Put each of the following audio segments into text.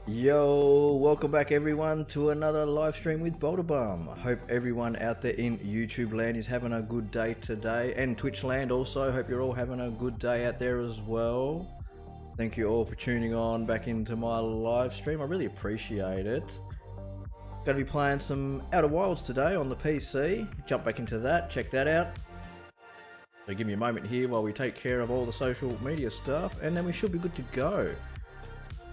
Yo, welcome back everyone to another live stream with BoulderBum. I hope everyone out there in YouTube land is having a good day today, and Twitch land also. Hope you're all having a good day out there as well. Thank you all for tuning on back into my live stream. I really appreciate it. Going to be playing some Outer Wilds today on the PC. Jump back into that, check that out. So give me a moment here while we take care of all the social media stuff, and then we should be good to go.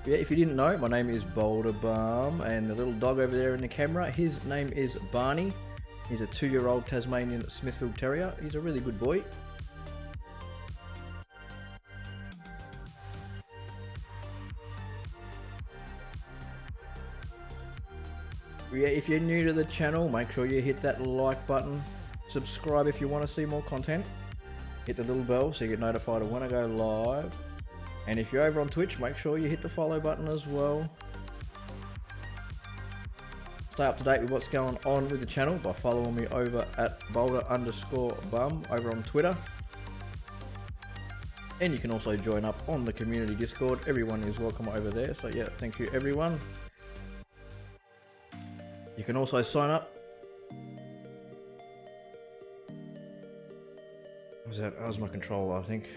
Yeah, if you didn't know, my name is BoulderBum, and the little dog over there in the camera, his name is Barney. He's a 2-year-old Tasmanian Smithfield Terrier. He's a really good boy. Yeah, if you're new to the channel, make sure you hit that like button. Subscribe if you want to see more content. Hit the little bell so you get notified of when I go live. And if you're over on Twitch, make sure you hit the follow button as well. Stay up to date with what's going on with the channel by following me over at Boulder_Bum over on Twitter. And you can also join up on the community Discord. Everyone is welcome over there. So yeah, thank you everyone. You can also sign up. That was my controller, I think.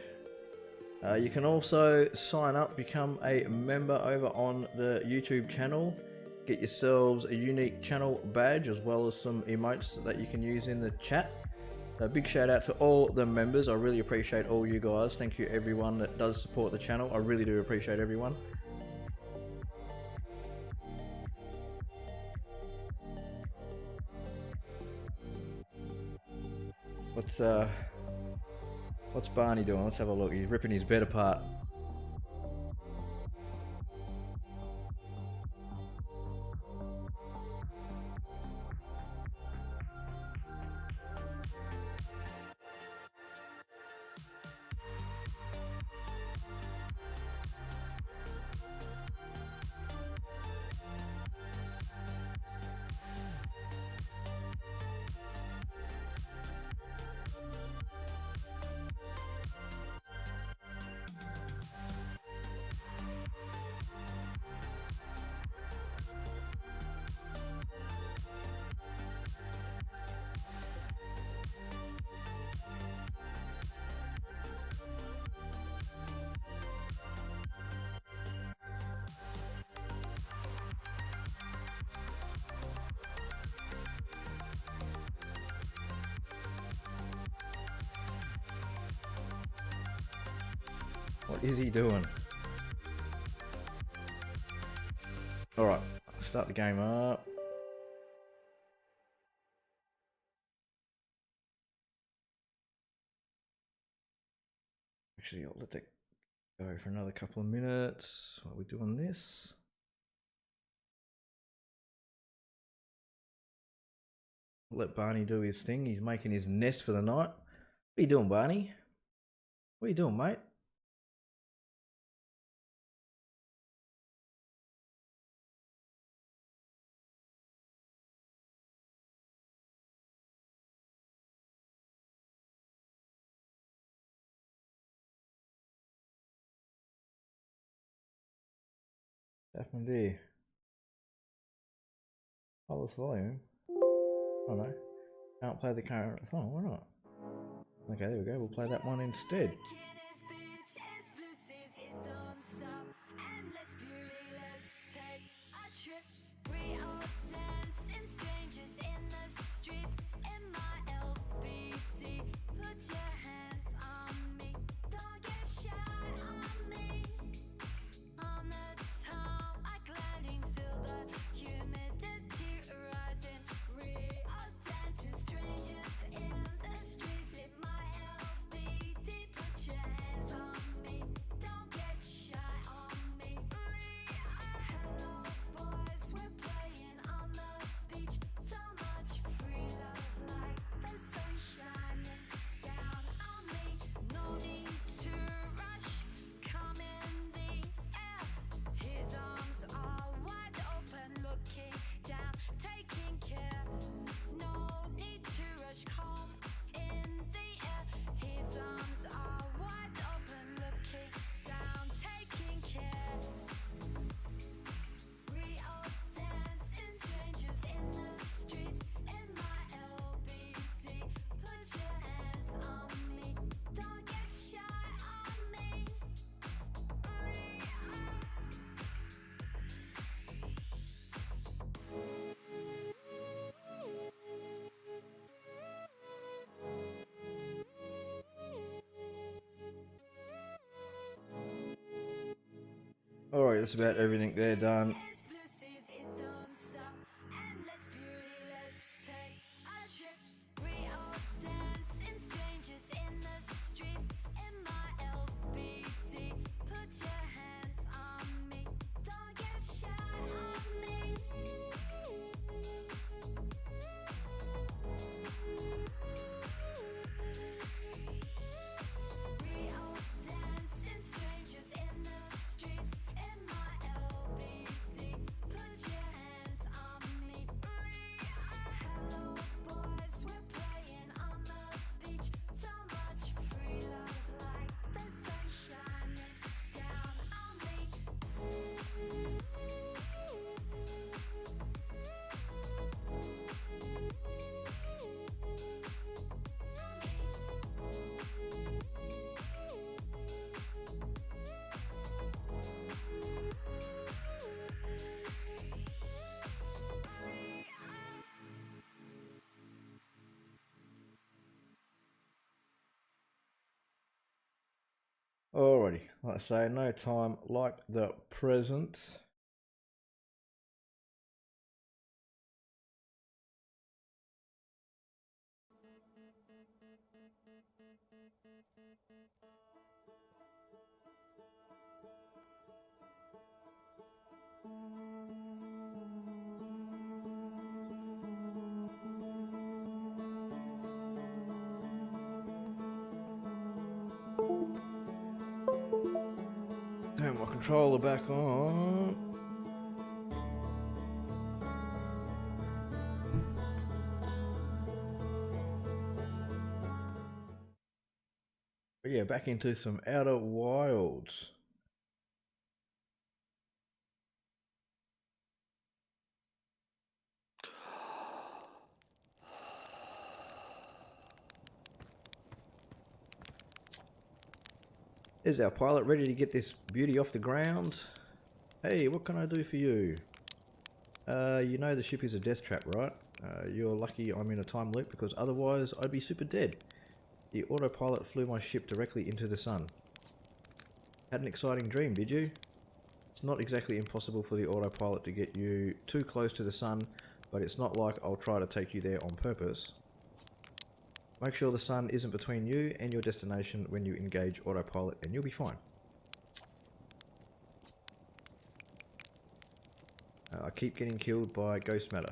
You can also sign up, become a member over on the YouTube channel. Get yourselves a unique channel badge as well as some emotes that you can use in the chat. A big shout out to all the members. I really appreciate all you guys. Thank you everyone that does support the channel. I really do appreciate everyone. What's Barney doing? Let's have a look. He's ripping his bed apart. What is he doing? Alright, start the game up. Actually, I'll let that go for another couple of minutes while we're doing this. Let Barney do his thing. He's making his nest for the night. What are you doing, Barney? What are you doing, mate? What's happening there? Oh, this volume. Oh no. Can't play the current song, why not? Okay, there we go. We'll play that one instead. Alright, that's about everything there done. Alrighty, like I say, no time like the present. Turn my controller back on. But yeah, back into some Outer Wilds. There's our pilot ready to get this beauty off the ground. Hey, what can I do for you? You know the ship is a death trap, right? You're lucky I'm in a time loop because otherwise I'd be super dead. The autopilot flew my ship directly into the sun. Had an exciting dream, did you? It's not exactly impossible for the autopilot to get you too close to the sun, but it's not like I'll try to take you there on purpose. Make sure the sun isn't between you and your destination when you engage autopilot and you'll be fine. I keep getting killed by ghost matter.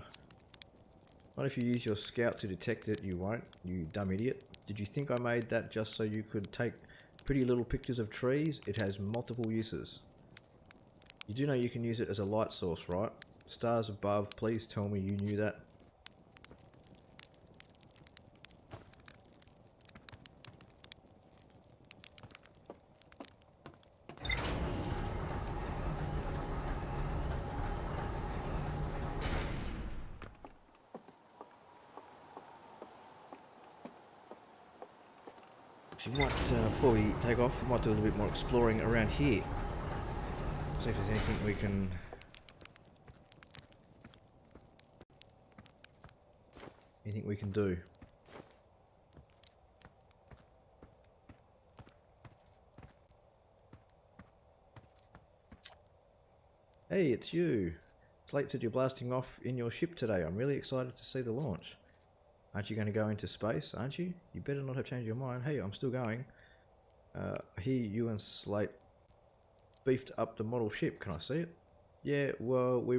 Not if you use your scout to detect it, you won't, you dumb idiot. Did you think I made that just so you could take pretty little pictures of trees? It has multiple uses. You do know you can use it as a light source, right? Stars above, please tell me you knew that. So we might, before we take off, we might do a little bit more exploring around here. See if there's anything we can... do. Hey, it's you. Slate said you're blasting off in your ship today. I'm really excited to see the launch. Aren't you going to go into space, aren't you? You better not have changed your mind. Hey, I'm still going. I hear you and Slate beefed up the model ship. Can I see it? Yeah, well, we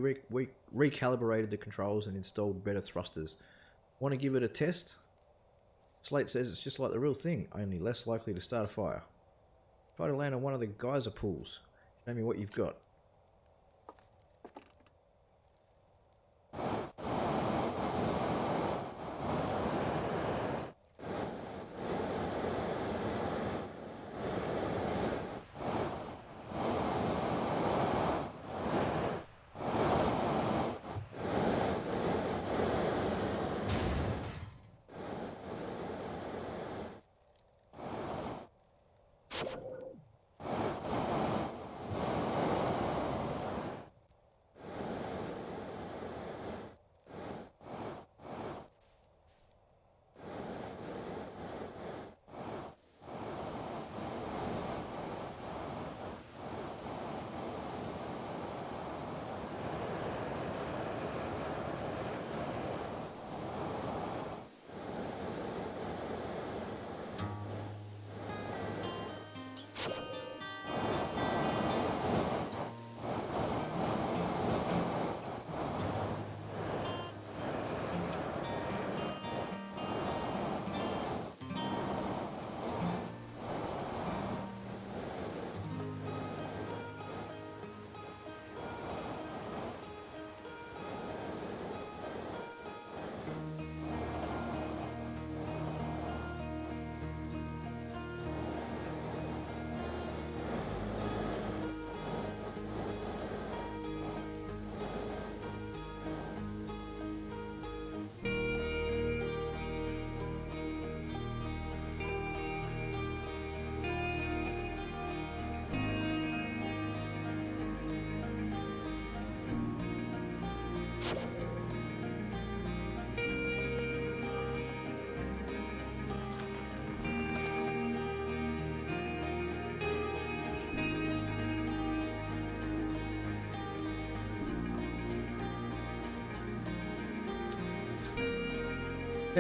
recalibrated the controls and installed better thrusters. Want to give it a test? Slate says it's just like the real thing, only less likely to start a fire. Try to land on one of the geyser pools. Show me what you've got.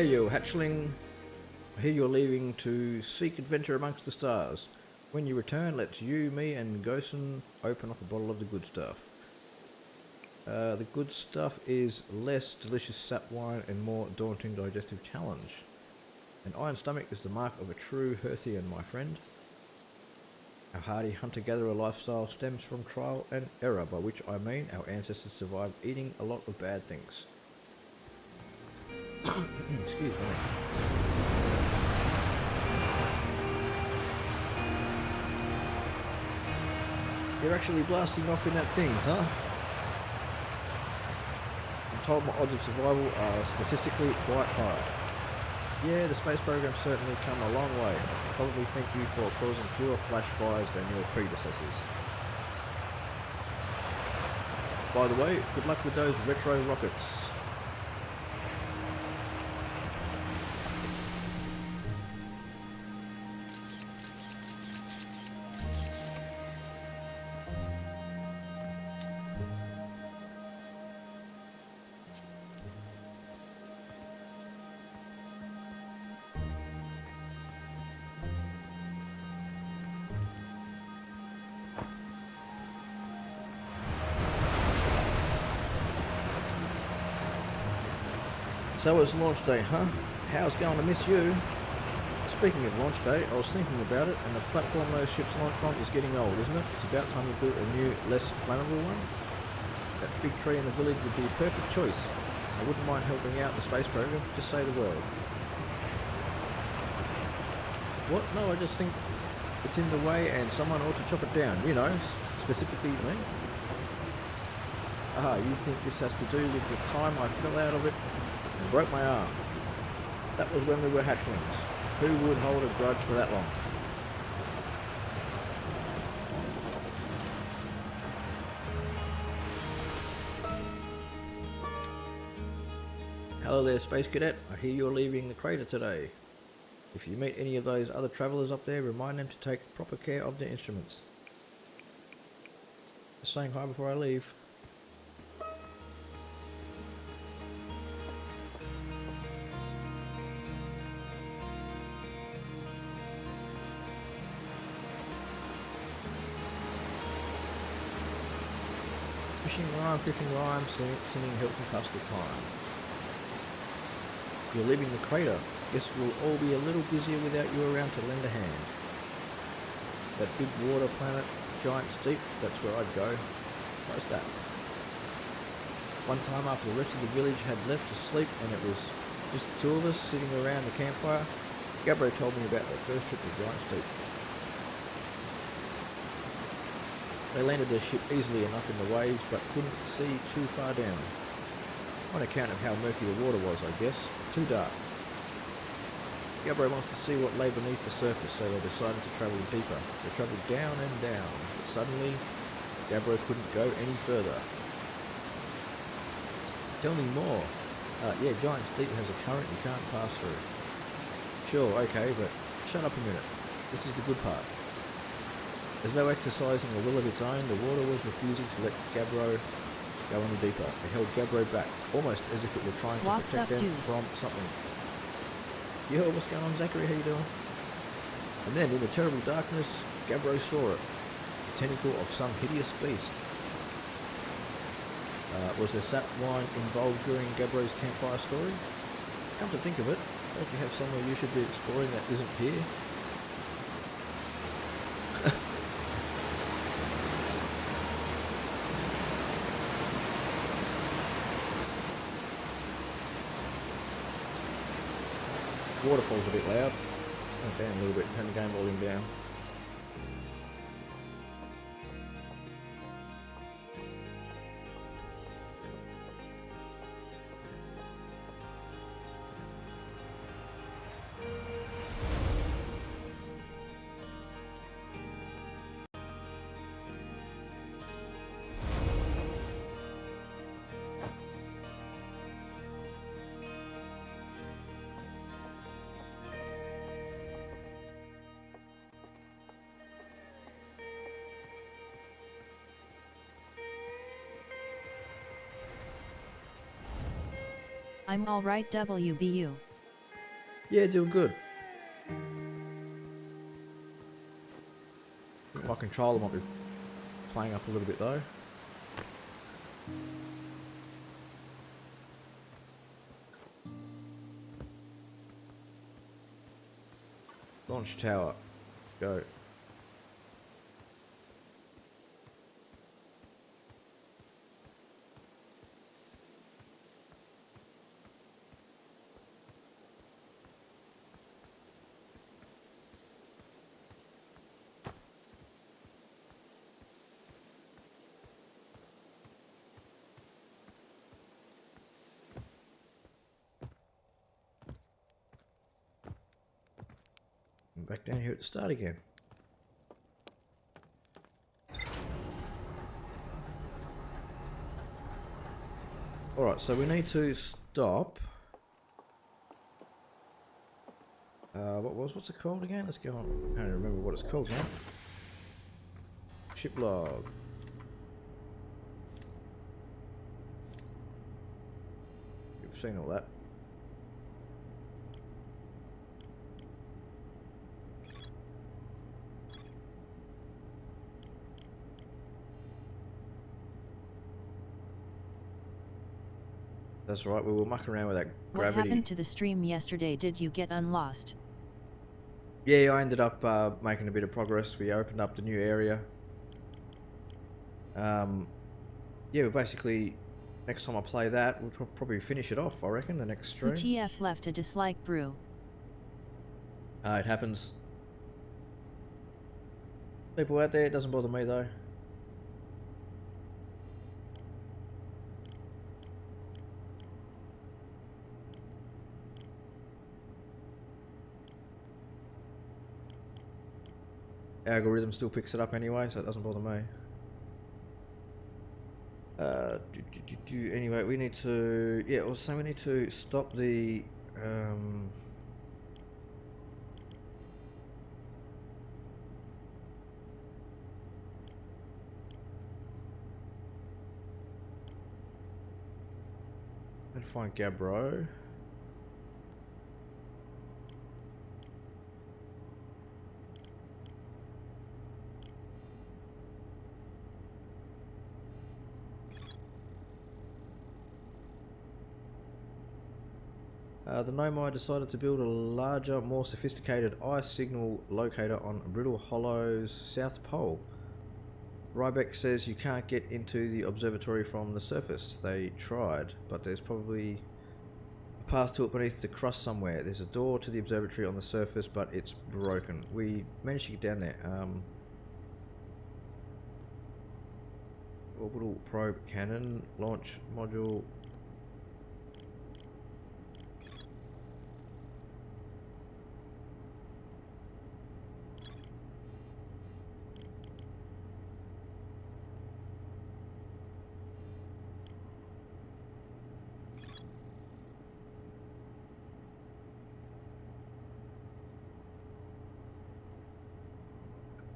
Hey yo, hatchling. I hear you're leaving to seek adventure amongst the stars. When you return, let's you, me, and Gosen open up a bottle of the good stuff. The good stuff is less delicious sap wine and more daunting digestive challenge. An iron stomach is the mark of a true Herthian, my friend. Our hardy hunter-gatherer lifestyle stems from trial and error, by which I mean our ancestors survived eating a lot of bad things. Excuse me. You're actually blasting off in that thing, huh? I'm told my odds of survival are statistically quite high. Yeah, the space program's certainly come a long way. I should probably thank you for causing fewer flash fires than your predecessors. By the way, good luck with those retro rockets. So it's launch day, huh? How's going to miss you? Speaking of launch day, I was thinking about it, and the platform those ships launch from is getting old, isn't it? It's about time we built a new, less flammable one. That big tree in the village would be a perfect choice. I wouldn't mind helping out the space program, just say the word. What? No, I just think it's in the way and someone ought to chop it down, you know, specifically me. Aha, you think this has to do with the time I fell out of it and broke my arm. That was when we were hatchlings. Who would hold a grudge for that long? Hello there, Space Cadet. I hear you're leaving the crater today. If you meet any of those other travellers up there, remind them to take proper care of their instruments. Just saying hi before I leave. Fishing rhyme, singing help me pass the time. You're leaving the crater. Guess we'll all be a little busier without you around to lend a hand. That big water planet, Giants Deep, that's where I'd go. What's that? One time after the rest of the village had left to sleep and it was just the two of us sitting around the campfire, Gabro told me about their first trip to Giants Deep. They landed their ship easily enough in the waves, but couldn't see too far down. On account of how murky the water was, I guess. Too dark. Gabro wanted to see what lay beneath the surface, so they decided to travel deeper. They travelled down and down, but suddenly, Gabro couldn't go any further. Tell me more. Yeah, Giants Deep has a current you can't pass through. Sure, okay, but shut up a minute. This is the good part. As though exercising a will of its own, the water was refusing to let Gabro go any deeper. It held Gabro back, almost as if it were trying to protect them from something. Yo, what's going on, Zachary? How you doing? And then, in the terrible darkness, Gabro saw it. The tentacle of some hideous beast. Was there sap wine involved during Gabro's campfire story? Come to think of it, don't you have somewhere you should be exploring that isn't here? Waterfall's a bit loud. Oh, down a little bit, turn the game volume down. I'm alright WBU. Yeah, doing good. My controller might be playing up a little bit though. Launch tower. Go. And back down here at the start again. Alright, so we need to stop. What's it called again? Let's go on. I can't remember what it's called now. Ship log. You've seen all that. That's right, we were mucking around with that gravity. What happened to the stream yesterday? Did you get unlost? Yeah, I ended up making a bit of progress. We opened up the new area. Yeah, we basically, next time I play that, we'll probably finish it off, I reckon, the next stream. TF left a dislike brew. It happens. People out there, it doesn't bother me though. Algorithm still picks it up anyway, so it doesn't bother me. Anyway, we need to, yeah, also we need to stop the and find Gabbro. The Nomai decided to build a larger, more sophisticated eye signal locator on Brittle Hollow's South Pole. Rybeck says you can't get into the observatory from the surface. They tried, but there's probably a path to it beneath the crust somewhere. There's a door to the observatory on the surface, but it's broken. We managed to get down there. Orbital probe cannon, launch module.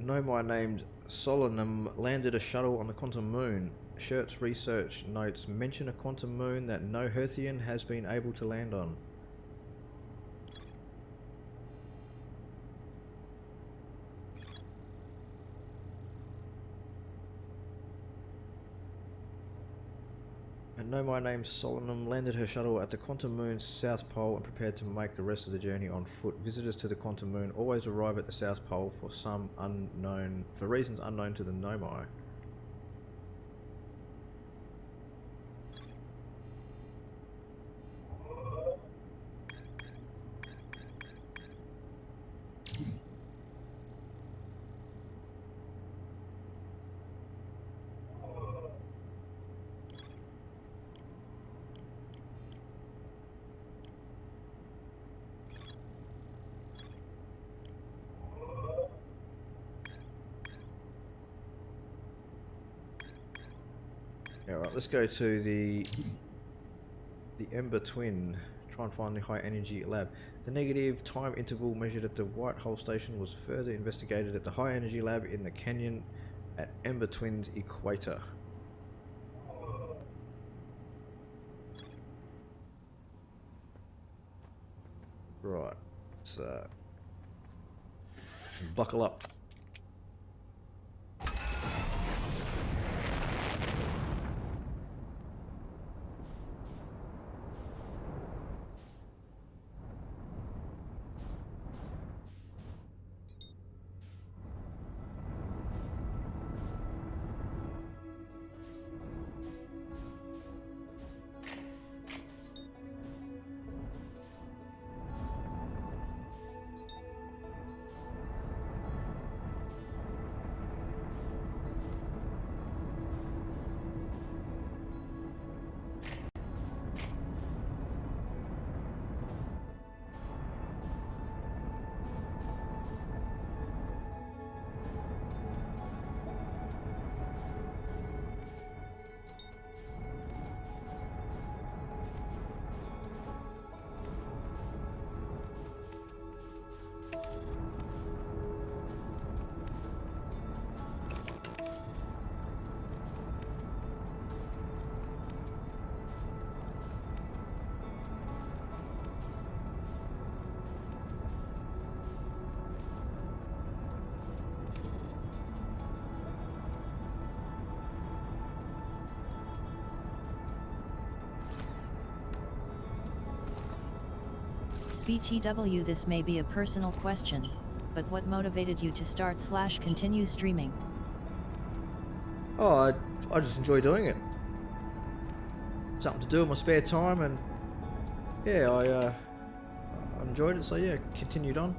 Nomai named Solanum landed a shuttle on the quantum moon. Shirt's research notes mention a quantum moon that no Herthian has been able to land on. And Nomai named Solanum landed her shuttle at the quantum moon's south pole and prepared to make the rest of the journey on foot. Visitors to the quantum moon always arrive at the south pole for reasons unknown to the Nomai. Alright, let's go to the Ember Twin. Try and find the high energy lab. The negative time interval measured at the White Hole Station was further investigated at the high energy lab in the canyon at Ember Twin's equator. Right. So, buckle up. BTW, this may be a personal question, but what motivated you to start/continue streaming? Oh, I just enjoy doing it. Something to do in my spare time, and yeah, I enjoyed it, so yeah, continued on.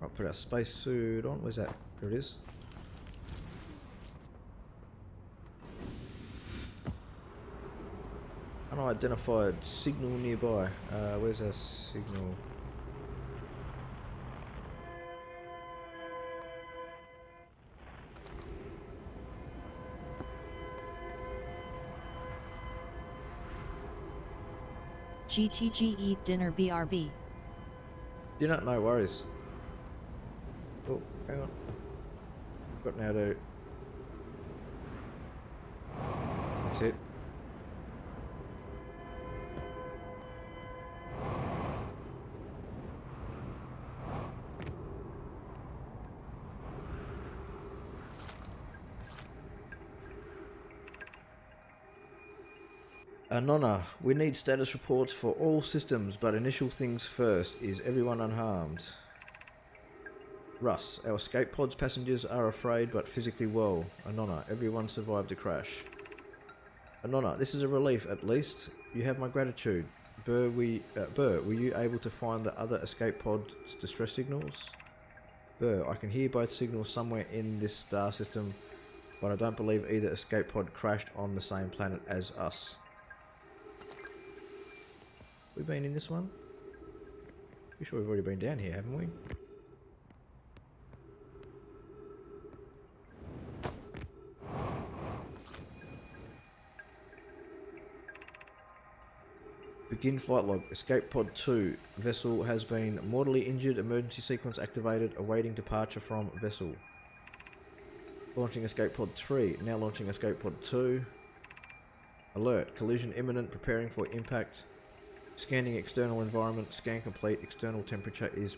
Right, put our spacesuit on. Where's that? There it is. Unidentified signal nearby. Where's our signal? GTG eat dinner BRB. Dinner, no worries. Oh, hang on. Got now to. That's it. Nonna, we need status reports for all systems, but initial things first. Is everyone unharmed? Russ, our escape pod's passengers are afraid but physically well. Anona, everyone survived the crash. Anona, this is a relief at least. You have my gratitude. Burr, were you able to find the other escape pod's distress signals? Burr, I can hear both signals somewhere in this star system, but I don't believe either escape pod crashed on the same planet as us. We've been in this one? Pretty sure we've already been down here, haven't we? Begin flight log. Escape pod 2. Vessel has been mortally injured. Emergency sequence activated. Awaiting departure from vessel. Launching escape pod 3. Now launching escape pod 2. Alert. Collision imminent. Preparing for impact. Scanning external environment. Scan complete. External temperature is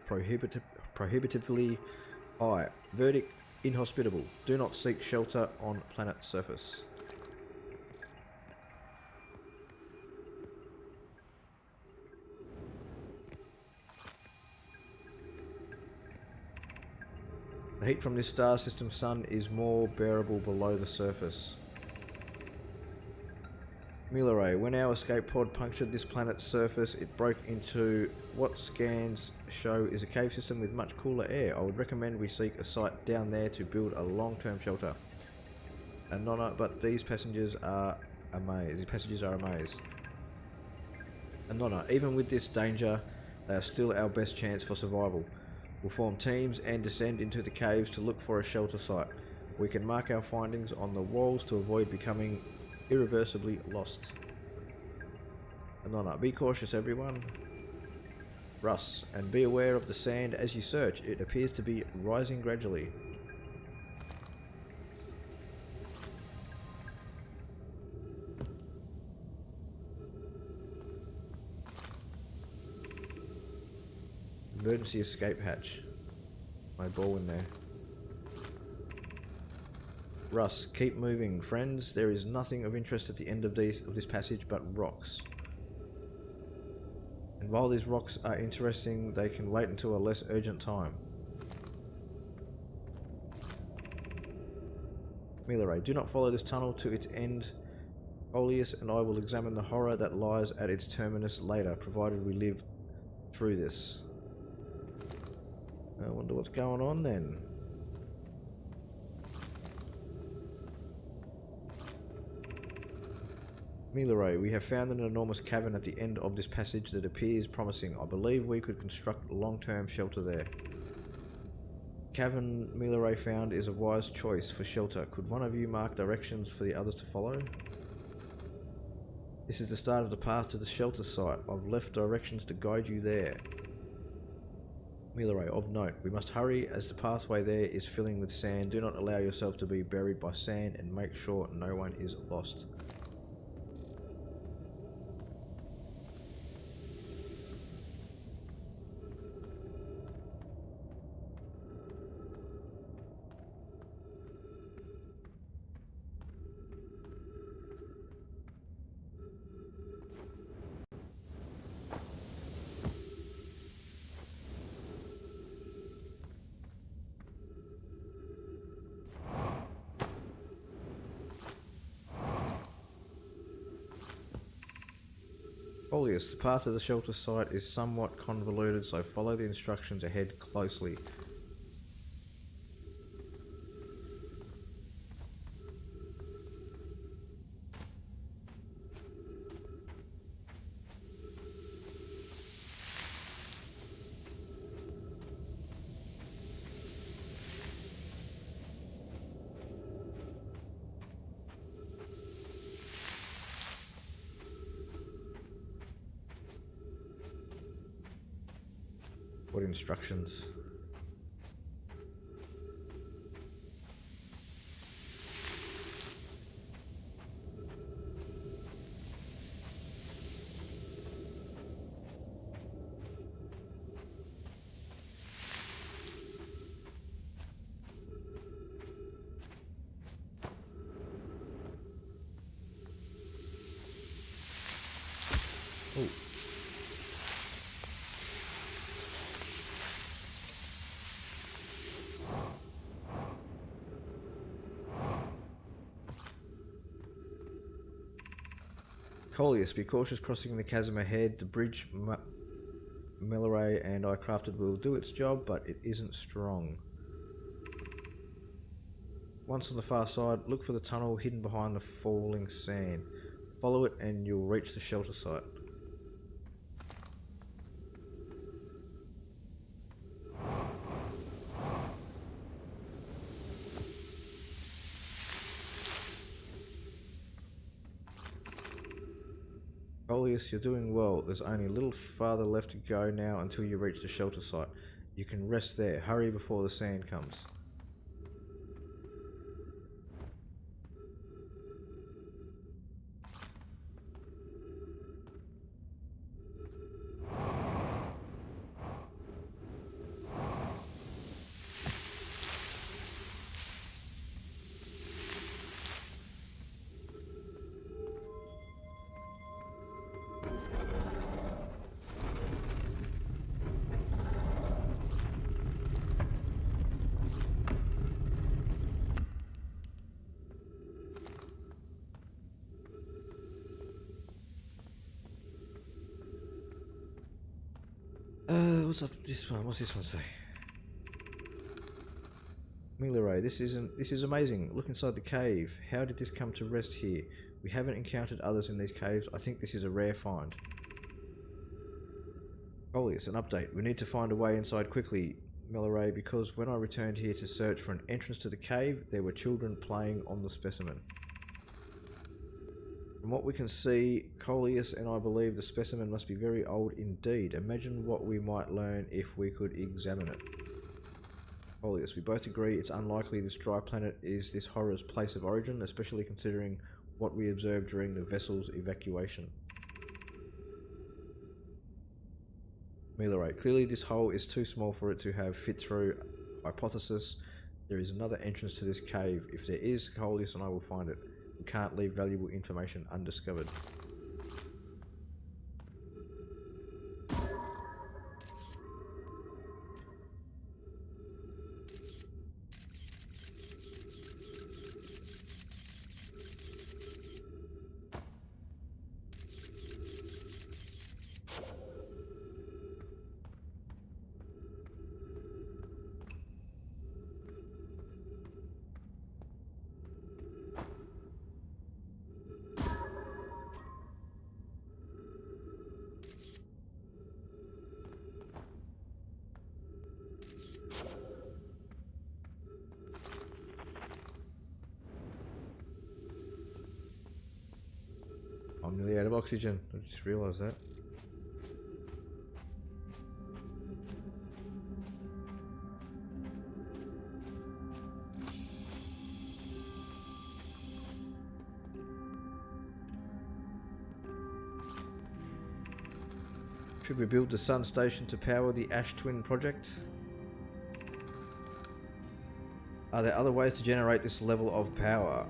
prohibitively high. Verdict. Inhospitable. Do not seek shelter on planet surface. The heat from this star system sun is more bearable below the surface. Milleray, when our escape pod punctured this planet's surface, it broke into what scans show is a cave system with much cooler air. I would recommend we seek a site down there to build a long-term shelter. Anona, but these passengers are a maze. These passages are a maze. Anona, even with this danger, they are still our best chance for survival. We'll form teams and descend into the caves to look for a shelter site. We can mark our findings on the walls to avoid becoming irreversibly lost. Anona, be cautious everyone. Russ, and be aware of the sand as you search. It appears to be rising gradually. Emergency escape hatch. My ball in there. Russ, keep moving, friends. There is nothing of interest at the end of this passage but rocks. And while these rocks are interesting, they can wait until a less urgent time. Milleray, do not follow this tunnel to its end. Oleus and I will examine the horror that lies at its terminus later, provided we live through this. I wonder what's going on then. Milleray, we have found an enormous cavern at the end of this passage that appears promising. I believe we could construct long-term shelter there. Cavern Milleray found is a wise choice for shelter. Could one of you mark directions for the others to follow? This is the start of the path to the shelter site. I've left directions to guide you there. Milleray, of note, we must hurry as the pathway there is filling with sand. Do not allow yourself to be buried by sand and make sure no one is lost. Oleus, the path to the shelter site is somewhat convoluted, so follow the instructions ahead closely. What instructions? Oh. Coleus, be cautious crossing the chasm ahead. The bridge Milleray and I crafted will do its job, but it isn't strong. Once on the far side, look for the tunnel hidden behind the falling sand. Follow it and you'll reach the shelter site. Oleus, you're doing well. There's only a little farther left to go now until you reach the shelter site. You can rest there. Hurry before the sand comes. what's up this one? What's this one say? Milaray, this is amazing. Look inside the cave. How did this come to rest here? We haven't encountered others in these caves. I think this is a rare find. Coleus, an update. We need to find a way inside quickly, Milaray, because when I returned here to search for an entrance to the cave, there were children playing on the specimen. From what we can see, Coleus and I believe the specimen must be very old indeed. Imagine what we might learn if we could examine it. Coleus, we both agree it's unlikely this dry planet is this horror's place of origin, especially considering what we observed during the vessel's evacuation. Milaray, clearly this hole is too small for it to have fit through. Hypothesis, there is another entrance to this cave. If there is, Coleus and I will find it. We can't leave valuable information undiscovered. I'm nearly out of oxygen. I just realised that. Should we build the sun station to power the Ash Twin project? Are there other ways to generate this level of power?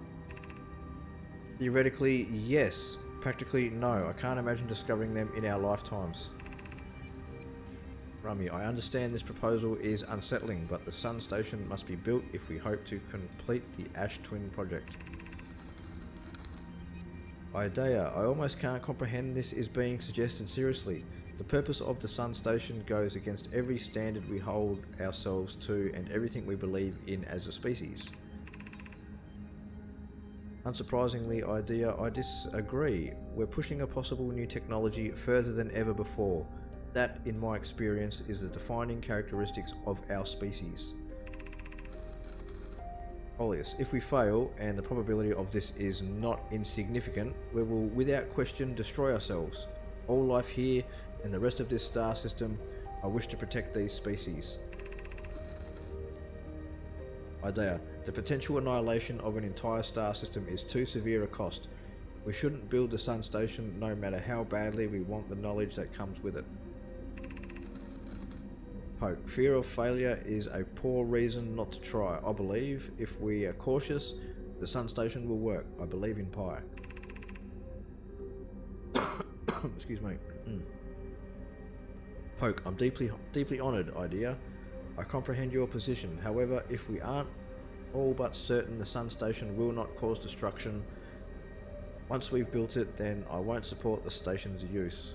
Theoretically, yes. Practically, no. I can't imagine discovering them in our lifetimes. Rummy, I understand this proposal is unsettling, but the sun station must be built if we hope to complete the Ash Twin project. Idea, I almost can't comprehend this is being suggested seriously. The purpose of the sun station goes against every standard we hold ourselves to and everything we believe in as a species. Unsurprisingly, Idea, I disagree. We're pushing a possible new technology further than ever before. That, in my experience, is the defining characteristics of our species. Coleus, if we fail, and the probability of this is not insignificant, we will without question destroy ourselves. All life here and the rest of this star system, I wish to protect these species. Idea, the potential annihilation of an entire star system is too severe a cost. We shouldn't build the sun station no matter how badly we want the knowledge that comes with it. Poke, fear of failure is a poor reason not to try. I believe if we are cautious, the sun station will work. I believe in Pi. Excuse me. Poke, I'm deeply honoured, Idea. I comprehend your position. However, if we aren't all but certain the sun station will not cause destruction, once we've built it, then I won't support the station's use.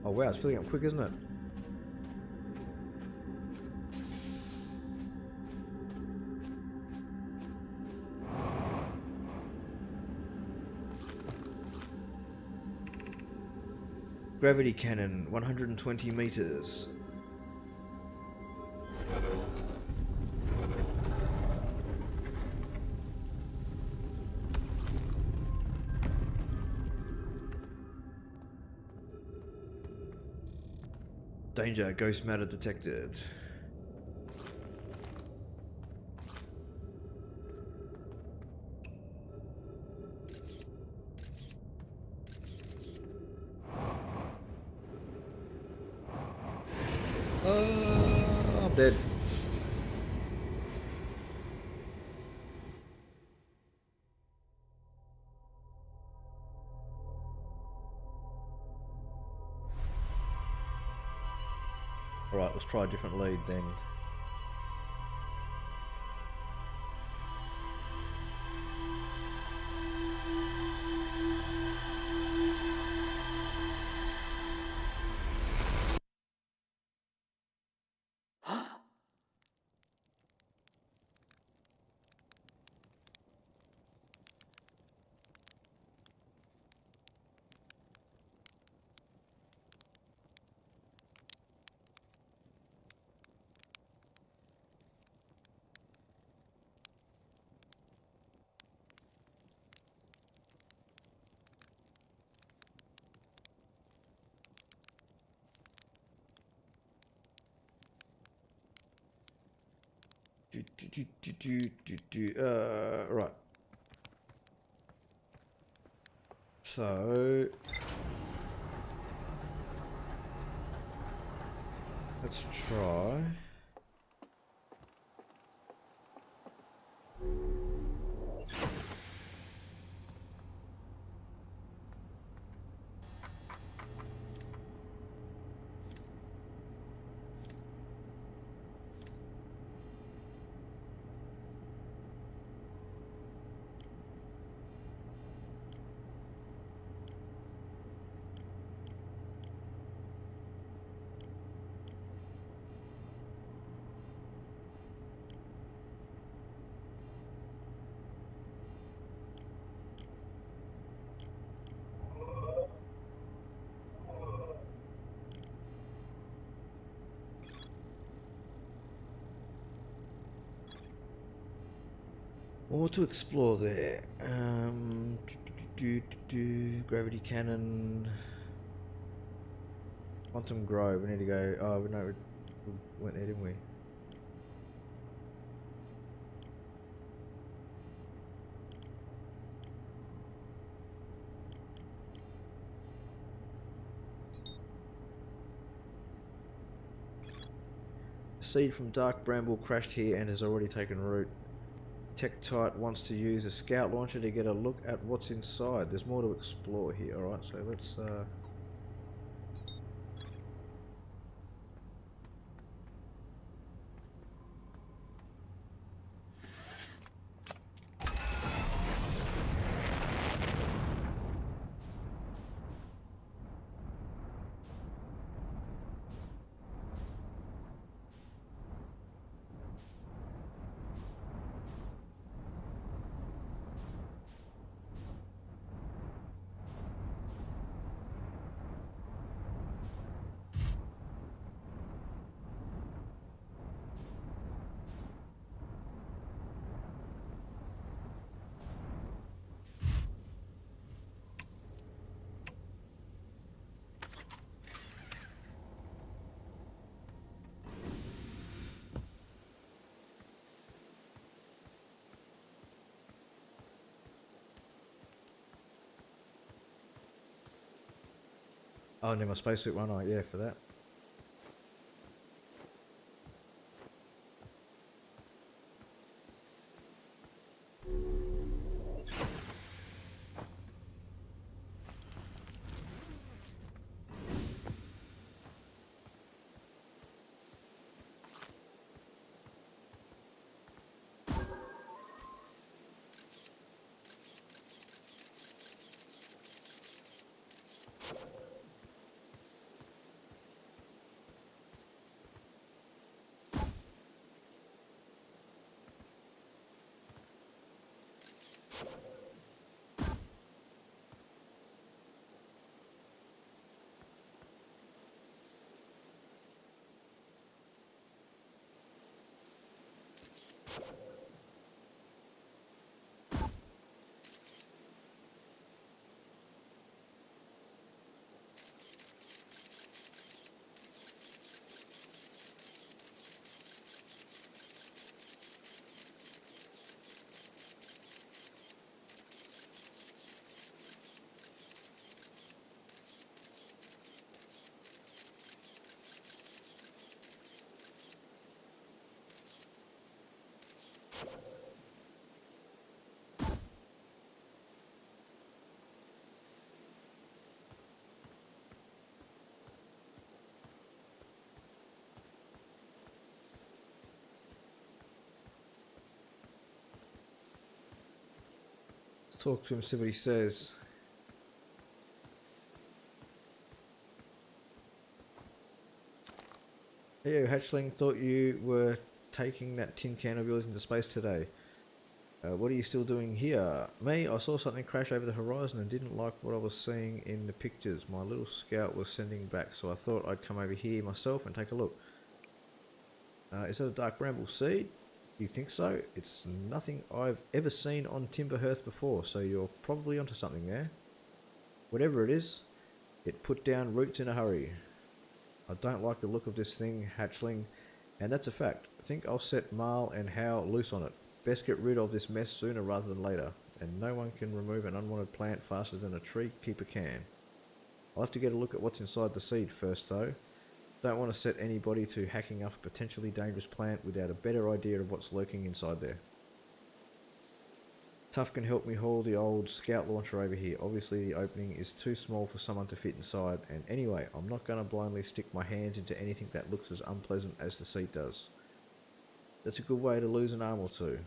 Oh wow, it's filling up quick, isn't it? Gravity cannon, 120 meters. Danger, ghost matter detected. I'm dead. Alright, let's try a different lead then. Right. So let's try. More to explore there. Gravity cannon. Quantum Grove. We need to go. Oh, no, we went there, didn't we? Seed from Dark Bramble crashed here and has already taken root. Tektite wants to use a scout launcher to get a look at what's inside. There's more to explore here. Alright, so let's oh, and then my spacesuit one, oh yeah, for that. Talk to him, see what he says. Hey, Hatchling, thought you were taking that tin can of yours into space today. What are you still doing here? Me, I saw something crash over the horizon and didn't like what I was seeing in the pictures my little scout was sending back, so I thought I'd come over here myself and take a look. Is that a dark bramble seed? You think so? It's nothing I've ever seen on Timber Hearth before, so you're probably onto something there. Whatever it is, it put down roots in a hurry. I don't like the look of this thing, Hatchling, and that's a fact. I think I'll set Marl and Howe loose on it. Best get rid of this mess sooner rather than later, and no one can remove an unwanted plant faster than a tree keeper can. I'll have to get a look at what's inside the seed first though. Don't want to set anybody to hacking up a potentially dangerous plant without a better idea of what's lurking inside there. Tuff can help me haul the old scout launcher over here. Obviously the opening is too small for someone to fit inside, and anyway, I'm not going to blindly stick my hands into anything that looks as unpleasant as the seat does. That's a good way to lose an arm or two.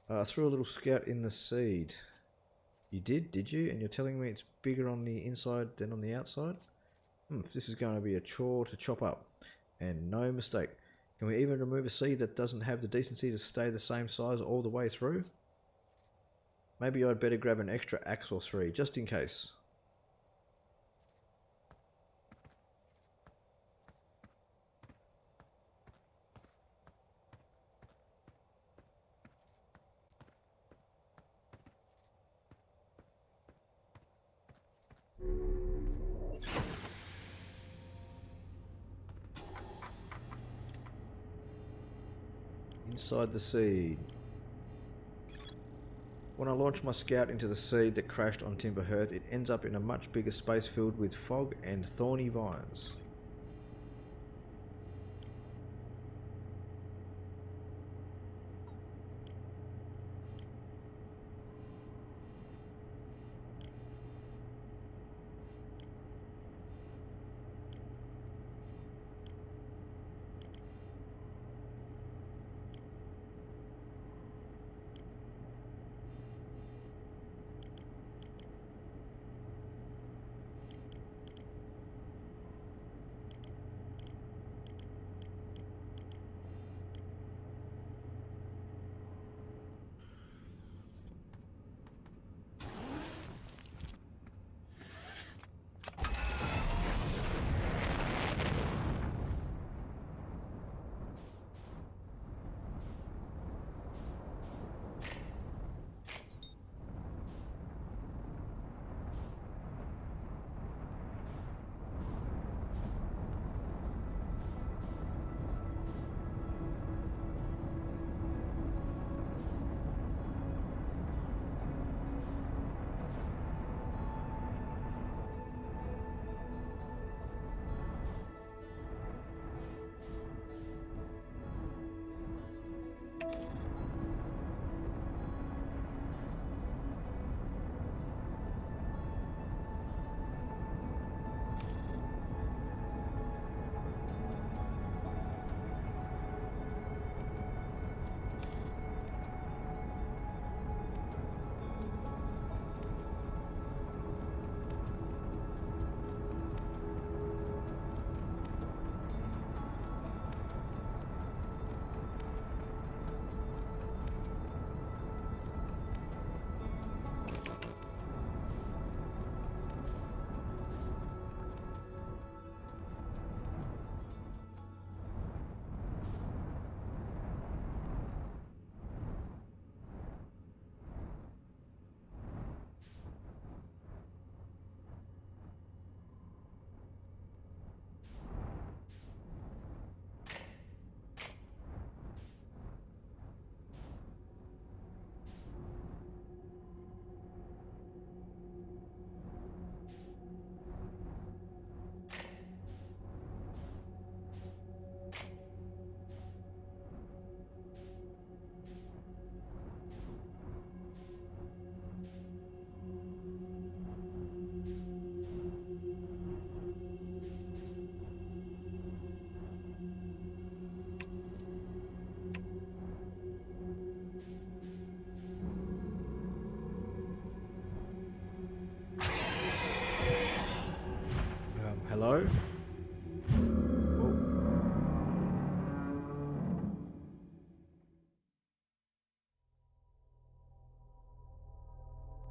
I threw a little scout in the seed. You did you? And you're telling me it's bigger on the inside than on the outside? This is going to be a chore to chop up. And no mistake. Can we even remove a seed that doesn't have the decency to stay the same size all the way through? Maybe I'd better grab an extra axe or three, just in case. Inside the seed. When I launch my scout into the seed that crashed on Timber Hearth, it ends up in a much bigger space filled with fog and thorny vines.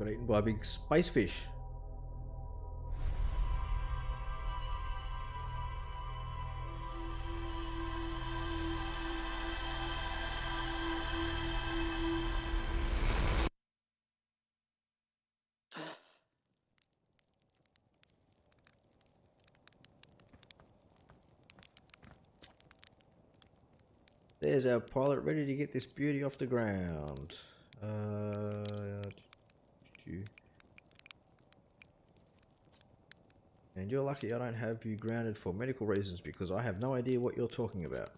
Got eaten by a big space fish. There's our pilot ready to get this beauty off the ground. And you're lucky I don't have you grounded for medical reasons because I have no idea what you're talking about.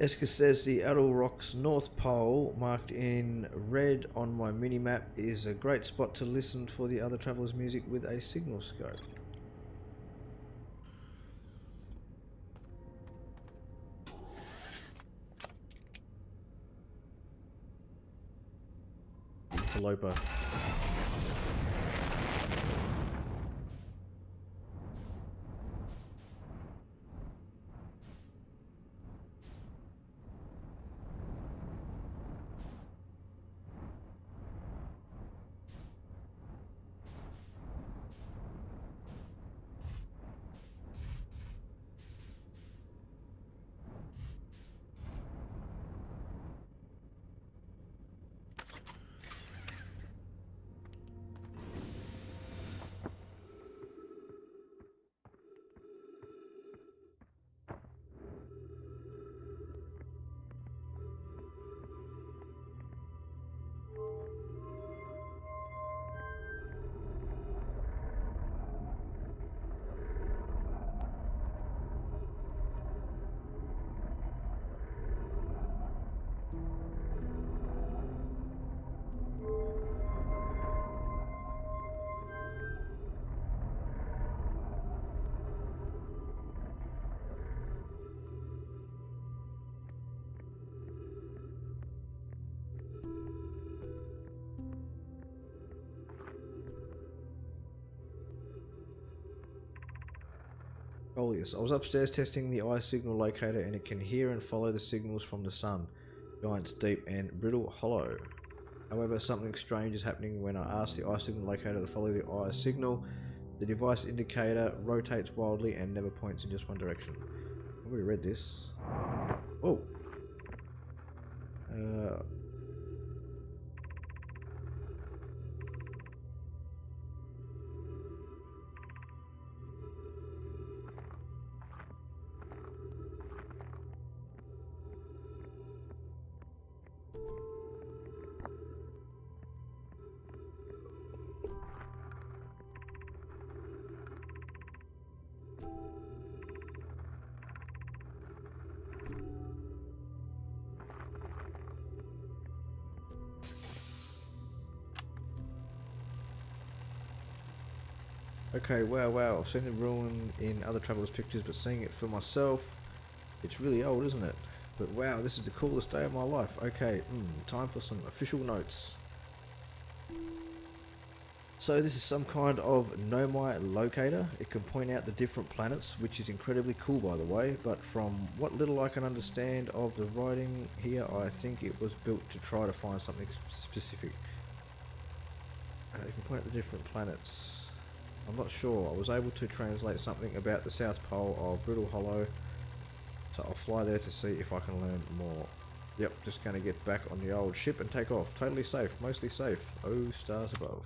Eska says the Adel Rocks North Pole, marked in red on my mini-map, is a great spot to listen for the other travellers' music with a signal scope. Interloper. Coleus. I was upstairs testing the eye signal locator and it can hear and follow the signals from the sun. Giants deep and brittle hollow. However, something strange is happening when I ask the eye signal locator to follow the eye signal. The device indicator rotates wildly and never points in just one direction. I've already read this. Oh! Okay, wow, I've seen the ruin in other travelers' pictures, but seeing it for myself, it's really old, isn't it? But wow, this is the coolest day of my life. Okay, time for some official notes. So this is some kind of nomai locator. It can point out the different planets, which is incredibly cool by the way, but from what little I can understand of the writing here, I think it was built to try to find something specific. It can point out the different planets. I'm not sure. I was able to translate something about the South Pole of Brittle Hollow, so I'll fly there to see if I can learn more. Yep, just going to get back on the old ship and take off. Totally safe, mostly safe. Oh, stars above.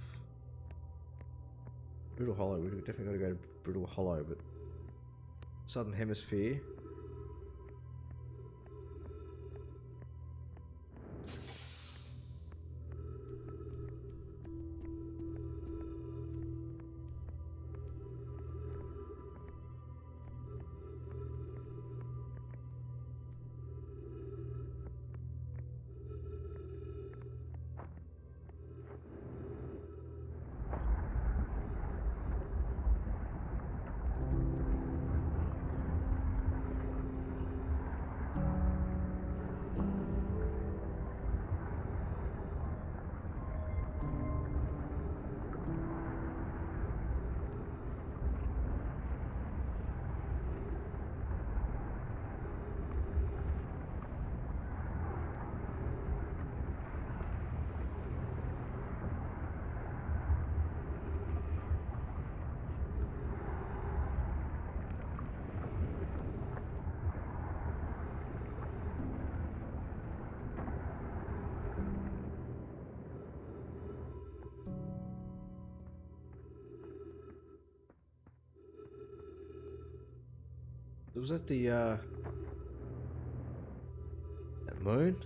Brittle Hollow, we've definitely got to go to Brittle Hollow, but Southern Hemisphere. Was that the that moon?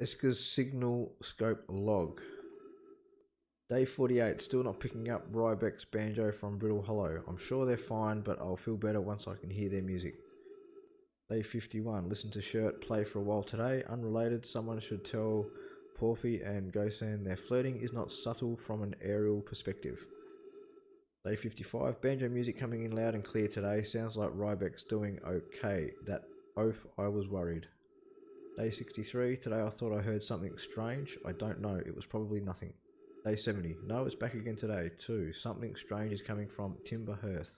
Eska's signal scope log. Day 48, still not picking up Rybeck's banjo from Brittle Hollow. I'm sure they're fine, but I'll feel better once I can hear their music. Day 51, listen to Shirt play for a while today. Unrelated, someone should tell Porphy and Gosan their flirting is not subtle from an aerial perspective. Day 55, banjo music coming in loud and clear today. Sounds like Rybeck's doing okay. That oaf, I was worried. Day 63, today I thought I heard something strange. I don't know, it was probably nothing. Day 70, no, it's back again today. 2, something strange is coming from Timber Hearth.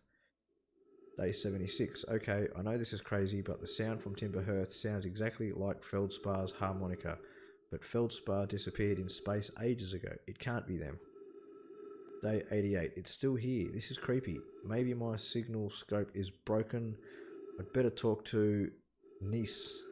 Day 76, okay, I know this is crazy, but the sound from Timber Hearth sounds exactly like Feldspar's harmonica, but Feldspar disappeared in space ages ago. It can't be them. Day 88, it's still here. This is creepy. Maybe my signal scope is broken. I'd better talk to Nice.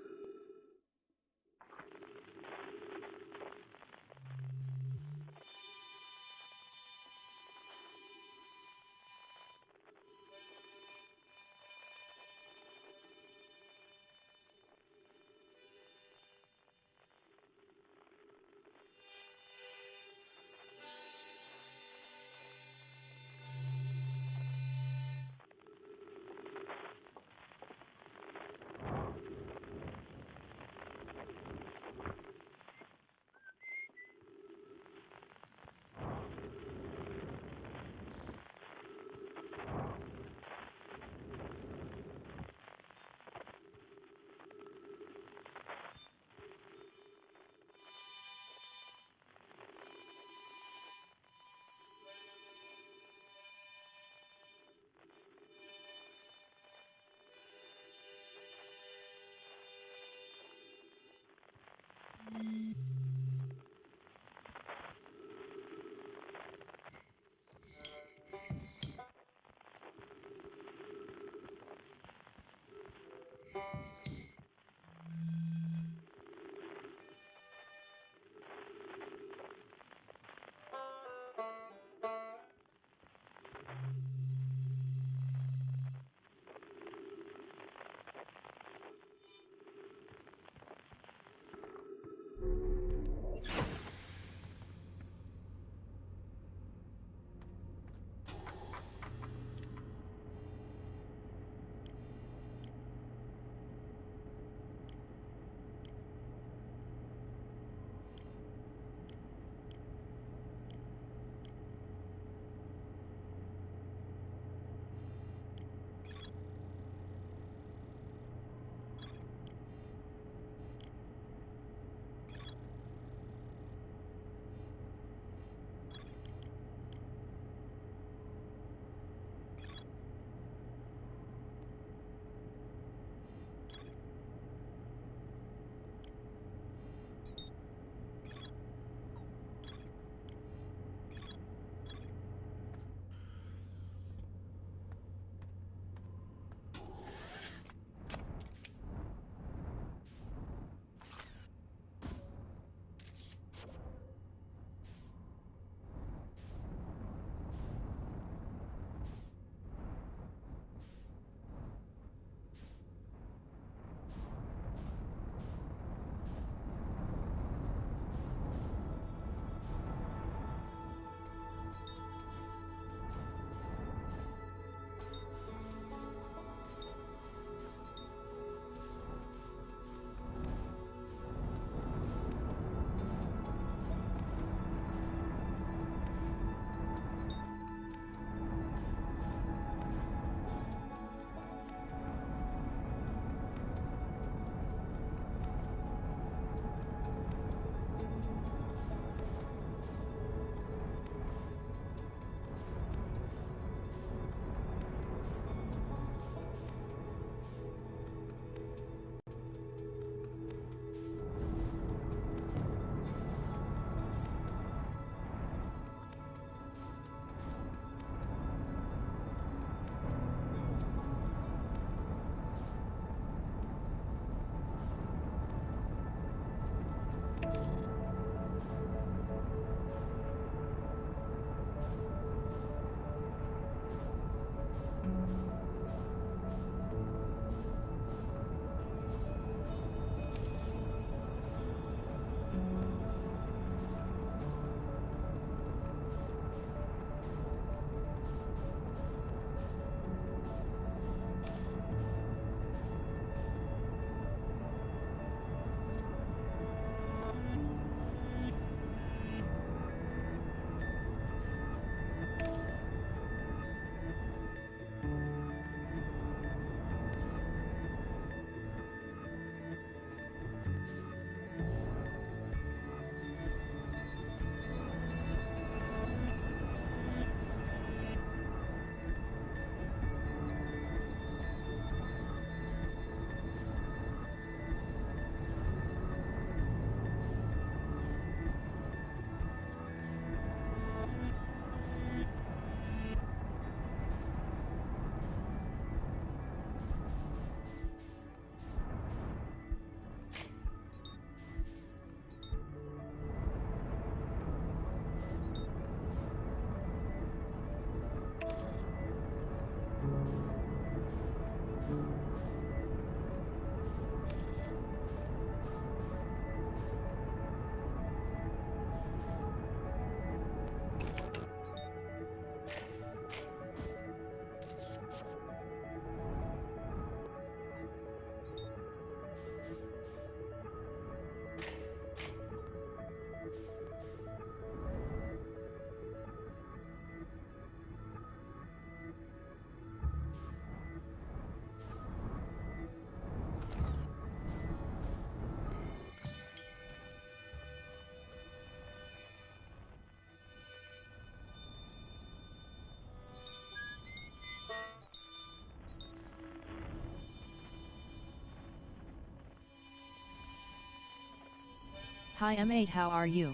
Hi M8, how are you?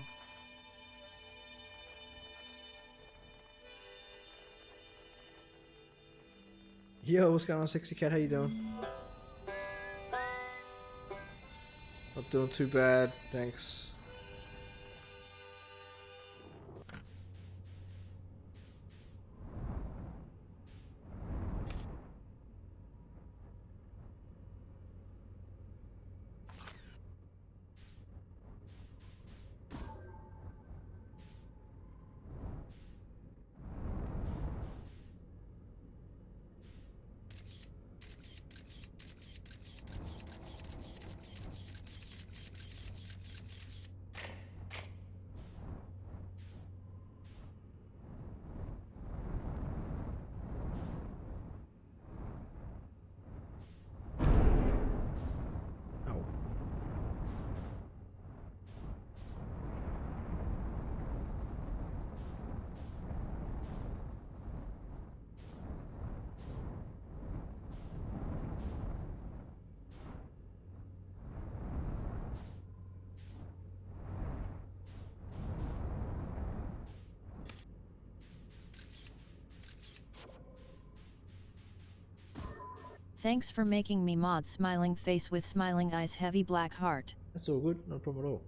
Yo, what's going on, Sexy Cat? How you doing? Not doing too bad, thanks. Thanks for making me mod. Smiling face with smiling eyes, heavy black heart. That's all good, no problem at all.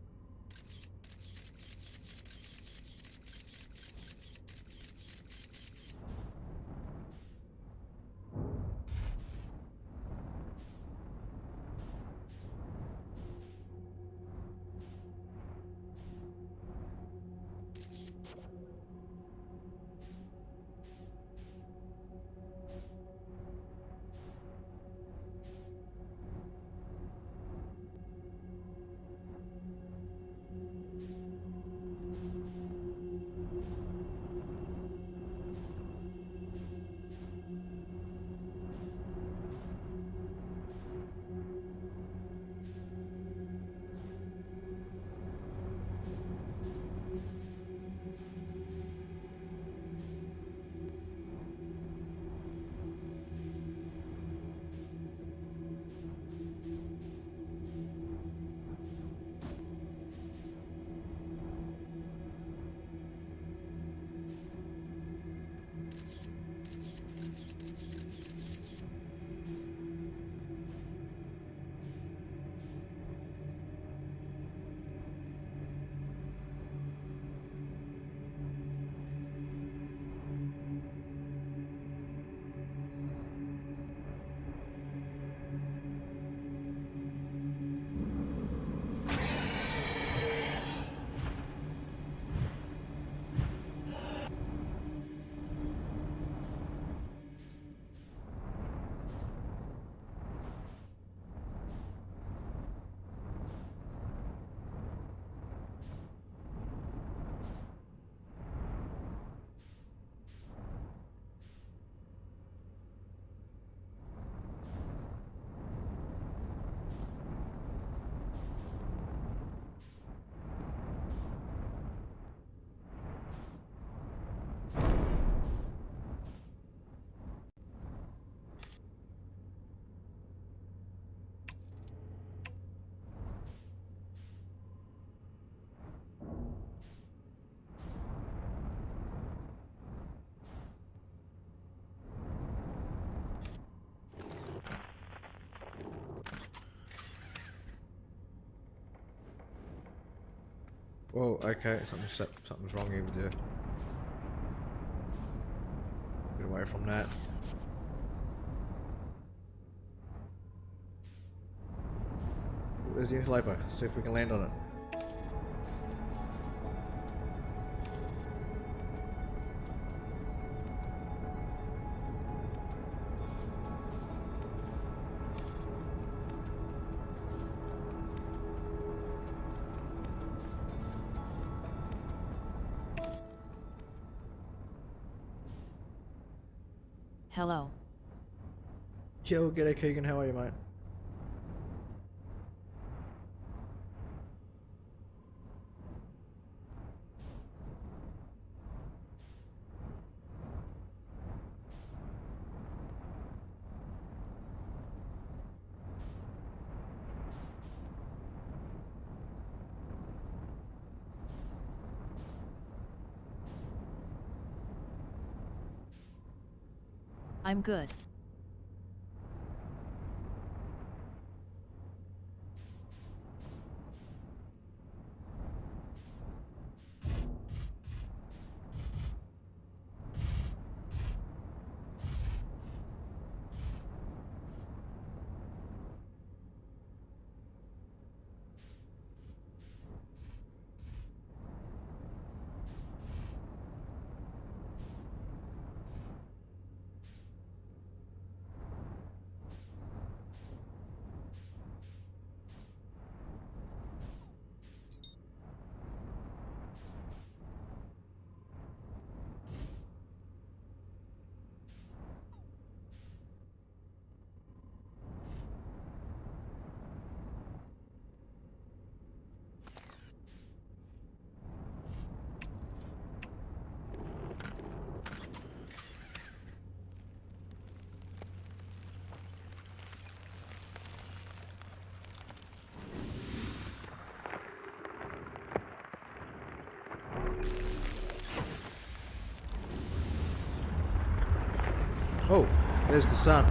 Whoa, okay, something's wrong here with you. Get away from that. Where's the interloper? See if we can land on it. Hello. Yo, g'day Keegan, how are you, mate? I'm good. Oh, there's the sun.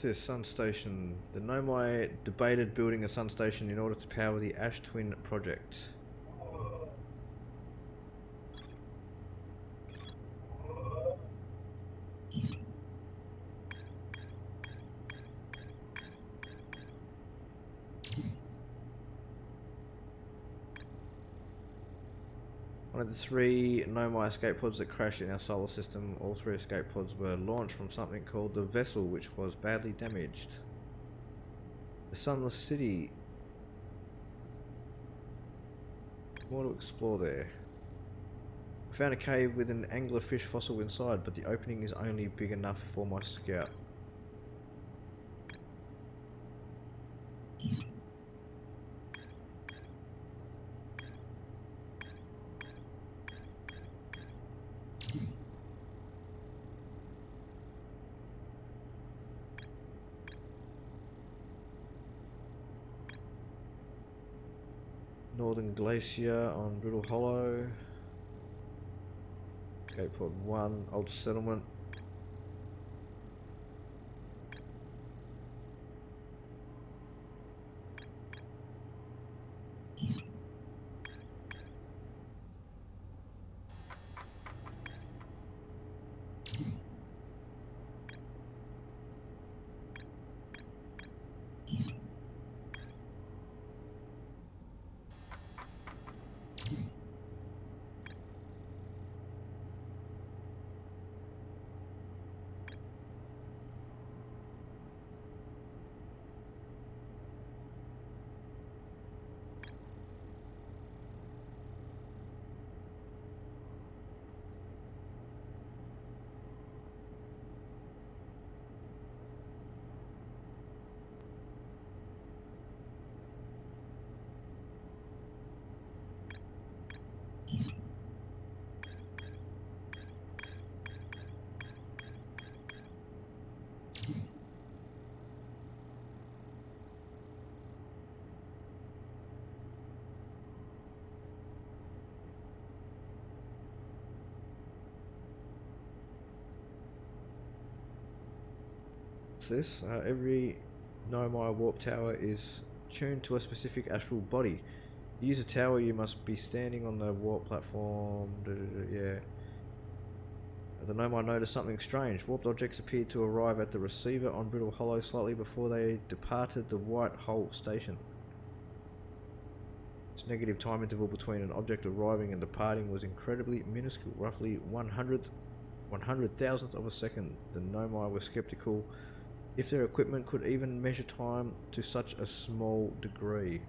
This sun station. The Nomai debated building a sun station in order to power the Ash Twin project. One of the 3 Nomai escape pods that crashed in our solar system, all 3 escape pods were launched from something called the Vessel, which was badly damaged. The Sunless City. More to explore there. We found a cave with an anglerfish fossil inside, but the opening is only big enough for my scout. Northern Glacier on Brittle Hollow. Escape pod 1, Old Settlement. This every Nomai warp tower is tuned to a specific astral body. To use a tower, you must be standing on the warp platform. Yeah. The Nomai noticed something strange. Warped objects appeared to arrive at the receiver on Brittle Hollow slightly before they departed the White Hole station. Its negative time interval between an object arriving and departing was incredibly minuscule, roughly 100,000th of a second. The Nomai were skeptical if their equipment could even measure time to such a small degree.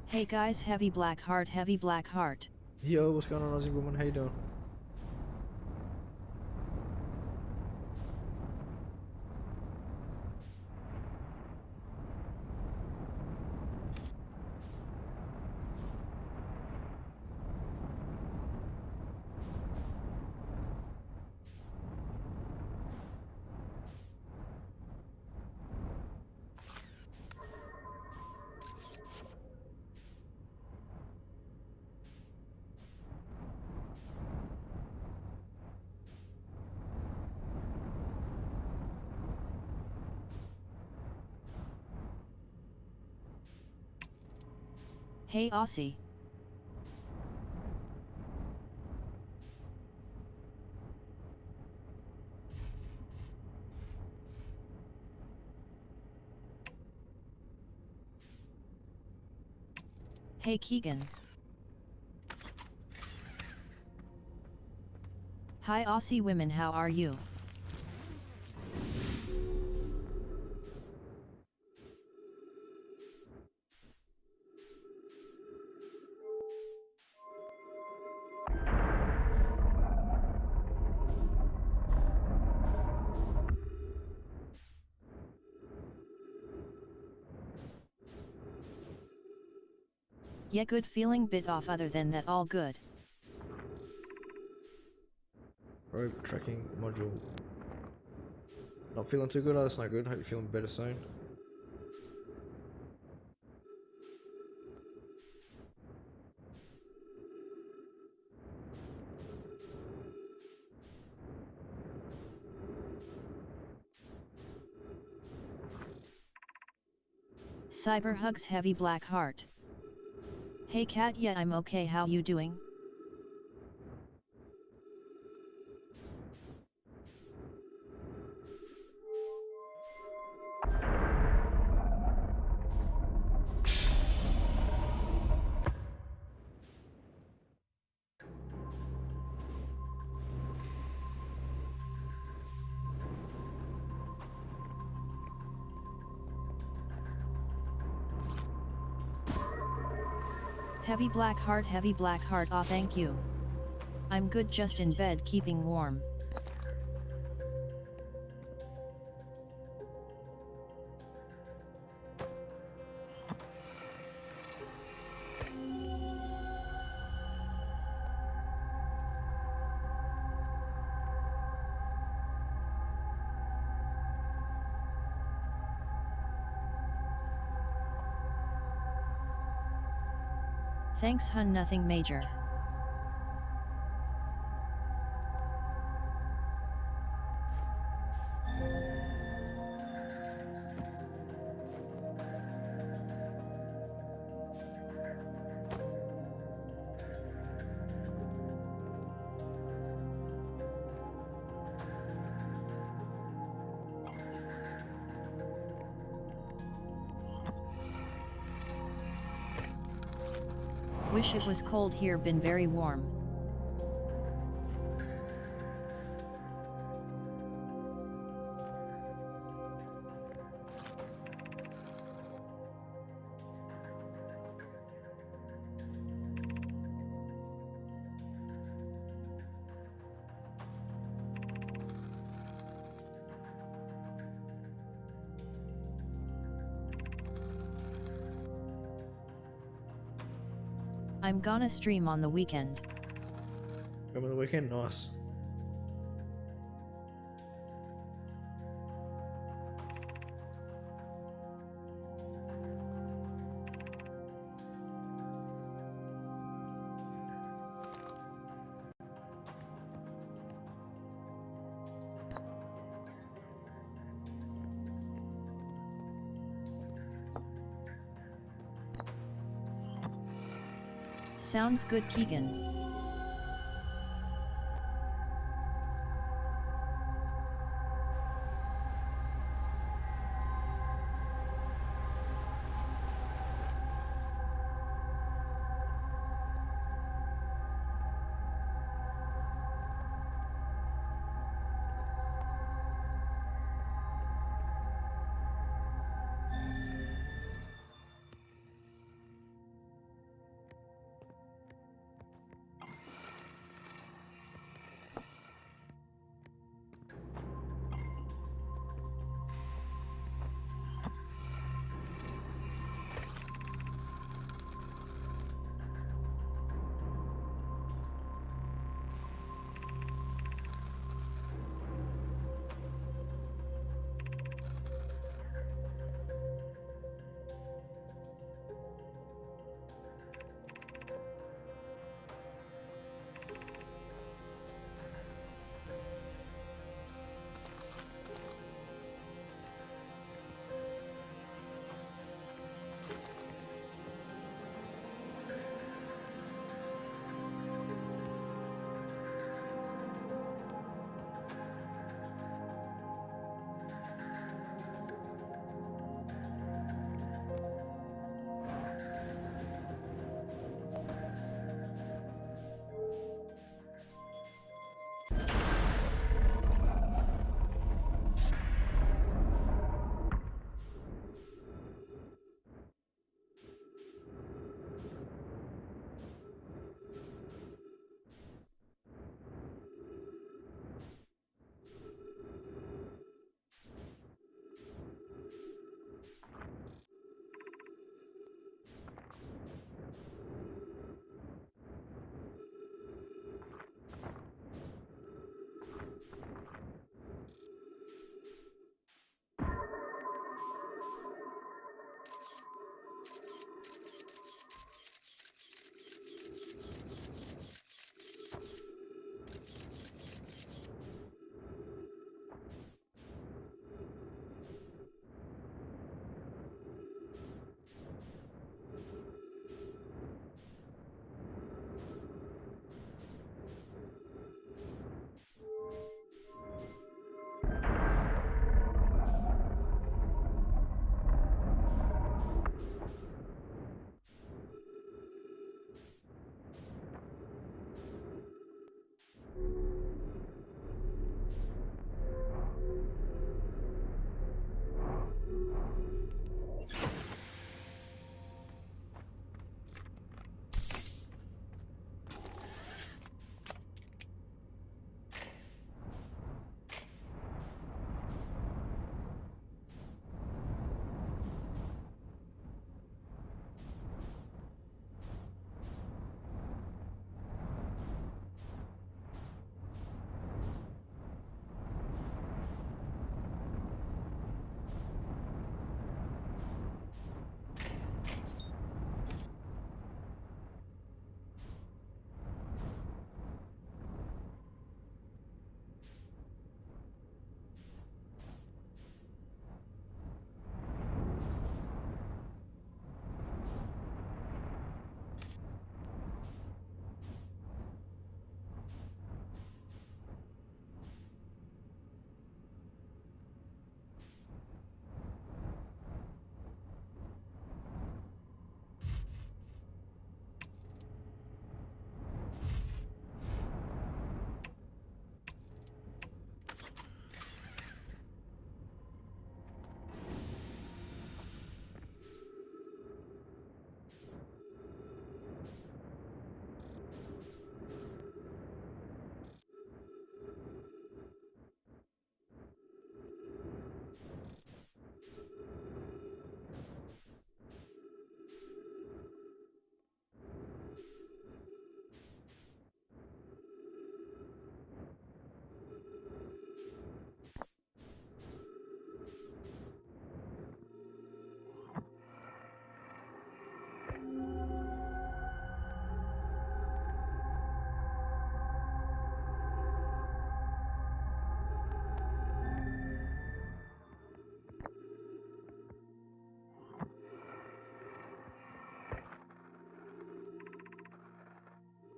Hey guys, heavy black heart, heavy black heart. Yo, what's going on, Aussie woman? How you doing? Hey Aussie. Hey Keegan. Hi Aussie women, how are you? Yeah, good, feeling bit off, other than that all good. Probe tracking module. Not feeling too good? Oh, that's not good. Hope you're feeling better soon. Cyber hugs heavy black heart. Hey cat, yeah I'm okay, how you doing? Heavy black heart, aw thank you. I'm good, just in bed keeping warm. Thanks hun, nothing major. Wish it was cold here, been very warm. I'm gonna stream on the weekend. Come on the weekend, nice. Sounds good, Keegan.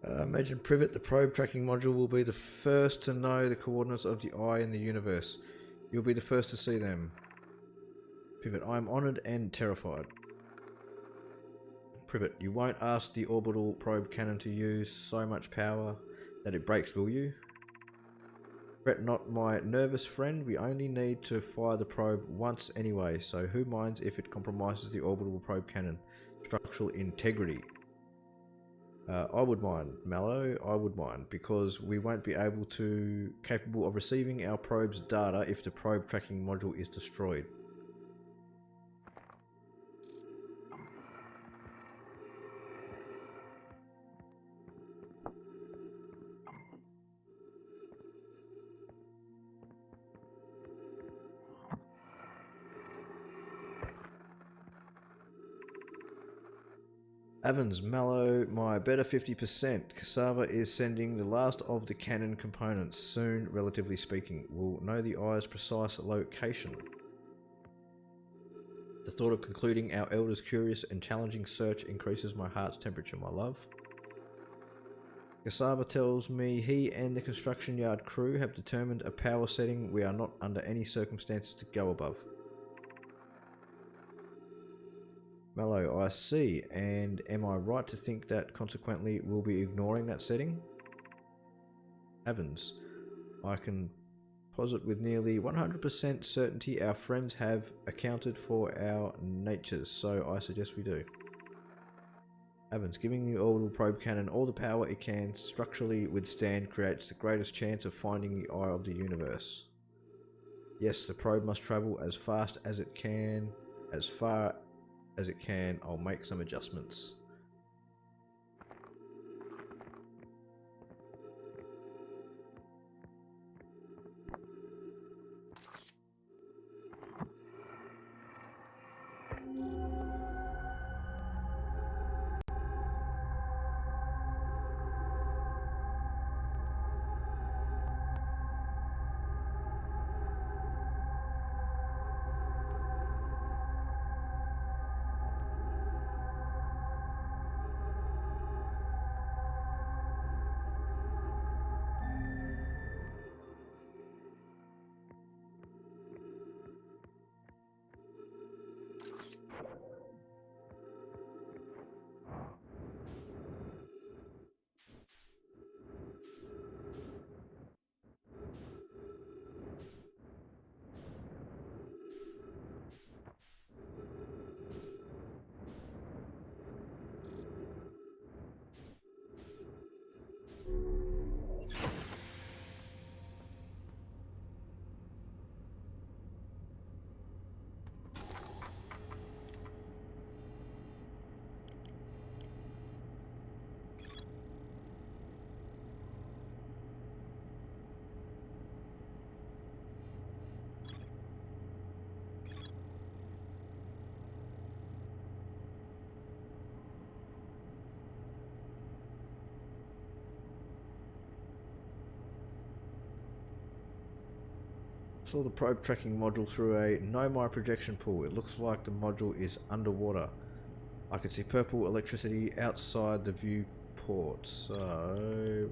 Imagine Privet, the probe tracking module, will be the first to know the coordinates of the eye in the universe. You'll be the first to see them. Privet, I am honoured and terrified. Privet, you won't ask the orbital probe cannon to use so much power that it breaks, will you? Fret not, my nervous friend, we only need to fire the probe once anyway, so who minds if it compromises the orbital probe cannon? Structural integrity. I would mind, Mallow, I would mind, because we won't be capable of receiving our probe's data if the probe tracking module is destroyed. Evans, Mallow, my better 50%. Cassava is sending the last of the cannon components soon, relatively speaking. We'll know the eye's precise location. The thought of concluding our elder's curious and challenging search increases my heart's temperature, my love. Cassava tells me he and the construction yard crew have determined a power setting we are not under any circumstances to go above. Mallow, I see, and am I right to think that consequently we'll be ignoring that setting? Evans, I can posit with nearly 100% certainty our friends have accounted for our natures, so I suggest we do. Evans, giving the orbital probe cannon all the power it can structurally withstand creates the greatest chance of finding the eye of the universe. Yes, the probe must travel as fast as it can, as far as it can. I'll make some adjustments. Saw the probe tracking module through a NOMI projection pool. It looks like the module is underwater. I can see purple electricity outside the viewport. So,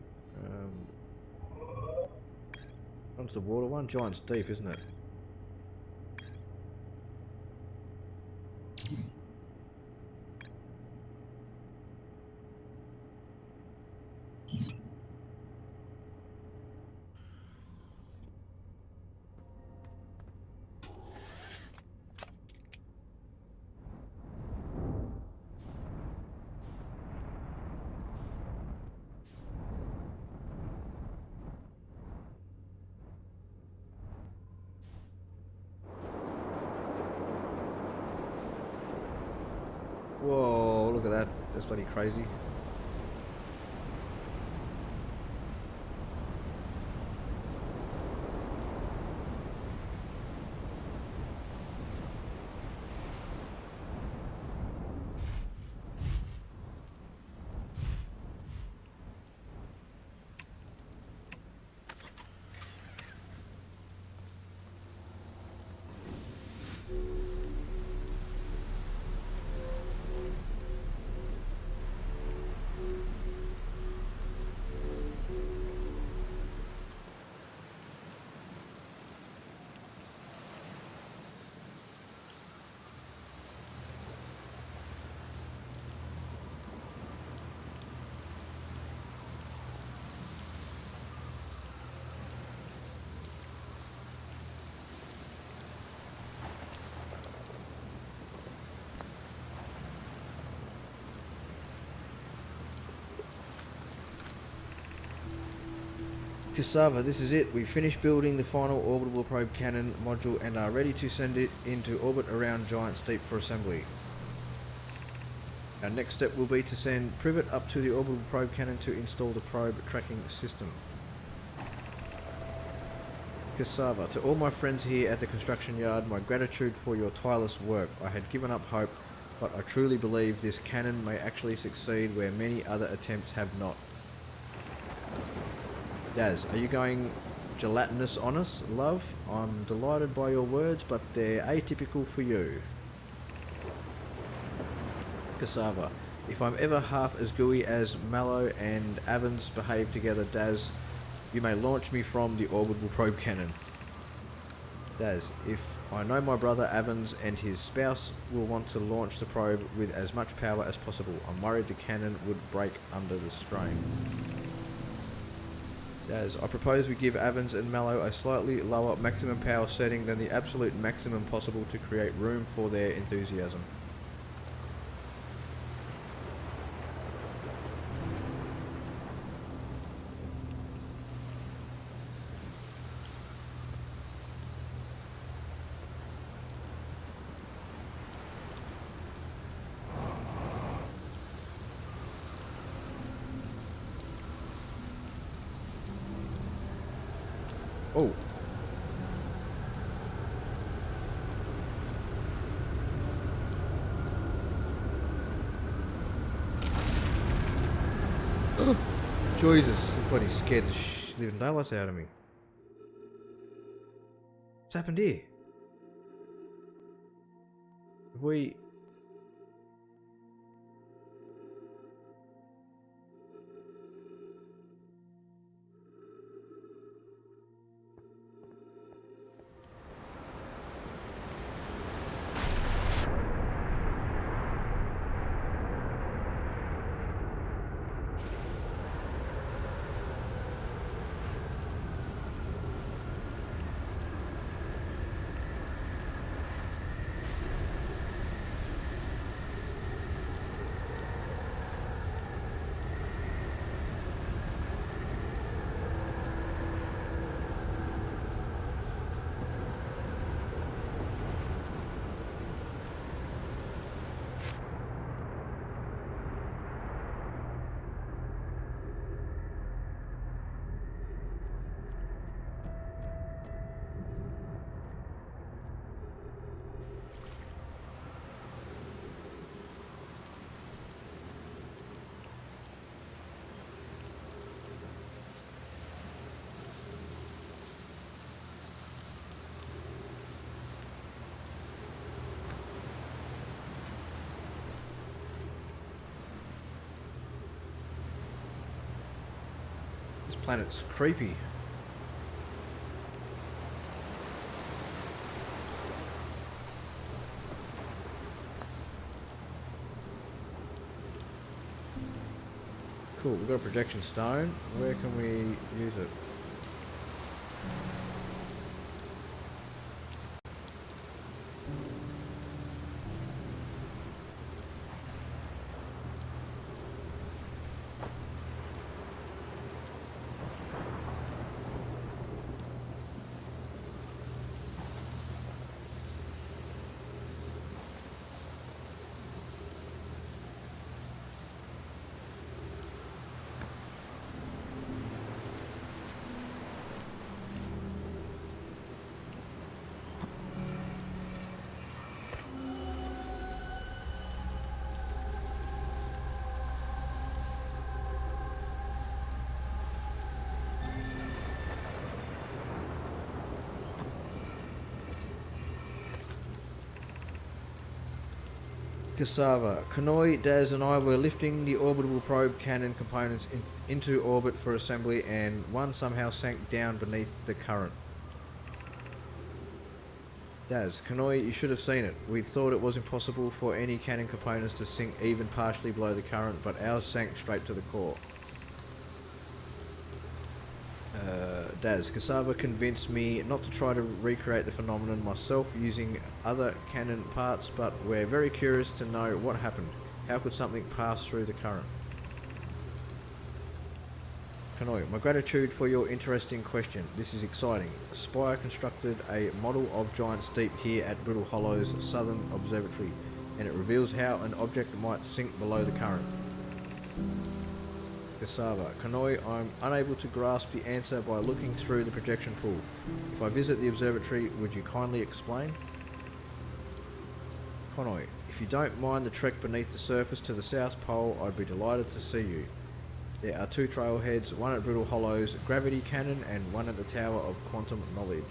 one's the water one. Giant's deep, isn't it? Whoa, look at that. That's bloody crazy. Cassava, this is it. We finished building the final orbital probe cannon module and are ready to send it into orbit around Giant Steep for assembly. Our next step will be to send Privet up to the orbital probe cannon to install the probe tracking system. Cassava, to all my friends here at the construction yard, my gratitude for your tireless work. I had given up hope, but I truly believe this cannon may actually succeed where many other attempts have not. Daz, are you going gelatinous on us, love? I'm delighted by your words, but they're atypical for you. Cassava, if I'm ever half as gooey as Mallow and Avans behave together, Daz, you may launch me from the orbital probe cannon. Daz, if I know my brother Avans and his spouse will want to launch the probe with as much power as possible. I'm worried the cannon would break under the strain. Daz, I propose we give Avans and Mallow a slightly lower maximum power setting than the absolute maximum possible to create room for their enthusiasm. Oh. Jesus, everybody scared the living daylights out of me. What's happened here? Have we... This planet's creepy. Cool, we've got a projection stone. Where can we use it? Cassava. Kanoi, Daz and I were lifting the orbital probe cannon components into orbit for assembly and one somehow sank down beneath the current. Daz, Kanoi, you should have seen it. We thought it was impossible for any cannon components to sink even partially below the current, but ours sank straight to the core. Daz, Cassava convinced me not to try to recreate the phenomenon myself using other cannon parts, but we're very curious to know what happened. How could something pass through the current? Kanoi, my gratitude for your interesting question. This is exciting. Spire constructed a model of Giants Deep here at Brittle Hollow's Southern Observatory, and it reveals how an object might sink below the current. Cassava, Kanoi, I'm unable to grasp the answer by looking through the projection pool. If I visit the observatory, would you kindly explain? Kanoi, if you don't mind the trek beneath the surface to the South Pole, I'd be delighted to see you. There are 2 trailheads, one at Brittle Hollow's Gravity Cannon and one at the Tower of Quantum Knowledge.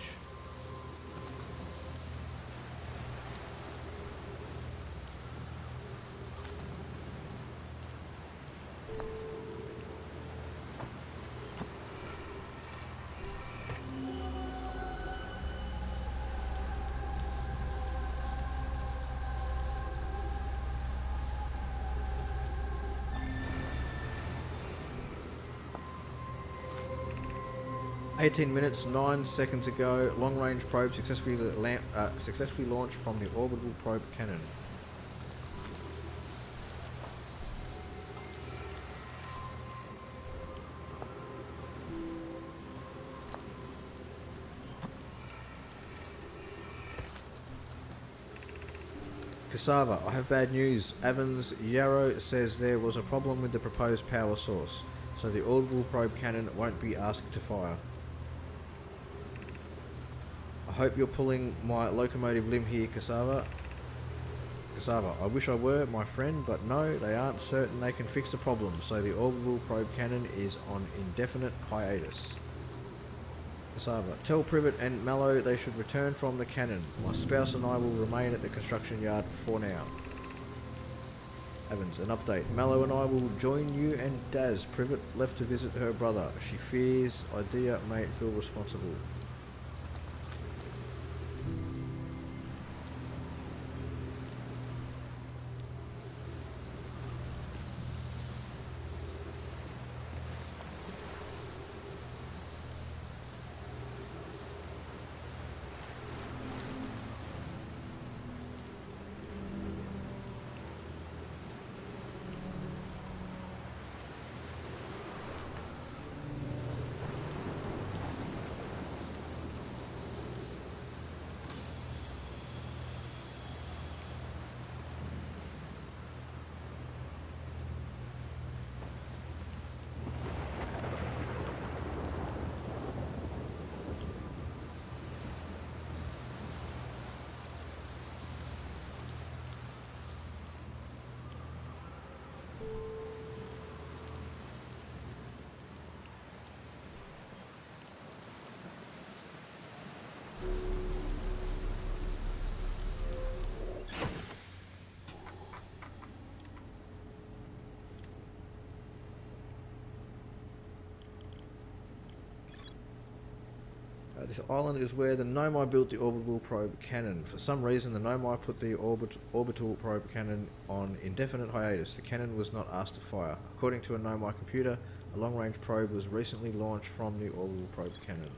"18 minutes 9 seconds ago, long-range probe successfully launched from the orbital probe cannon. Cassava, I have bad news. Evans Yarrow says there was a problem with the proposed power source, so the orbital probe cannon won't be asked to fire. I hope you're pulling my locomotive limb here, Cassava. Cassava, I wish I were, my friend, but no, they aren't certain they can fix the problem, so the orbital probe cannon is on indefinite hiatus. Cassava, tell Privet and Mallow they should return from the cannon. My spouse and I will remain at the construction yard for now. Evans, an update. Mallow and I will join you and Daz. Privet left to visit her brother. She fears Idea may feel responsible. This island is where the Nomai built the orbital probe cannon. For some reason, the Nomai put the orbital probe cannon on indefinite hiatus. The cannon was not asked to fire. According to a Nomai computer, a long-range probe was recently launched from the orbital probe cannon.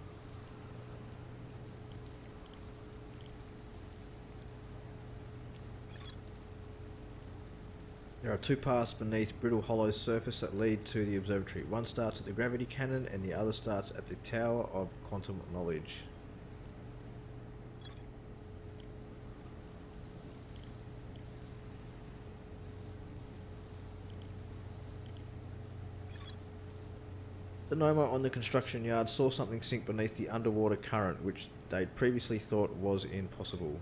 There are 2 paths beneath Brittle Hollow's surface that lead to the observatory. One starts at the gravity cannon and the other starts at the Tower of Quantum Knowledge. The Nomai on the construction yard saw something sink beneath the underwater current, which they'd previously thought was impossible.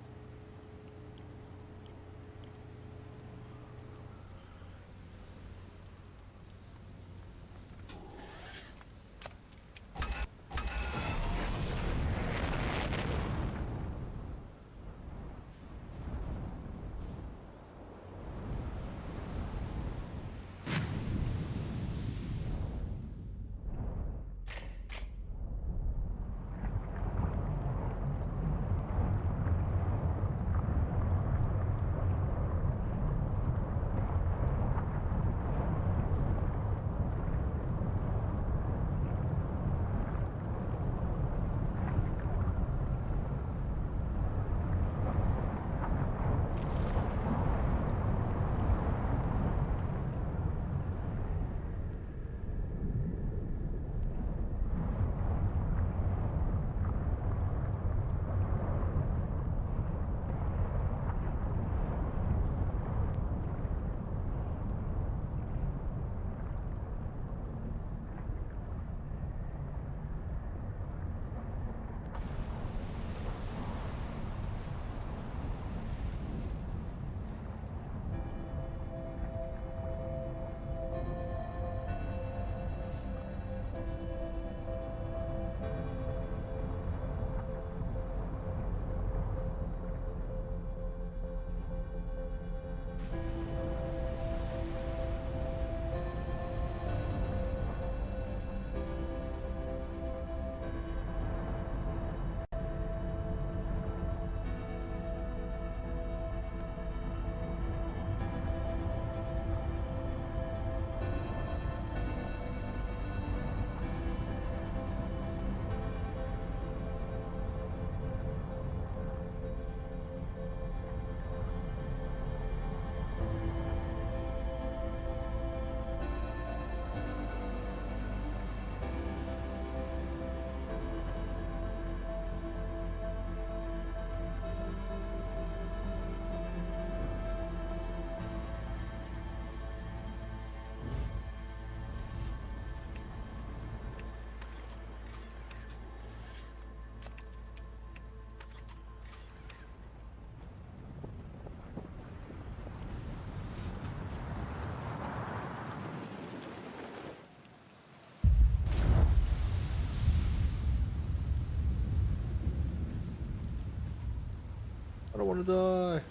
I don't want to die.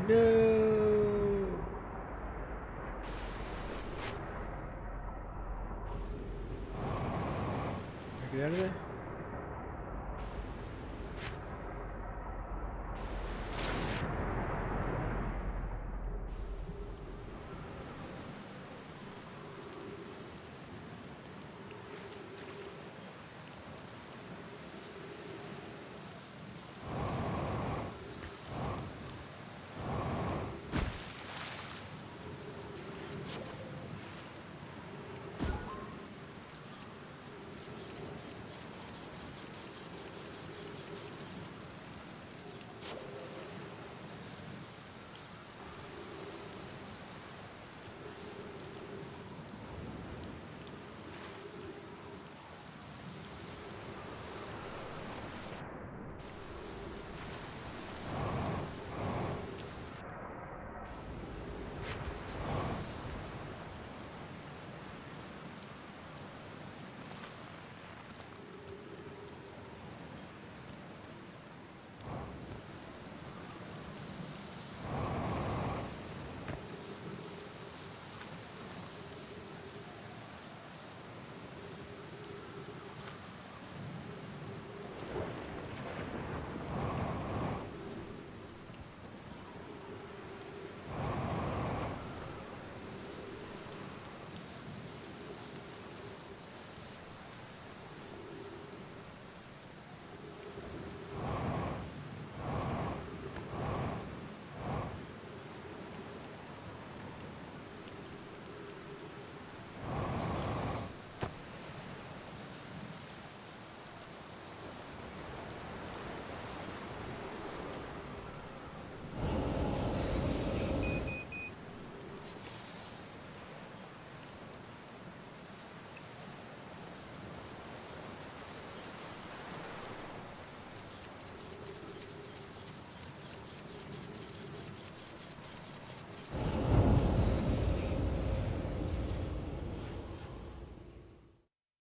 No! Get out of there.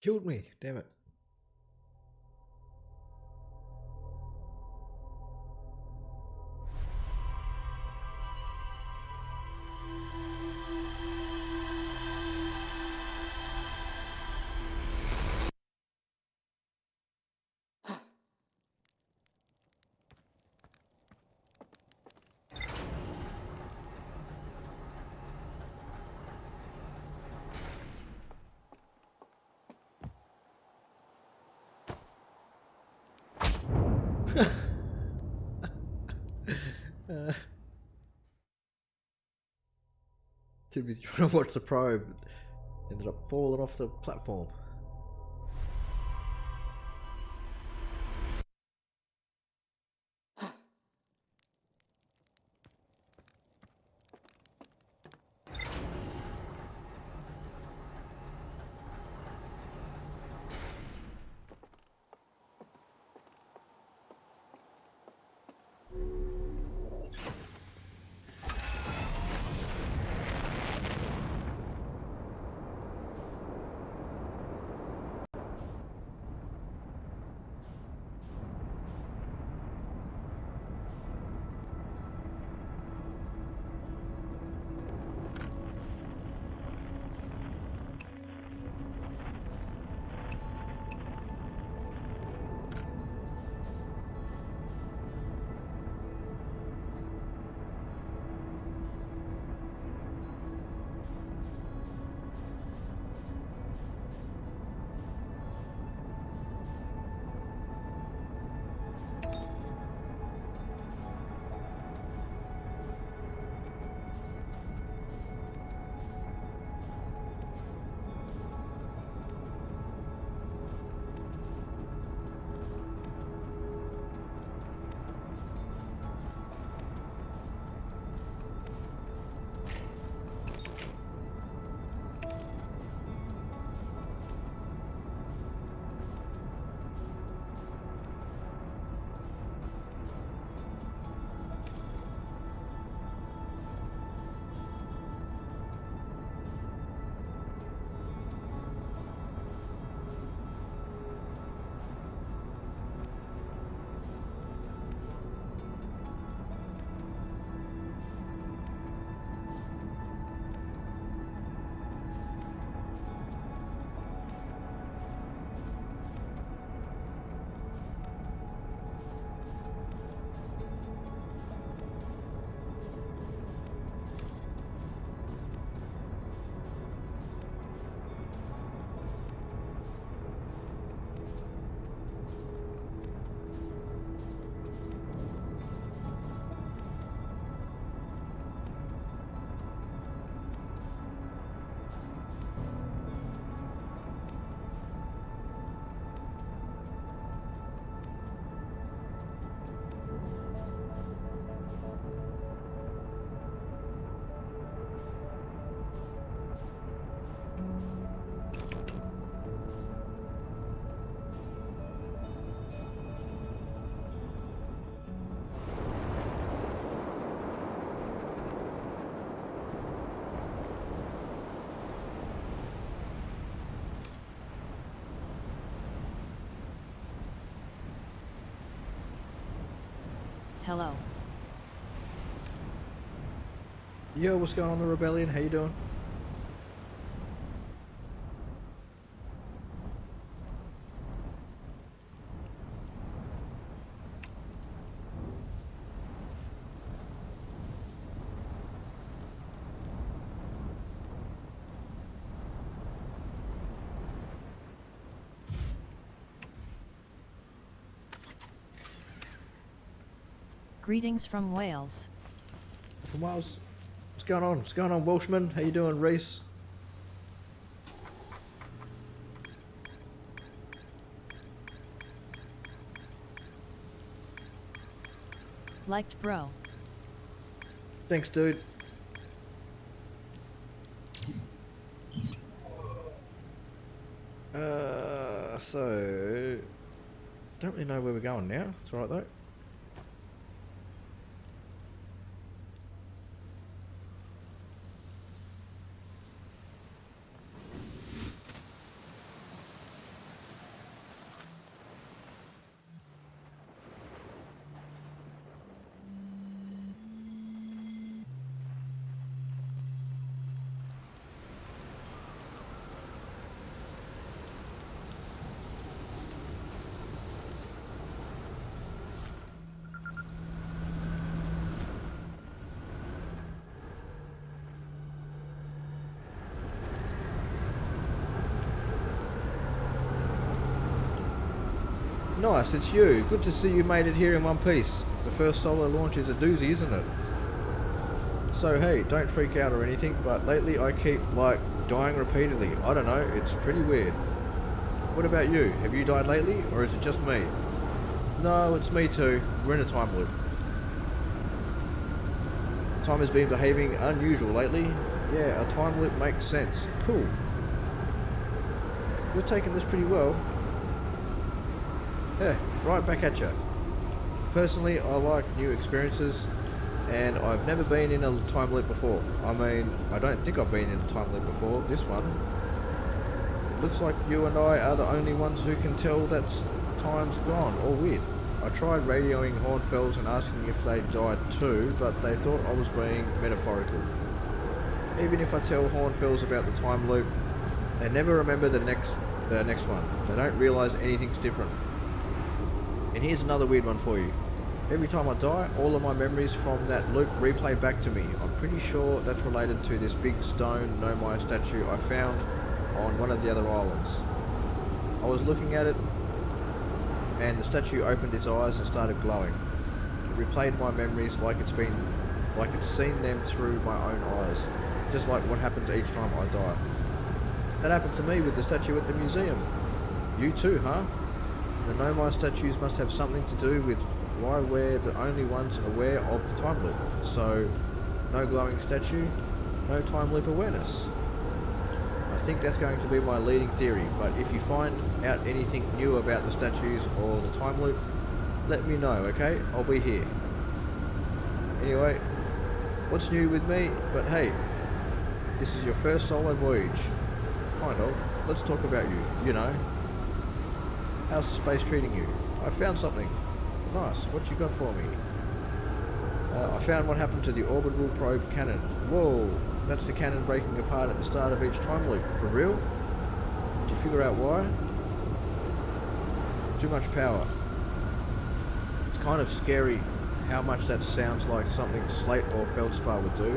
Killed me, damn it. Too busy trying to watch the probe. Ended up falling off the platform. Hello. Yo, what's going on, the Rebellion? How you doing? Greetings from Wales. From Wales. What's going on? What's going on, Welshman? How you doing, Reese? Liked bro. Thanks, dude. So don't really know where we're going now. It's alright though. Nice, it's you. Good to see you made it here in one piece. The first solo launch is a doozy, isn't it? So hey, don't freak out or anything, but lately I keep, like, dying repeatedly. I don't know, it's pretty weird. What about you? Have you died lately, or is it just me? No, it's me too. We're in a time loop. Time has been behaving unusual lately. Yeah, a time loop makes sense. Cool. You're taking this pretty well. Yeah, right back at you. Personally, I like new experiences, and I've never been in a time loop before. I mean, I don't think I've been in a time loop before, this one. It looks like you and I are the only ones who can tell that time's gone, or weird. I tried radioing Hornfells and asking if they died too, but they thought I was being metaphorical. Even if I tell Hornfells about the time loop, they never remember the next one. They don't realise anything's different. And here's another weird one for you. Every time I die, all of my memories from that loop replay back to me. I'm pretty sure that's related to this big stone Nomai statue I found on one of the other islands. I was looking at it, and the statue opened its eyes and started glowing. It replayed my memories like it's seen them through my own eyes, just like what happens each time I die. That happened to me with the statue at the museum. You too, huh? The Nomai statues must have something to do with why we're the only ones aware of the time loop. So, no glowing statue, no time loop awareness. I think that's going to be my leading theory, but if you find out anything new about the statues or the time loop, let me know, okay? I'll be here. Anyway, what's new with me? But hey, this is your first solo voyage. Kind of. Let's talk about you, you know. How's space treating you? I found something. Nice. What you got for me? I found what happened to the orbital probe cannon. Whoa, that's the cannon breaking apart at the start of each time loop. For real? Did you figure out why? Too much power. It's kind of scary how much that sounds like something Slate or Feldspar would do.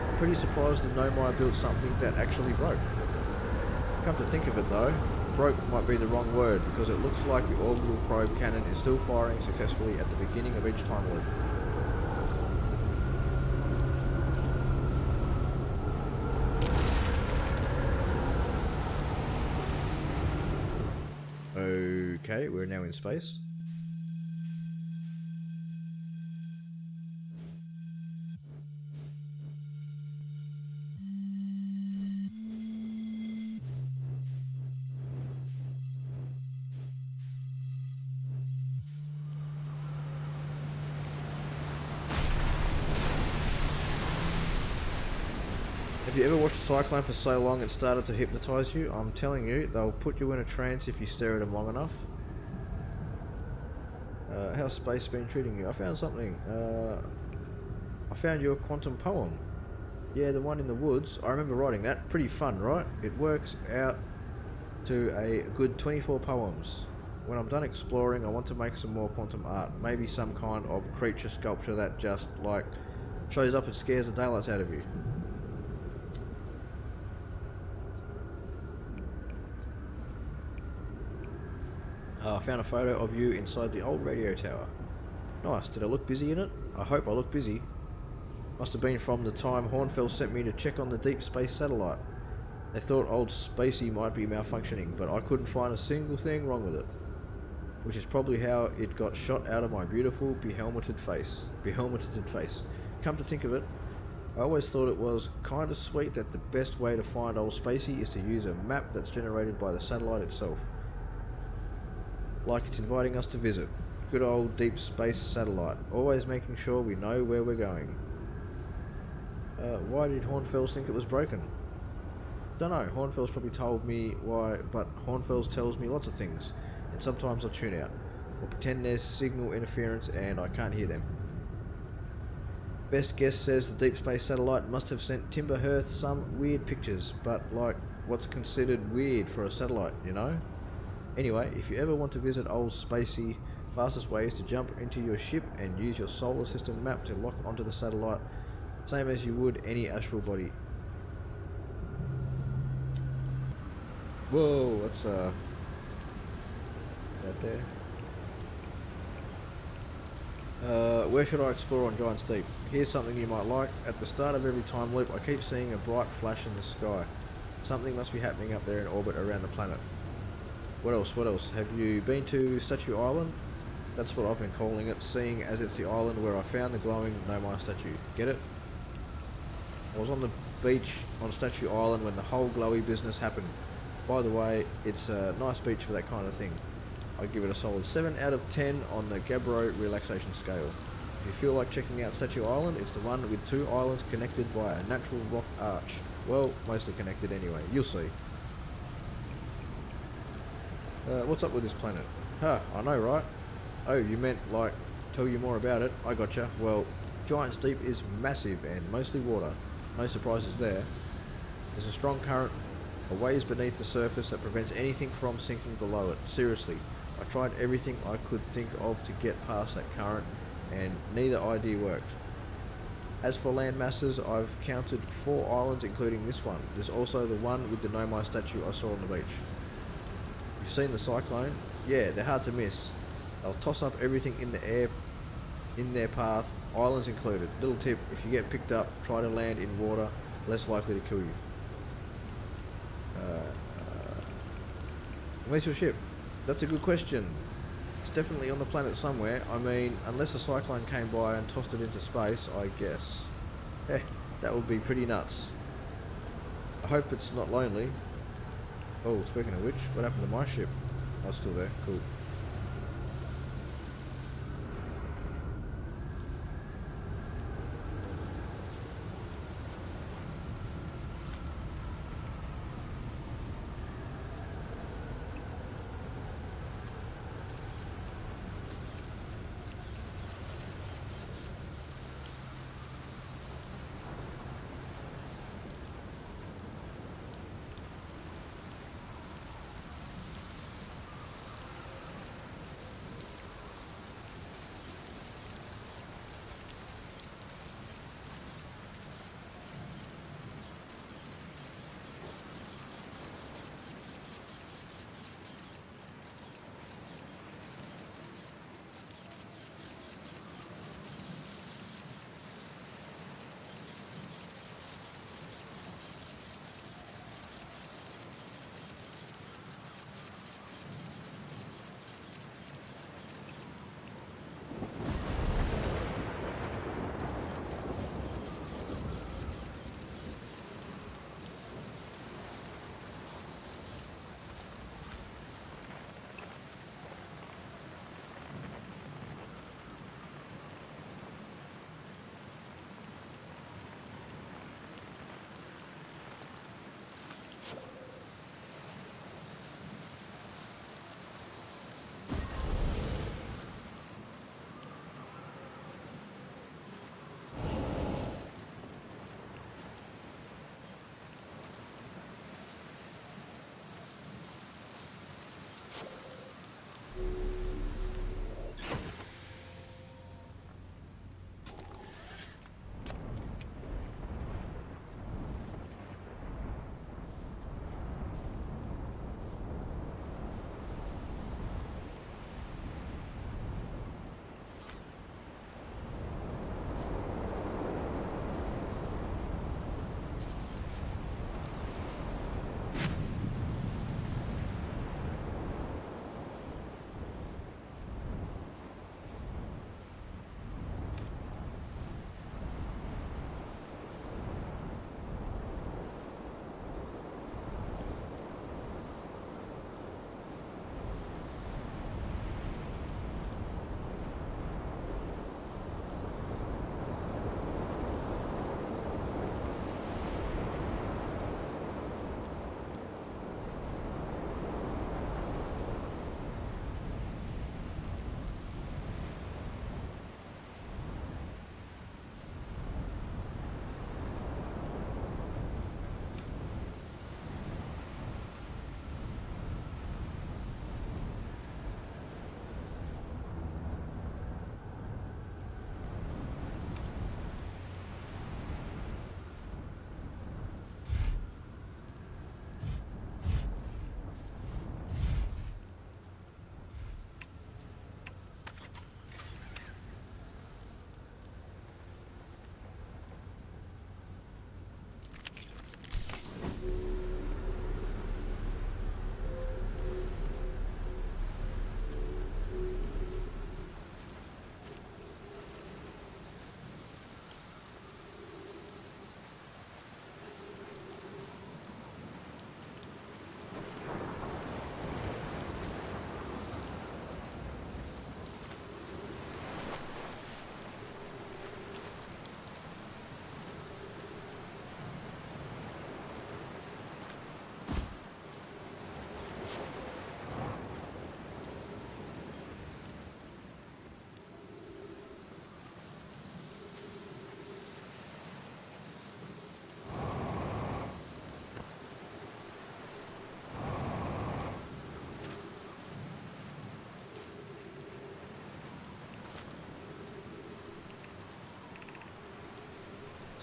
I'm pretty surprised that Nomai built something that actually broke. Come to think of it though, broke might be the wrong word, because it looks like the orbital probe cannon is still firing successfully at the beginning of each time loop. Okay, we're now in space. Have you ever watched a cyclone for so long it started to hypnotise you? I'm telling you, they'll put you in a trance if you stare at them long enough. How's space been treating you? I found something. I found your quantum poem. Yeah, the one in the woods. I remember writing that. Pretty fun, right? It works out to a good 24 poems. When I'm done exploring, I want to make some more quantum art. Maybe some kind of creature sculpture that just, like, shows up and scares the daylights out of you. I found a photo of you inside the old radio tower. Nice. Did I look busy in it? I hope I look busy. Must have been from the time Hornfeld sent me to check on the deep space satellite. They thought old Spacey might be malfunctioning, but I couldn't find a single thing wrong with it. Which is probably how it got shot out of my beautiful behelmeted face. Come to think of it, I always thought it was kinda sweet that the best way to find old Spacey is to use a map that's generated by the satellite itself. Like it's inviting us to visit. Good old deep space satellite, always making sure we know where we're going. Why did Hornfells think it was broken? Dunno, Hornfells probably told me why, but Hornfells tells me lots of things, and sometimes I tune out, or pretend there's signal interference and I can't hear them. Best guess says the deep space satellite must have sent Timberhearth some weird pictures, but like, what's considered weird for a satellite, you know? Anyway, if you ever want to visit old Spacey, fastest way is to jump into your ship and use your solar system map to lock onto the satellite, same as you would any astral body. Whoa, what's right there? Where should I explore on Giant's Deep? Here's something you might like. At the start of every time loop, I keep seeing a bright flash in the sky. Something must be happening up there in orbit around the planet. What else? What else? Have you been to Statue Island? That's what I've been calling it, seeing as it's the island where I found the glowing Nomai statue. Get it? I was on the beach on Statue Island when the whole glowy business happened. By the way, it's a nice beach for that kind of thing. I give it a solid 7 out of 10 on the Gabbro relaxation scale. If you feel like checking out Statue Island, it's the one with 2 islands connected by a natural rock arch. Well, mostly connected anyway, you'll see. What's up with this planet? Huh, I know, right? Oh, you meant, like, tell you more about it? I gotcha. Well, Giant's Deep is massive and mostly water. No surprises there. There's a strong current a ways beneath the surface that prevents anything from sinking below it. Seriously, I tried everything I could think of to get past that current, and neither idea worked. As for land masses, I've counted 4 islands including this one. There's also the one with the Nomai statue I saw on the beach. You've seen the cyclone? Yeah, they're hard to miss. They'll toss up everything in the air, in their path, islands included. Little tip, if you get picked up, try to land in water, less likely to kill you. Where's your ship? That's a good question. It's definitely on the planet somewhere. I mean, unless a cyclone came by and tossed it into space, I guess. That would be pretty nuts. I hope it's not lonely. Oh, speaking of which, what happened to my ship? Oh, it's still there. Cool.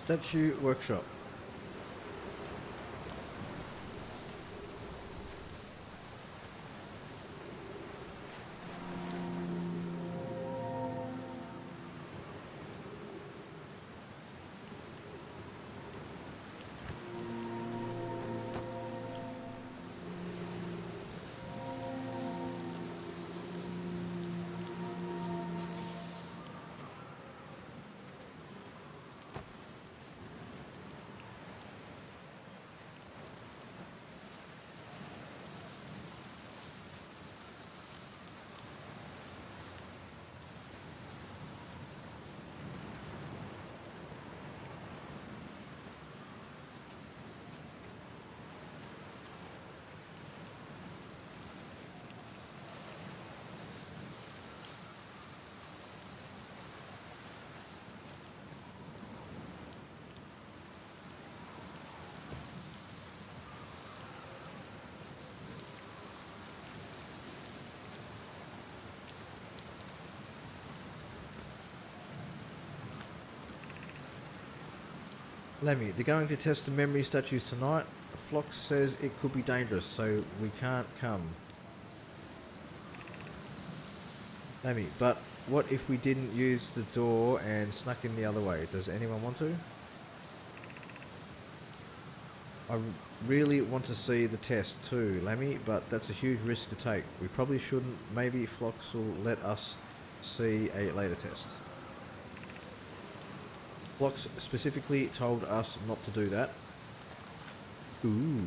Statue Workshop. Lemmy, they're going to test the memory statues tonight. Flox says it could be dangerous, so we can't come. Lemmy, but what if we didn't use the door and snuck in the other way? Does anyone want to? I really want to see the test too, Lemmy, but that's a huge risk to take. We probably shouldn't. Maybe Flox will let us see a later test. Flox specifically told us not to do that. Ooh.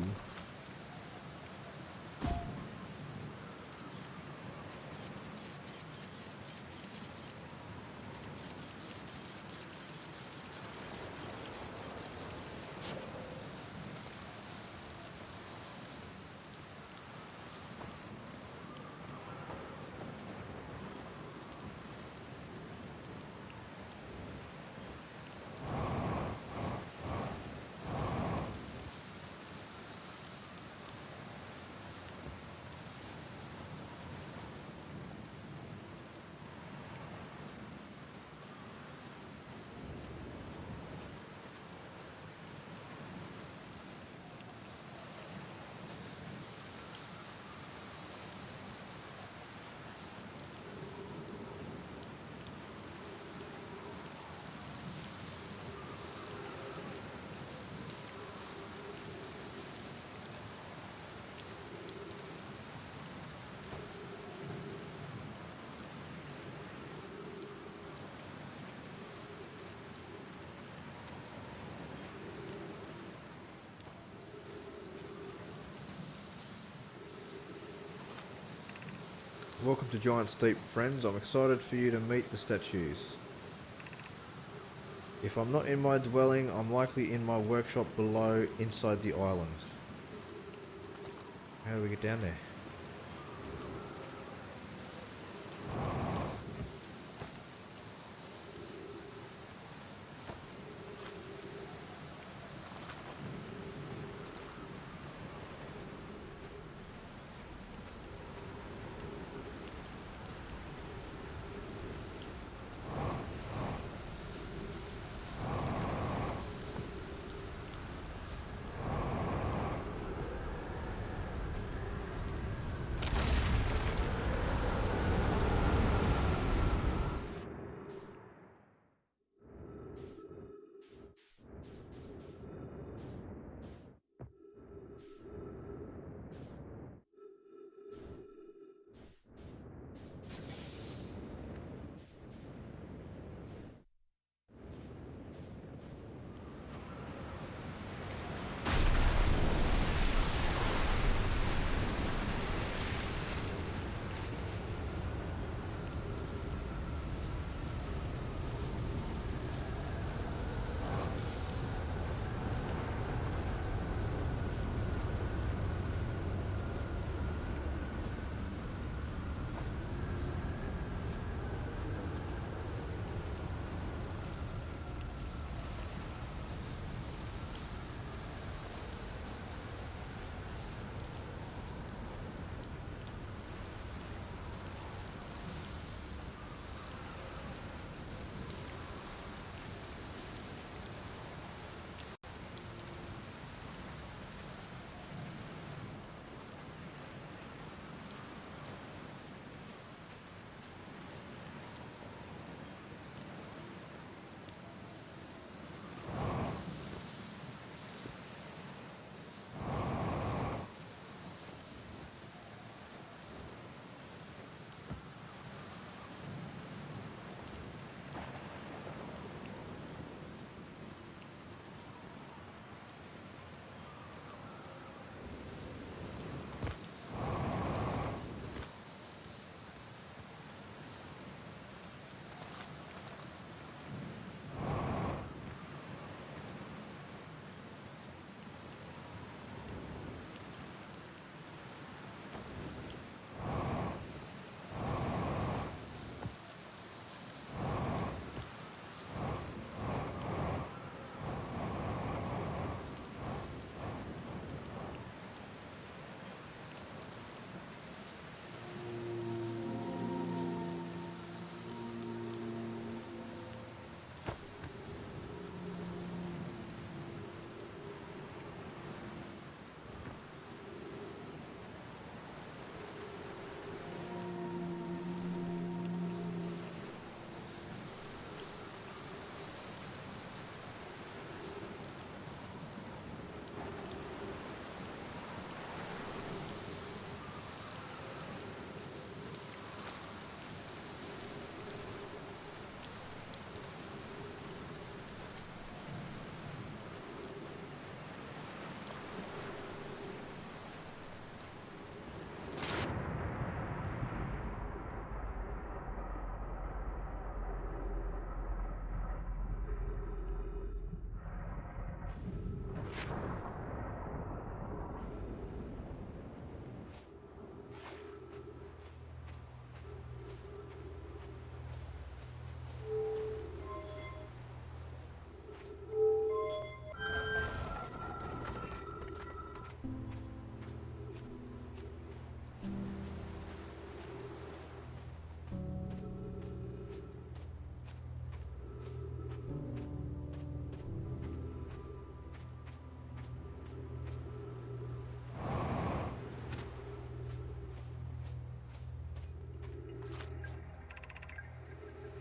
Welcome to Giant's Deep, friends. I'm excited for you to meet the statues. If I'm not in my dwelling, I'm likely in my workshop below, inside the island. How do we get down there?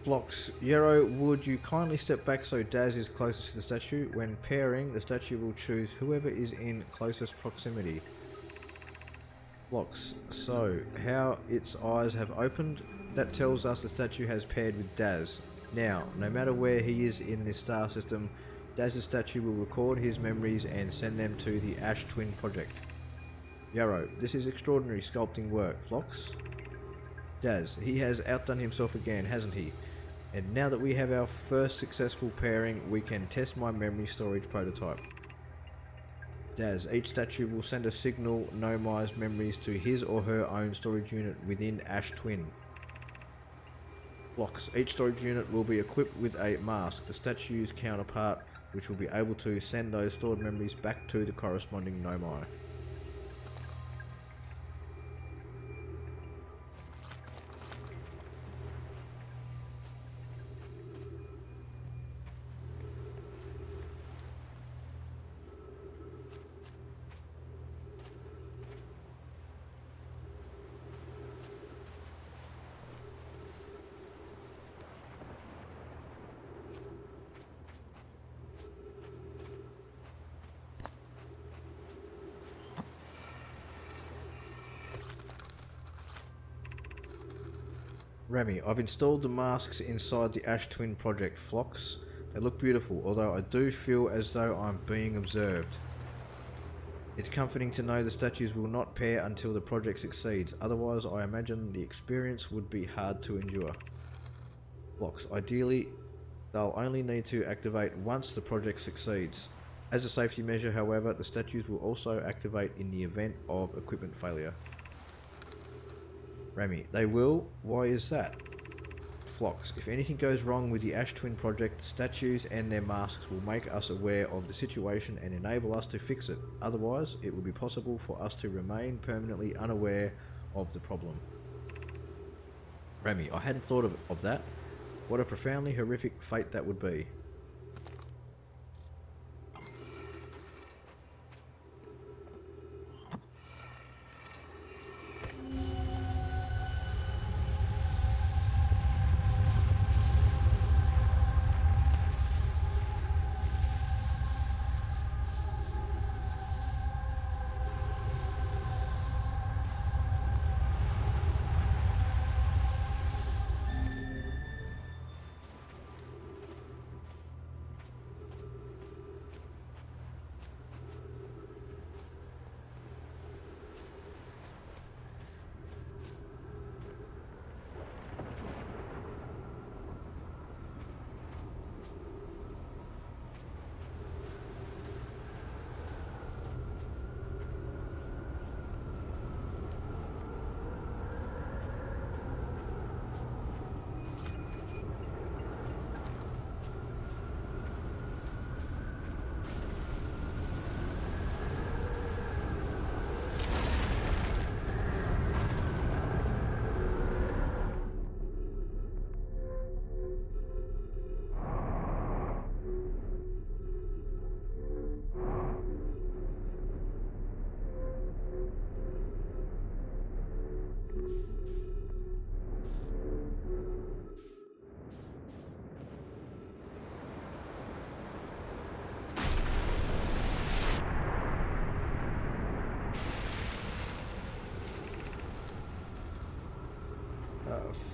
Blocks. Yero, would you kindly step back so Daz is closest to the statue? When pairing, the statue will choose whoever is in closest proximity. Blocks. So, how its eyes have opened, that tells us the statue has paired with Daz. Now, no matter where he is in this star system, Daz's statue will record his memories and send them to the Ash Twin project. Yarrow, this is extraordinary sculpting work. Flocks. Daz, he has outdone himself again, hasn't he? And now that we have our first successful pairing, we can test my memory storage prototype. Daz, each statue will send a signal Nomi's memories to his or her own storage unit within Ash Twin. Blocks, each storage unit will be equipped with a mask, the statue's counterpart, which will be able to send those stored memories back to the corresponding Nomi. Remy, I've installed the masks inside the Ash Twin project. Flocks, they look beautiful, although I do feel as though I'm being observed. It's comforting to know the statues will not pair until the project succeeds, otherwise I imagine the experience would be hard to endure. Flocks, ideally they'll only need to activate once the project succeeds. As a safety measure, however, the statues will also activate in the event of equipment failure. Remy, they will? Why is that? Flocks, if anything goes wrong with the Ash Twin project, statues and their masks will make us aware of the situation and enable us to fix it. Otherwise, it will be possible for us to remain permanently unaware of the problem. Remy, I hadn't thought of that. What a profoundly horrific fate that would be.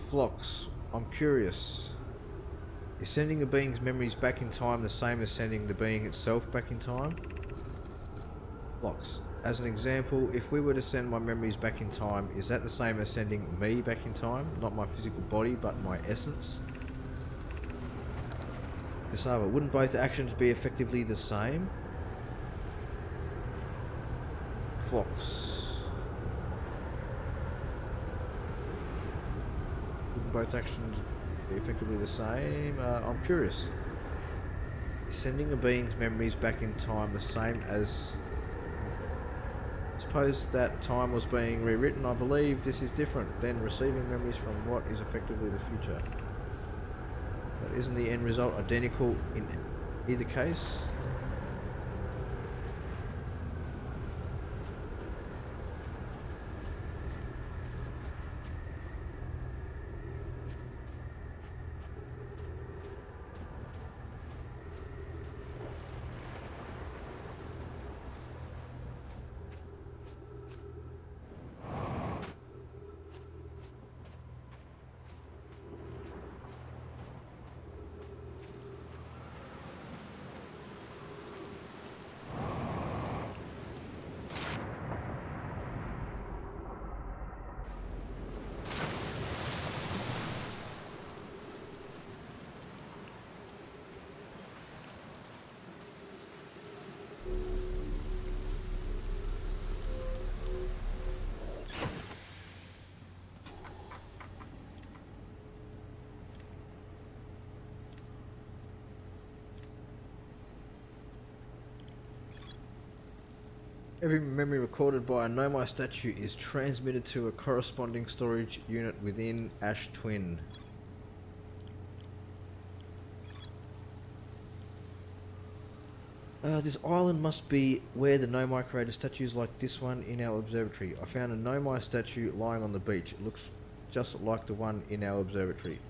Flocks, I'm curious. Is sending a being's memories back in time the same as sending the being itself back in time? Flocks, as an example, if we were to send my memories back in time, is that the same as sending me back in time? Not my physical body, but my essence? Cassava, wouldn't both actions be effectively the same? Flocks. Both actions be effectively the same? I'm curious. Is sending a being's memories back in time the same as... Suppose that time was being rewritten. I believe this is different than receiving memories from what is effectively the future. But isn't the end result identical in either case? Every memory recorded by a Nomai statue is transmitted to a corresponding storage unit within Ash Twin. This island must be where the Nomai created statues like this one in our observatory. I found a Nomai statue lying on the beach. It looks just like the one in our observatory.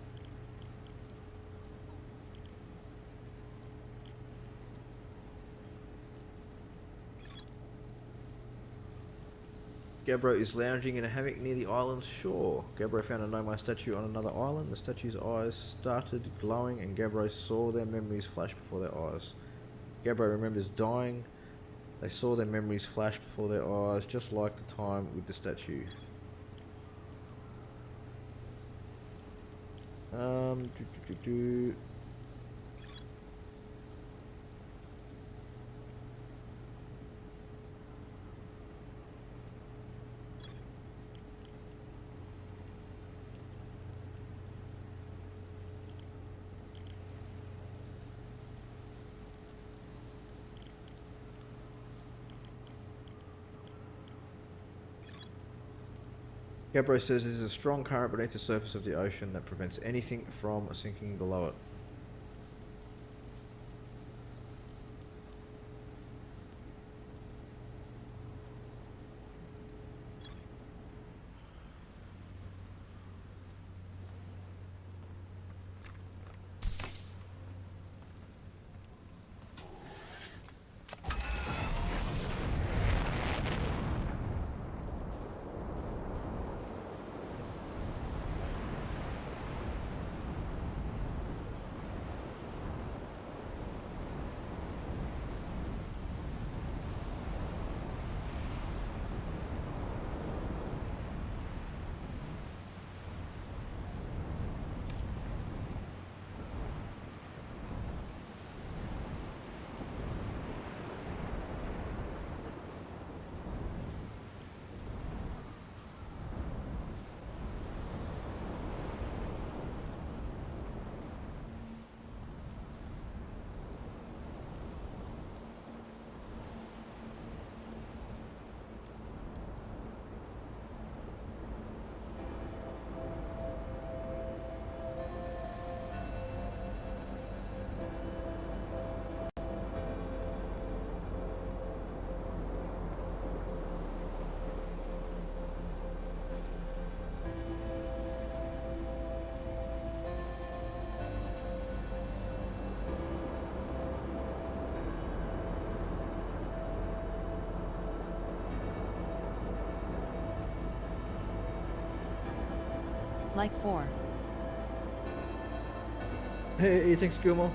Gabbro is lounging in a hammock near the island's shore. Gabbro found a Nomai statue on another island. The statue's eyes started glowing and Gabbro saw their memories flash before their eyes. Gabbro remembers dying. They saw their memories flash before their eyes, just like the time with the statue. Gabbro says there's a strong current beneath the surface of the ocean that prevents anything from sinking below it. Like 4. Hey, thanks Gilmore.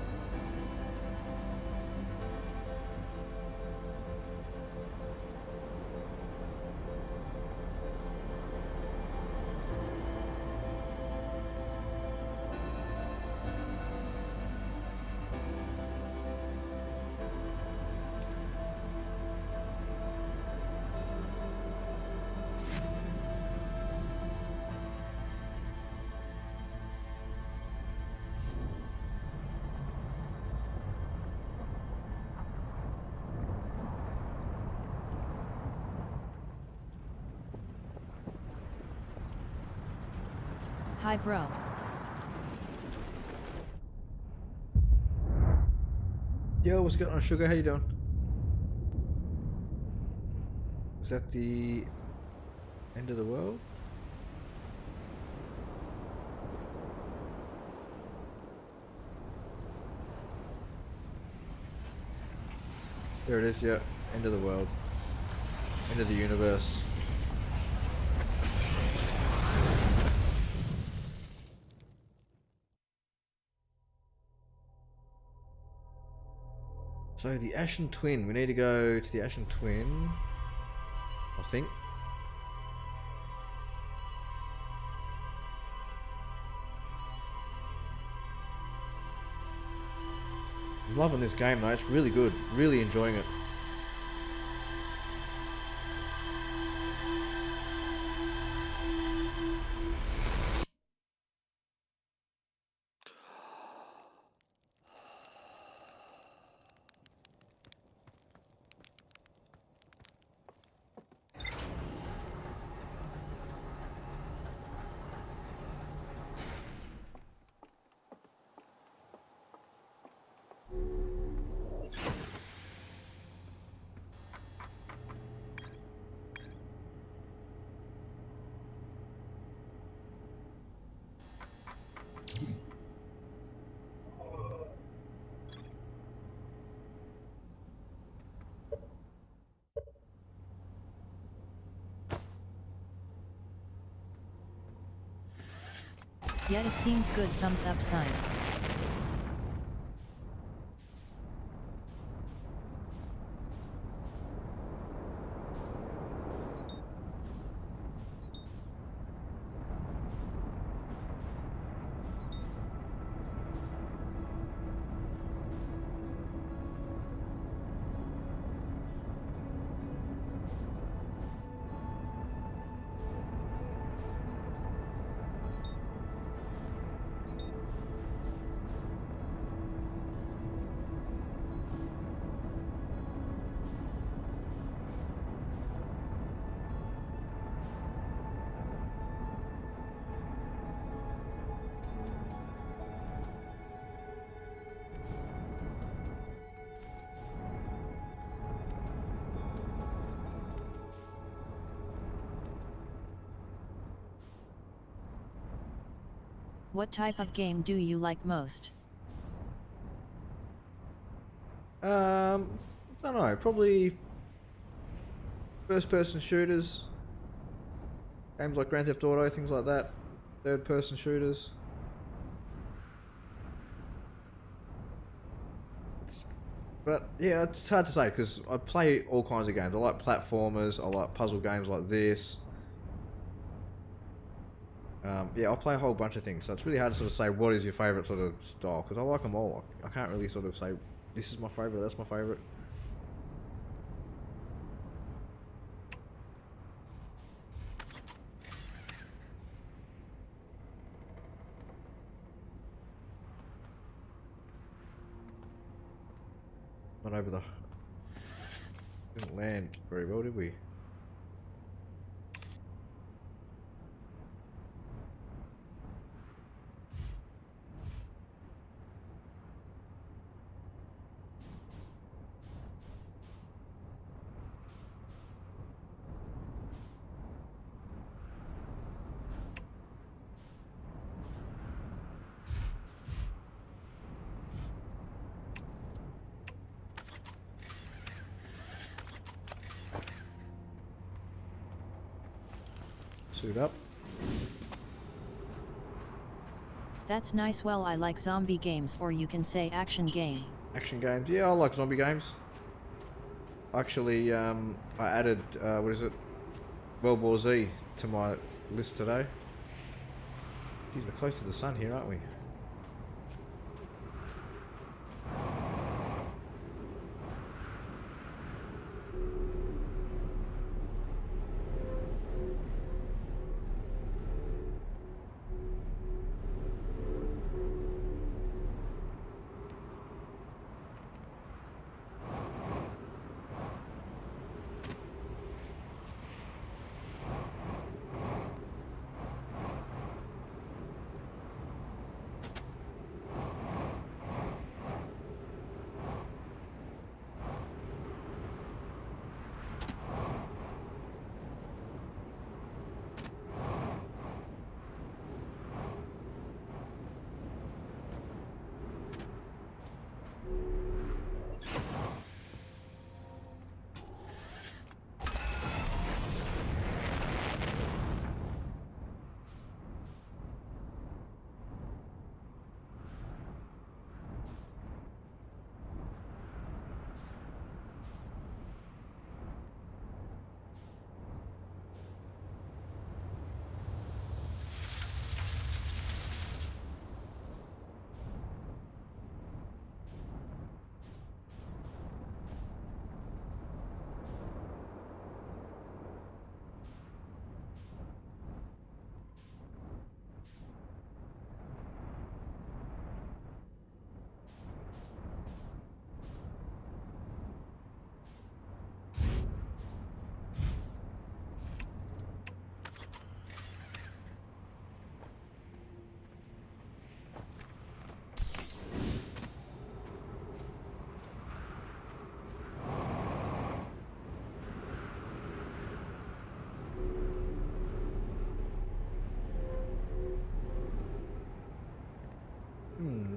Hi bro. Yo, what's going on, Sugar? How you doing? Is that the end of the world? There it is, yeah. End of the world. End of the universe. So the Ashen Twin, we need to go to the Ashen Twin, I think. I'm loving this game though, it's really good, really enjoying it. Yet it seems good, thumbs up sign. What type of game do you like most? Don't know, probably first-person shooters, games like Grand Theft Auto, things like that, third-person shooters. But yeah, it's hard to say because I play all kinds of games. I like platformers, I like puzzle games like this. Yeah, I'll play a whole bunch of things, so it's really hard to sort of say what is your favourite sort of style, because I like them all. I can't really sort of say this is my favourite, that's my favourite. Not over the... Didn't land very well, did we? Suit up. That's nice. Well, I like zombie games, or you can say action game. Action games. Yeah, I like zombie games. Actually, I added, what is it? World War Z to my list today. Geez, we're close to the sun here, aren't we?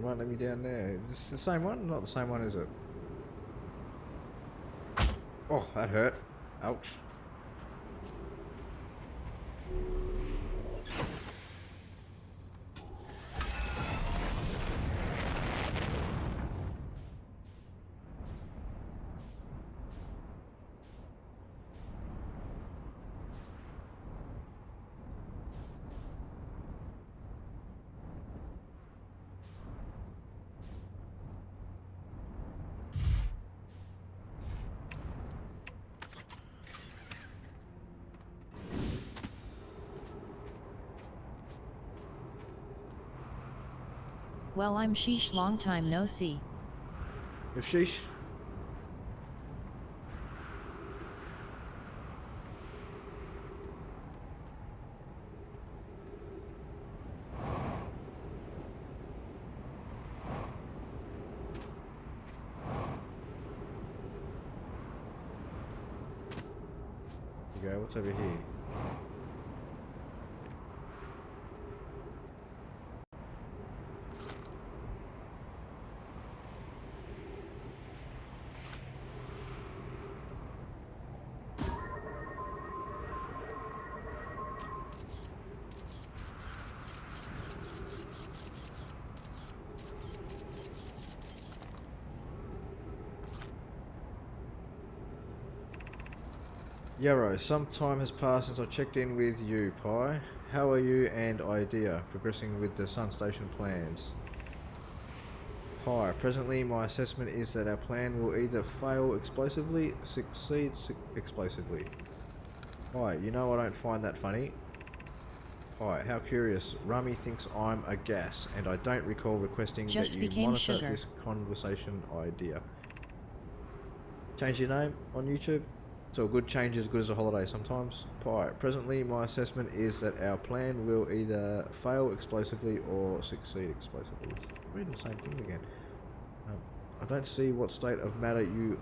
Won't let me down there. Is this the same one? Not the same one, is it? Oh, that hurt. Ouch. Well, I'm sheesh, long time no see. You're sheesh. Okay, what's over here? Yarrow, some time has passed since I checked in with you, Pi. How are you and Idea progressing with the Sun Station plans? Pi, presently my assessment is that our plan will either fail explosively, succeed explosively. Pi, you know I don't find that funny. Pi, how curious. Rummy thinks I'm a gas, and I don't recall requesting Just that you became monitor sugar. this conversation. Idea. Change your name on YouTube? So a good change is good as a holiday sometimes. Pi, presently my assessment is that our plan will either fail explosively or succeed explosively. It's reading the same thing again. I don't see what state of matter you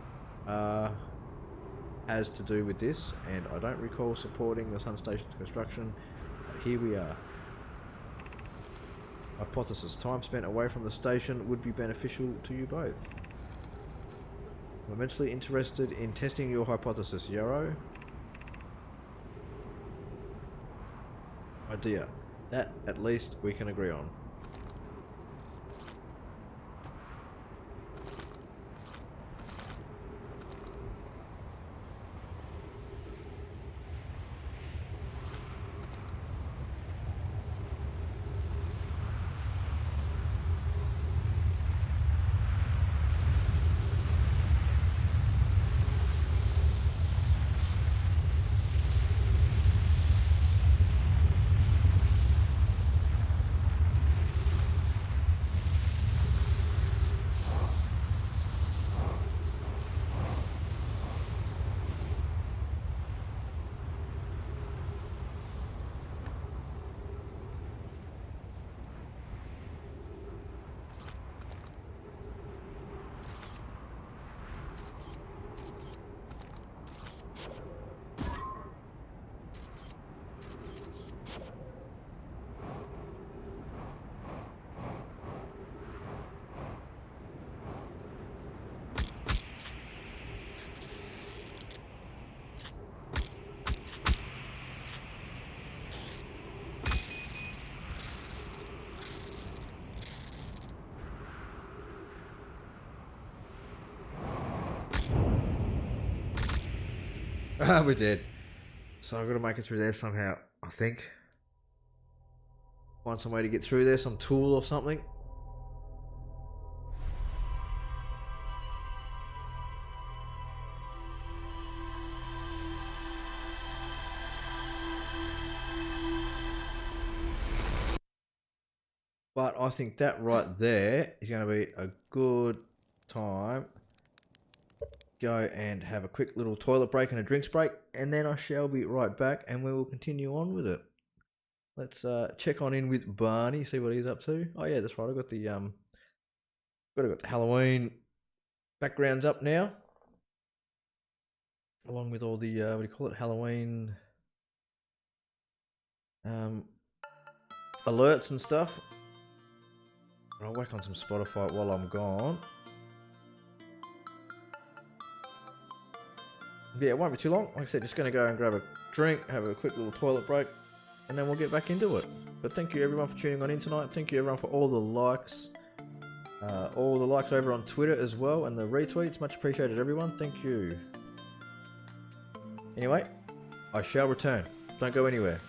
has to do with this, and I don't recall supporting the Sun Station's construction, but here we are. Hypothesis, time spent away from the station would be beneficial to you both. I'm immensely interested in testing your hypothesis, Yarrow. Idea. That, at least, we can agree on. We did. So I've got to make it through there somehow, I think. Find some way to get through there, some tool or something. But I think that right there is going to be a good time. Go and have a quick little toilet break and a drinks break, and then I shall be right back and we will continue on with it. Let's check on in with Barney, see what he's up to. Oh yeah, that's right, I've got the got the Halloween backgrounds up now, along with all the what do you call it, Halloween alerts and stuff. I'll whack on some Spotify while I'm gone. Yeah, it won't be too long. Like I said, just going to go and grab a drink, have a quick little toilet break, and then we'll get back into it. But thank you everyone for tuning on in tonight. Thank you everyone for all the likes over on Twitter as well, and the retweets. Much appreciated, everyone. Thank you. Anyway, I shall return. Don't go anywhere.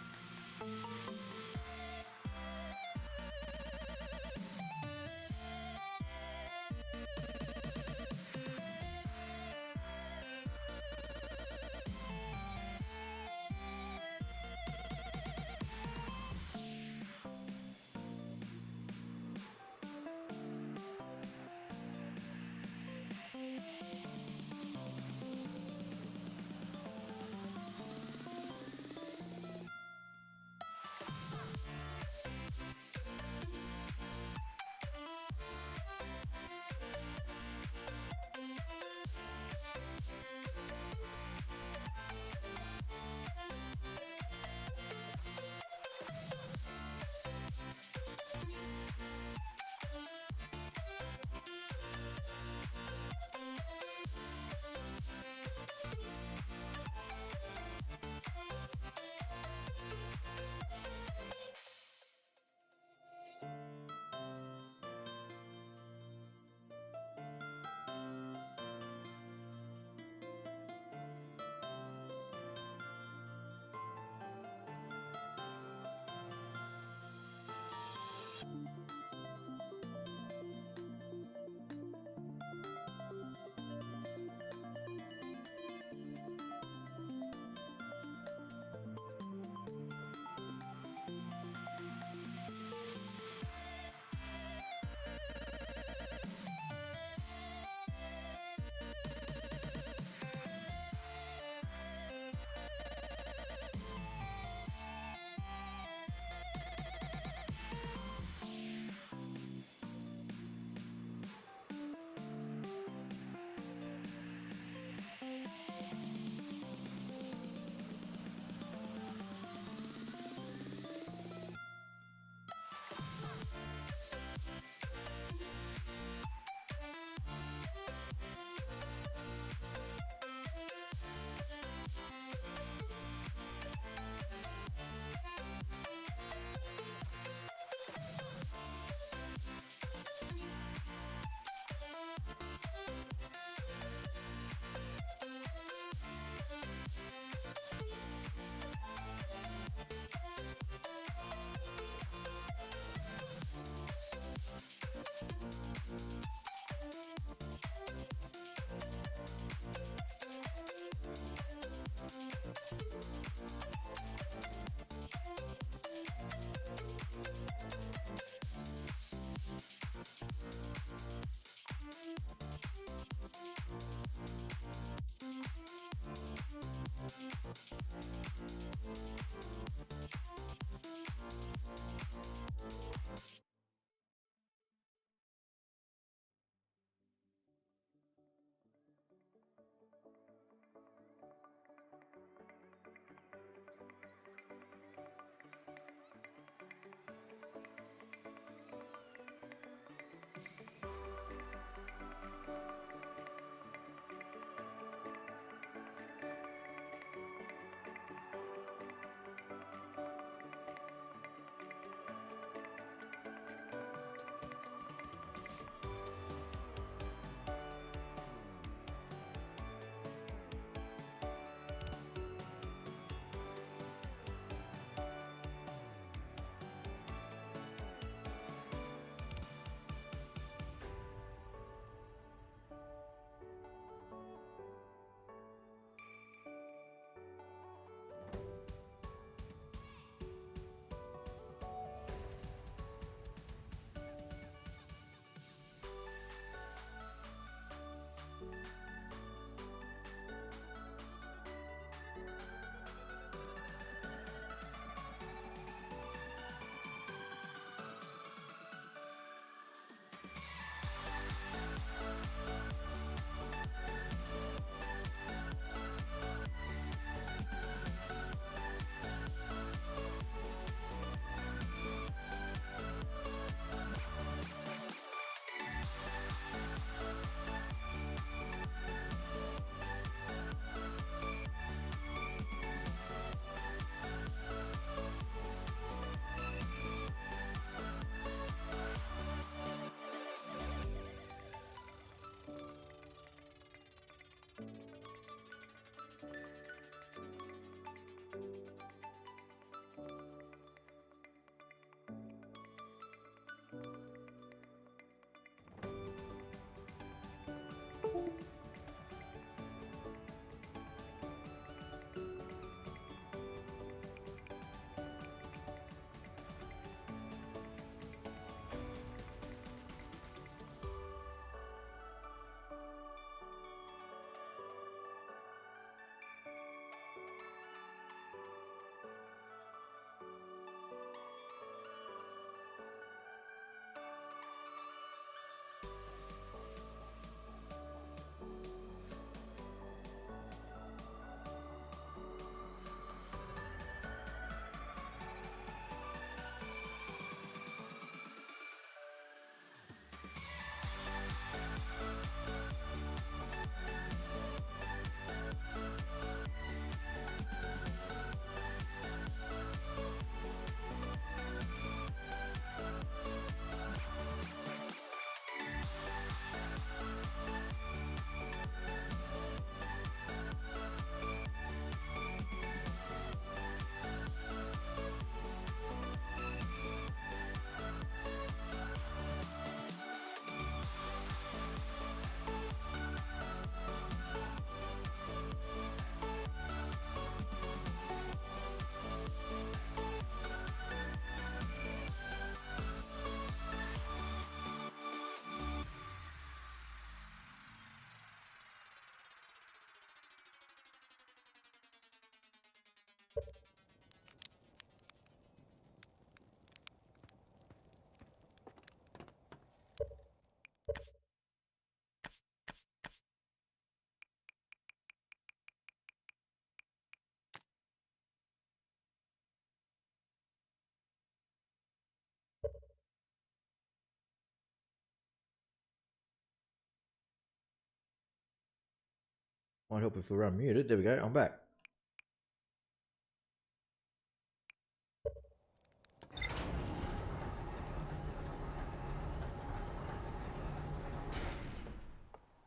Might help if we're unmuted. There we go, I'm back.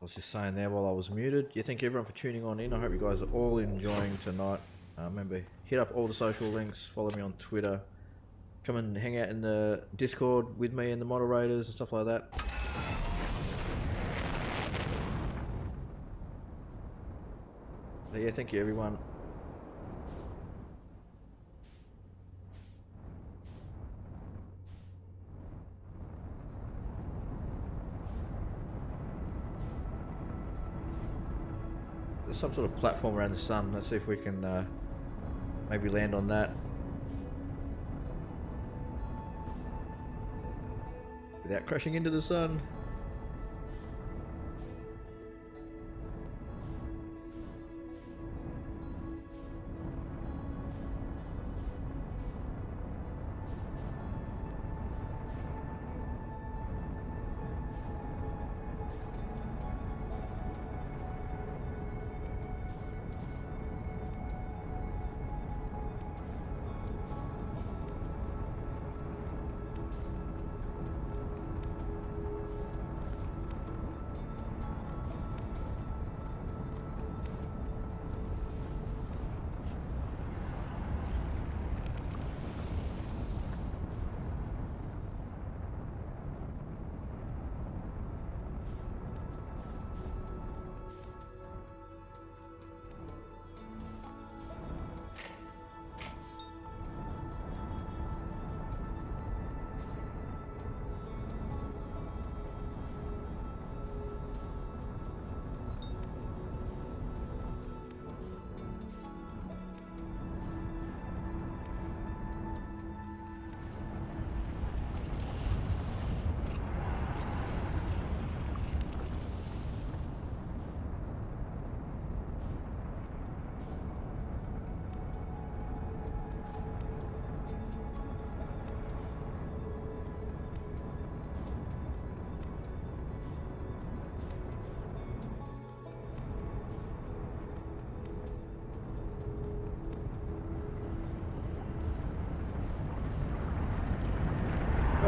I was just saying there while I was muted. Yeah, thank you everyone for tuning on in. I hope you guys are all enjoying tonight. Remember, hit up all the social links, follow me on Twitter. Come and hang out in the Discord with me and the moderators and stuff like that. But yeah, thank you everyone. There's some sort of platform around the sun. Let's see if we can maybe land on that without crashing into the sun.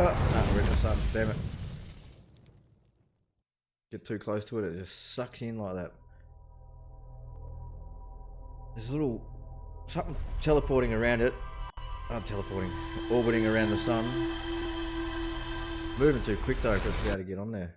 Oh, we're in the sun, damn it. Get too close to it, it just sucks in like that. There's a little something teleporting around it. Orbiting around the sun. Moving too quick though for us to be able to get on there.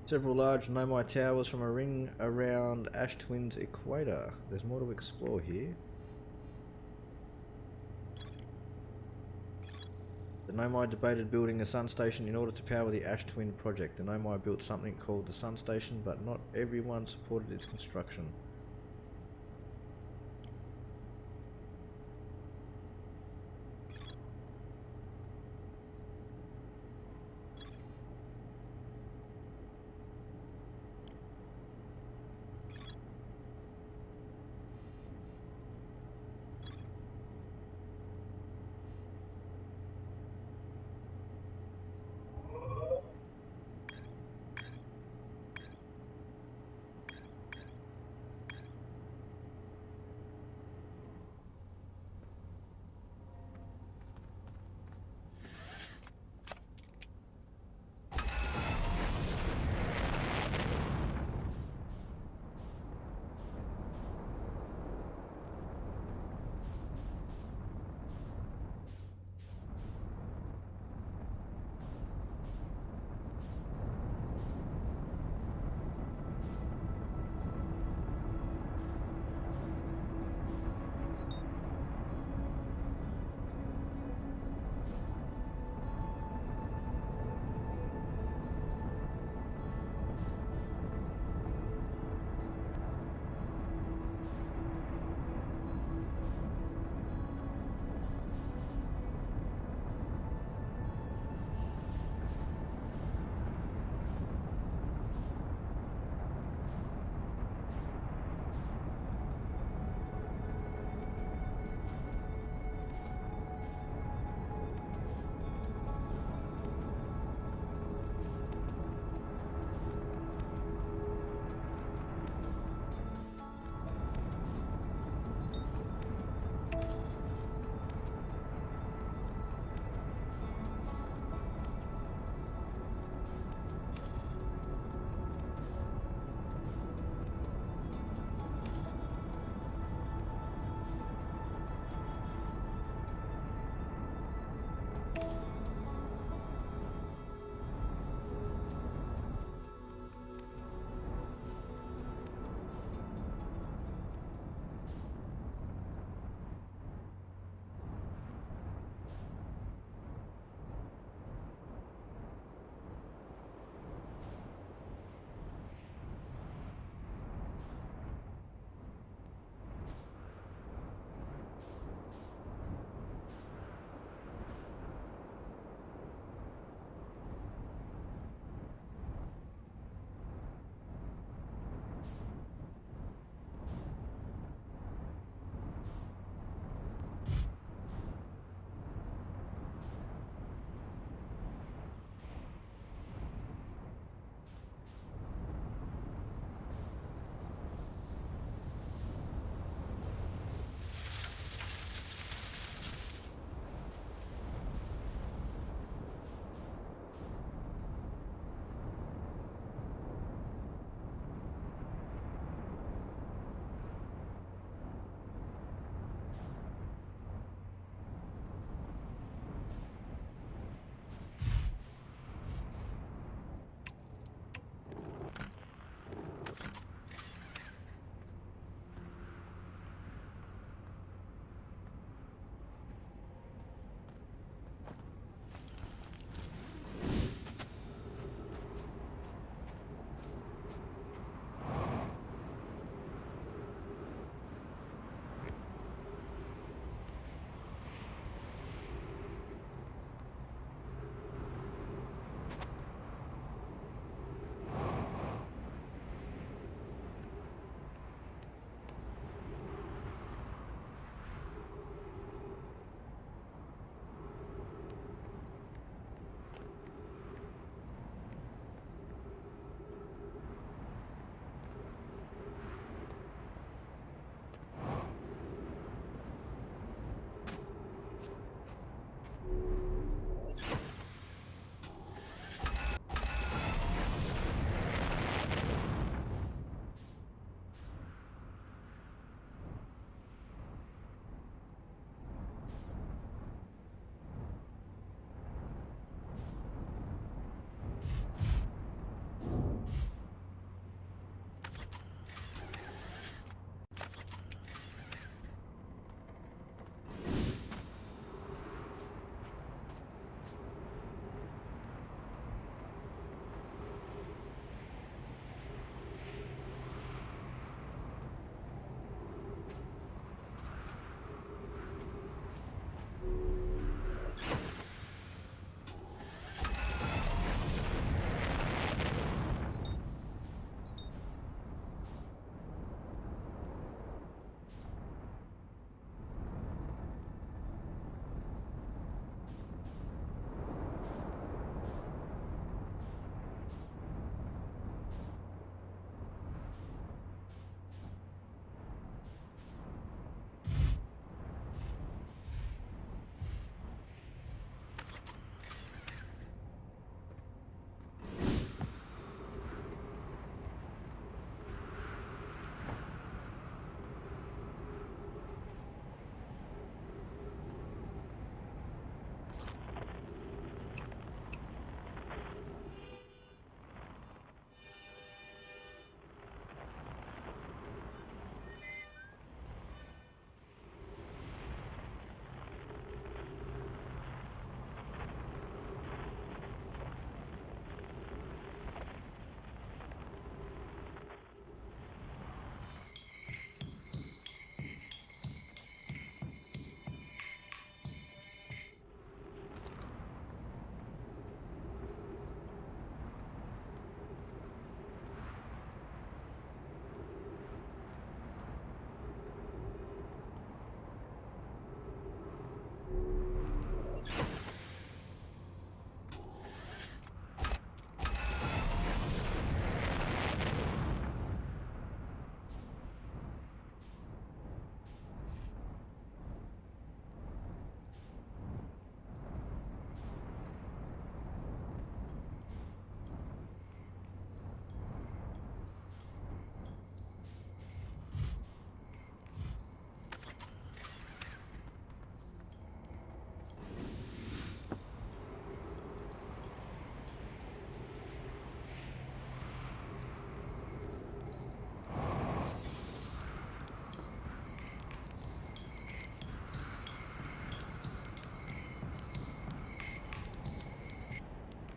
Several large Nomai towers from a ring around Ash Twin's equator. There's more to explore here. The Nomai debated building a sun station in order to power the Ash Twin project. The Nomai built something called the sun station, but not everyone supported its construction.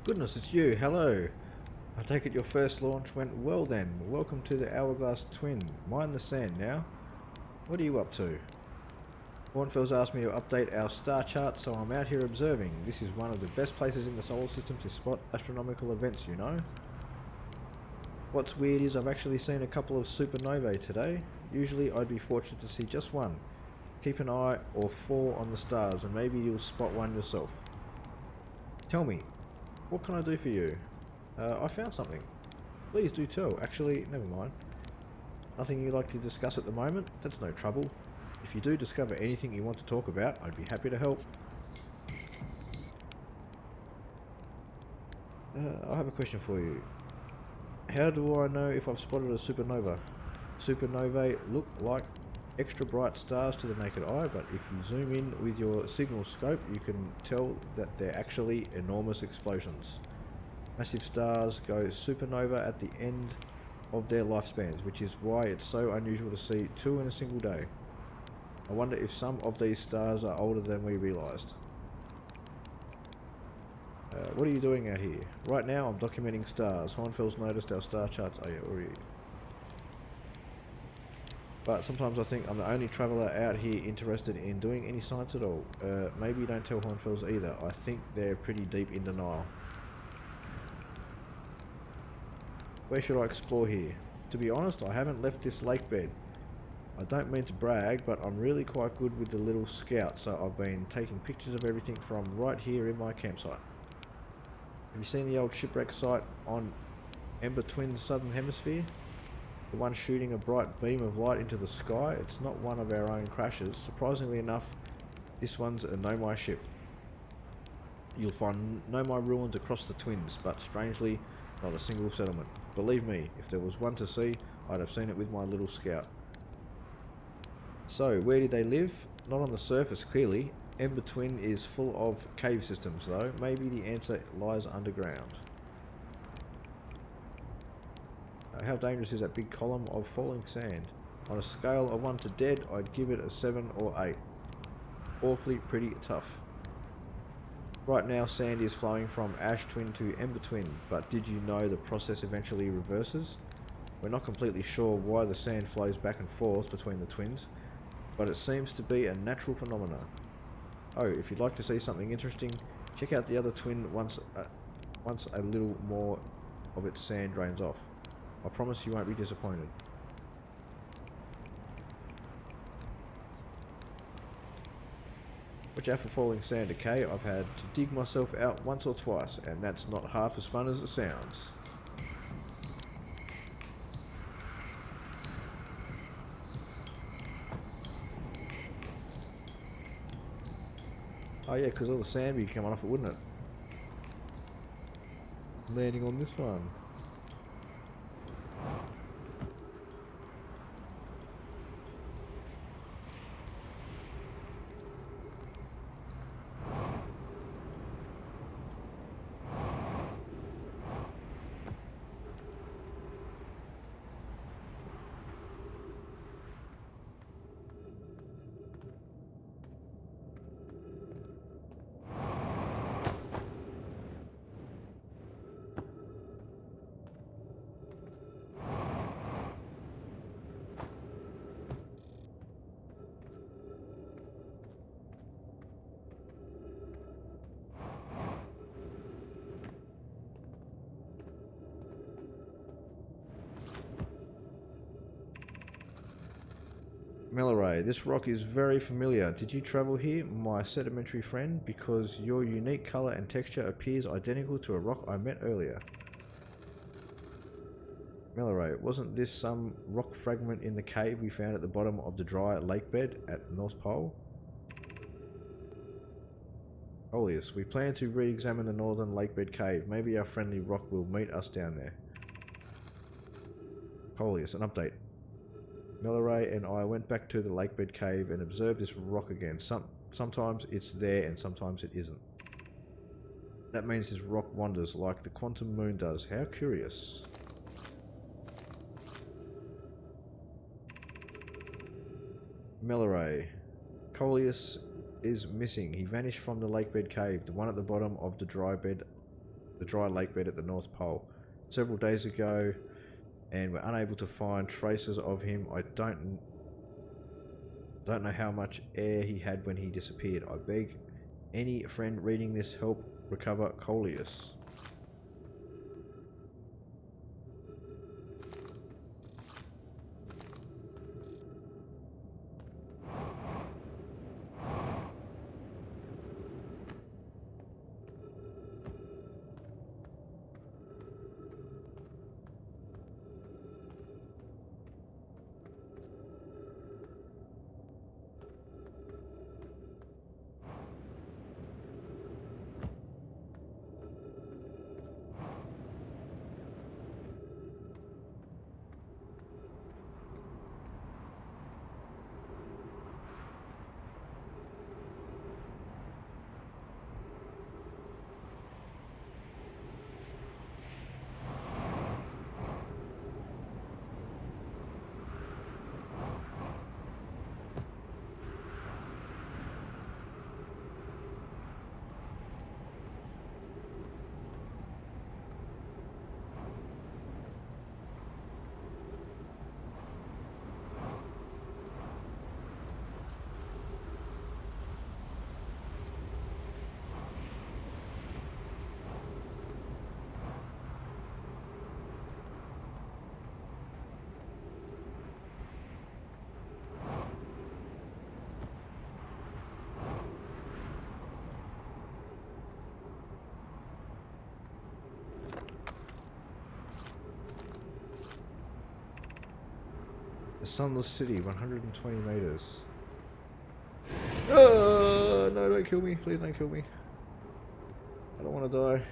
Goodness, it's you. Hello. I take it your first launch went well then. Welcome to the Hourglass Twin. Mind the sand now. What are you up to? Hornfels asked me to update our star chart, so I'm out here observing. This is one of the best places in the solar system to spot astronomical events, you know. What's weird is I've actually seen a couple of supernovae today. Usually I'd be fortunate to see just one. Keep an eye or 4 on the stars and maybe you'll spot one yourself. Tell me, what can I do for you? I found something. Please do tell. Actually, never mind. Nothing you'd like to discuss at the moment? That's no trouble. If you do discover anything you want to talk about, I'd be happy to help. I have a question for you. How do I know if I've spotted a supernova? Supernovae look like extra bright stars to the naked eye, but if you zoom in with your signal scope, you can tell that they're actually enormous explosions. Massive stars go supernova at the end of their lifespans, which is why it's so unusual to see 2 in a single day. I wonder if some of these stars are older than we realised. What are you doing out here? Right now I'm documenting stars. Hornfels noticed our star charts. Oh yeah, already. But sometimes I think I'm the only traveller out here interested in doing any science at all. Maybe don't tell Hornfels either. I think they're pretty deep in denial. Where should I explore here? To be honest, I haven't left this lake bed. I don't mean to brag, but I'm really quite good with the little scout, so I've been taking pictures of everything from right here in my campsite. Have you seen the old shipwreck site on Ember Twin's southern hemisphere? The one shooting a bright beam of light into the sky? It's not one of our own crashes. Surprisingly enough, this one's a Nomai ship. You'll find Nomai ruins across the Twins, but strangely, not a single settlement. Believe me, if there was one to see, I'd have seen it with my little scout. So, where did they live? Not on the surface, clearly. Ember Twin is full of cave systems, though. Maybe the answer lies underground. How dangerous is that big column of falling sand? On a scale of 1 to dead, I'd give it a 7 or 8. Awfully pretty tough. Right now, sand is flowing from Ash Twin to Ember Twin, but did you know the process eventually reverses? We're not completely sure why the sand flows back and forth between the twins, but it seems to be a natural phenomenon. Oh, if you'd like to see something interesting, check out the other twin once a little more of its sand drains off. I promise you won't be disappointed. Watch out for falling sand, okay? I've had to dig myself out once or twice, and that's not half as fun as it sounds. Oh yeah, because all the sand would be coming off it, wouldn't it? Landing on this one. Melaray, this rock is very familiar. Did you travel here, my sedimentary friend? Because your unique colour and texture appears identical to a rock I met earlier. Melaray, wasn't this some rock fragment in the cave we found at the bottom of the dry lake bed at North Pole? Olius, we plan to re-examine the northern lakebed cave. Maybe our friendly rock will meet us down there. Olius, an update. Melaray and I went back to the lakebed cave and observed this rock again. Sometimes it's there and sometimes it isn't. That means this rock wanders like the quantum moon does. How curious. Melaray. Coleus is missing. He vanished from the lakebed cave, the one at the bottom of the dry bed the dry lake bed at the North Pole several days ago, and we're unable to find traces of him. I don't know how much air he had when he disappeared. I beg any friend reading this help recover Coleus. The Sunless City, 120 meters. Oh, no, don't kill me. Please don't kill me. I don't want to die.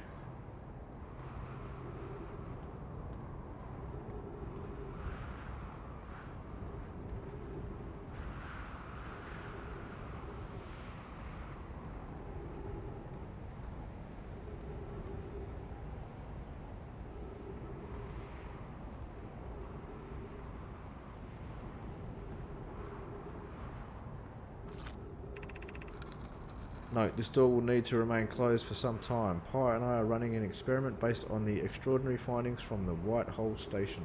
Note, this door will need to remain closed for some time. Pi and I are running an experiment based on the extraordinary findings from the White Hole Station.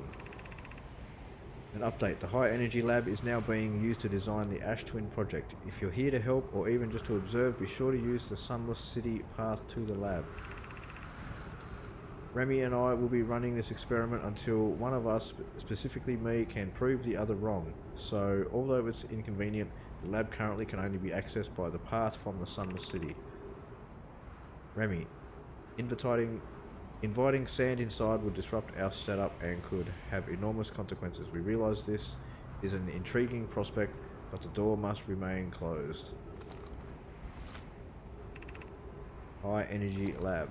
An update, the High Energy Lab is now being used to design the Ash Twin project. If you're here to help or even just to observe, be sure to use the Sunless City path to the lab. Remy and I will be running this experiment until one of us, specifically me, can prove the other wrong. So, although it's inconvenient, the lab currently can only be accessed by the path from the Sunless City. Remy, inviting sand inside would disrupt our setup and could have enormous consequences. We realise this is an intriguing prospect, but the door must remain closed. High Energy Lab.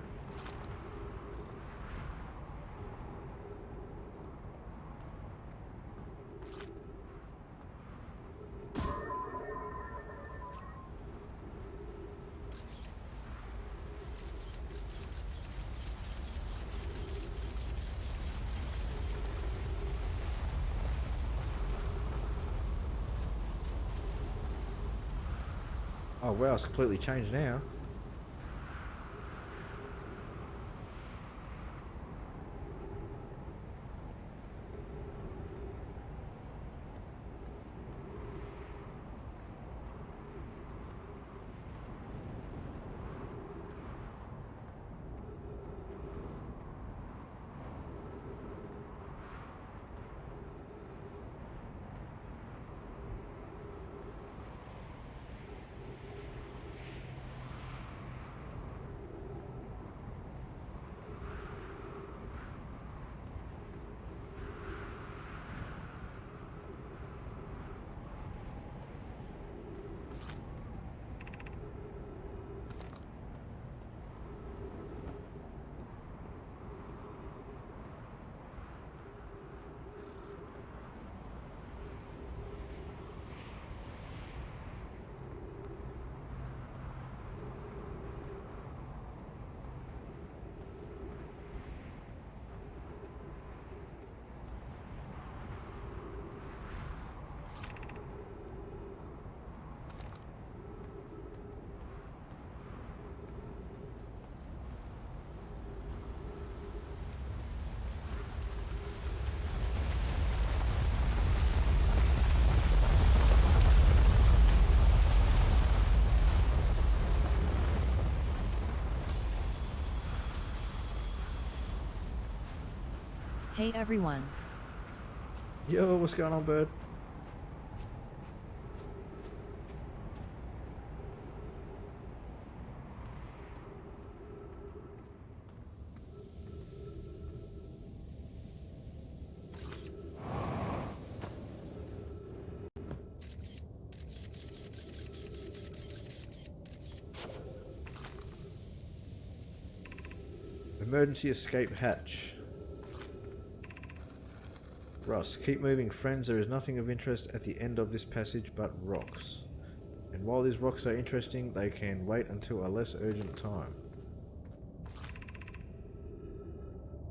Oh wow, it's completely changed now. Hey everyone. Yo, what's going on, bird? Emergency escape hatch. Russ, keep moving, friends. There is nothing of interest at the end of this passage but rocks. And while these rocks are interesting, they can wait until a less urgent time.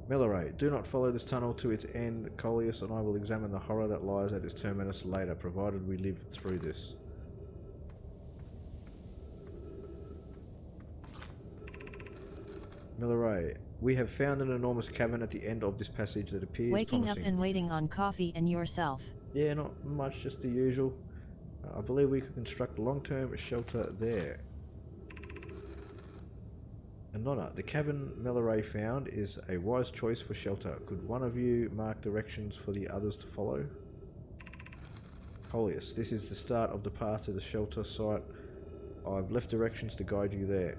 Milleray, do not follow this tunnel to its end. Coleus and I will examine the horror that lies at its terminus later, provided we live through this. Milleray, we have found an enormous cavern at the end of this passage that appears Waking promising. up and waiting on coffee and yourself. Yeah, not much, just the usual. I believe we could construct a long-term shelter there. Anona, the cavern Milleray found is a wise choice for shelter. Could one of you mark directions for the others to follow? Coleus, this is the start of the path to the shelter site. I've left directions to guide you there.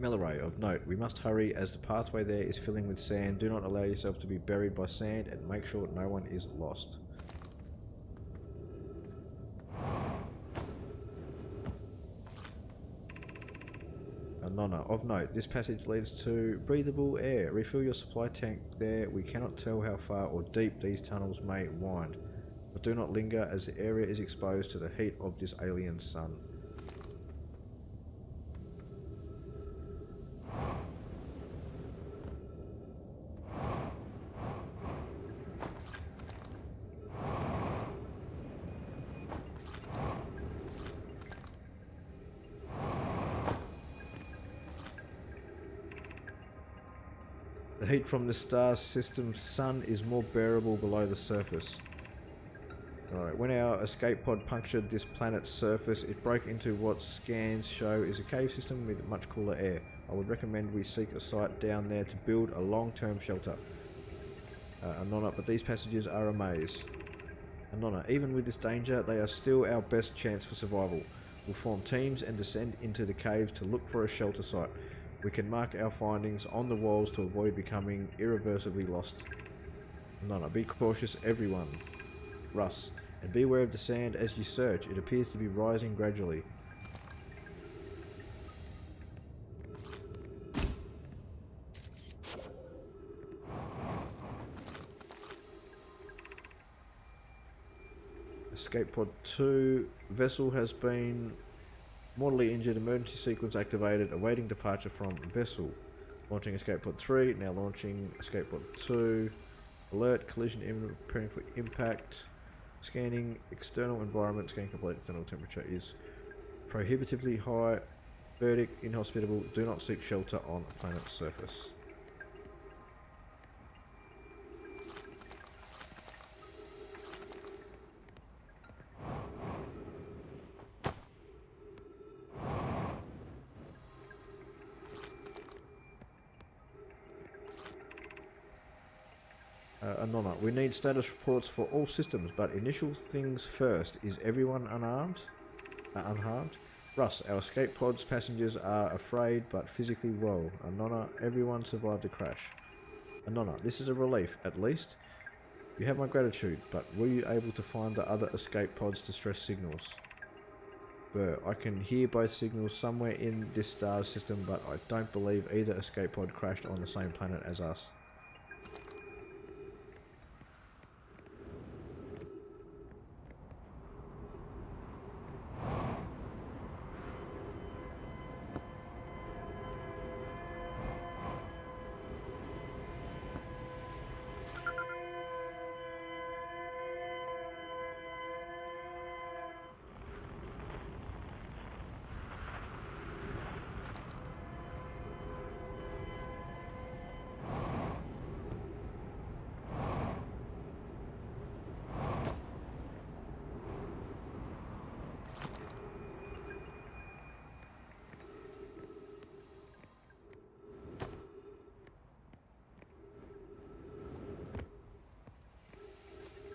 Milleray, of note, we must hurry as the pathway there is filling with sand. Do not allow yourself to be buried by sand and make sure no one is lost. Anona, of note, this passage leads to breathable air. Refill your supply tank there. We cannot tell how far or deep these tunnels may wind, but do not linger as the area is exposed to the heat of this alien sun. The heat from the star system's sun is more bearable below the surface. Alright, when our escape pod punctured this planet's surface, it broke into what scans show is a cave system with much cooler air. I would recommend we seek a site down there to build a long-term shelter. Anona, but these passages are a maze. Anona, even with this danger, they are still our best chance for survival. We'll form teams and descend into the caves to look for a shelter site. We can mark our findings on the walls to avoid becoming irreversibly lost. Nona, be cautious everyone. Russ, and be aware of the sand as you search. It appears to be rising gradually. Escape pod 2. Vessel has been mortally injured. Emergency sequence activated. Awaiting departure from vessel. Launching escape pod 3. Now launching escape pod 2. Alert. Collision imminent. Preparing for impact. Scanning external environment. Scanning complete. External temperature is prohibitively high. Verdict. Inhospitable. Do not seek shelter on planet's surface. Anona, we need status reports for all systems, but initial things first. Is everyone unarmed? Unharmed? Russ, our escape pod's passengers are afraid but physically well. Anona, everyone survived the crash. Anona, this is a relief, at least. You have my gratitude, but were you able to find the other escape pod's distress signals? Burr, I can hear both signals somewhere in this star system, but I don't believe either escape pod crashed on the same planet as us.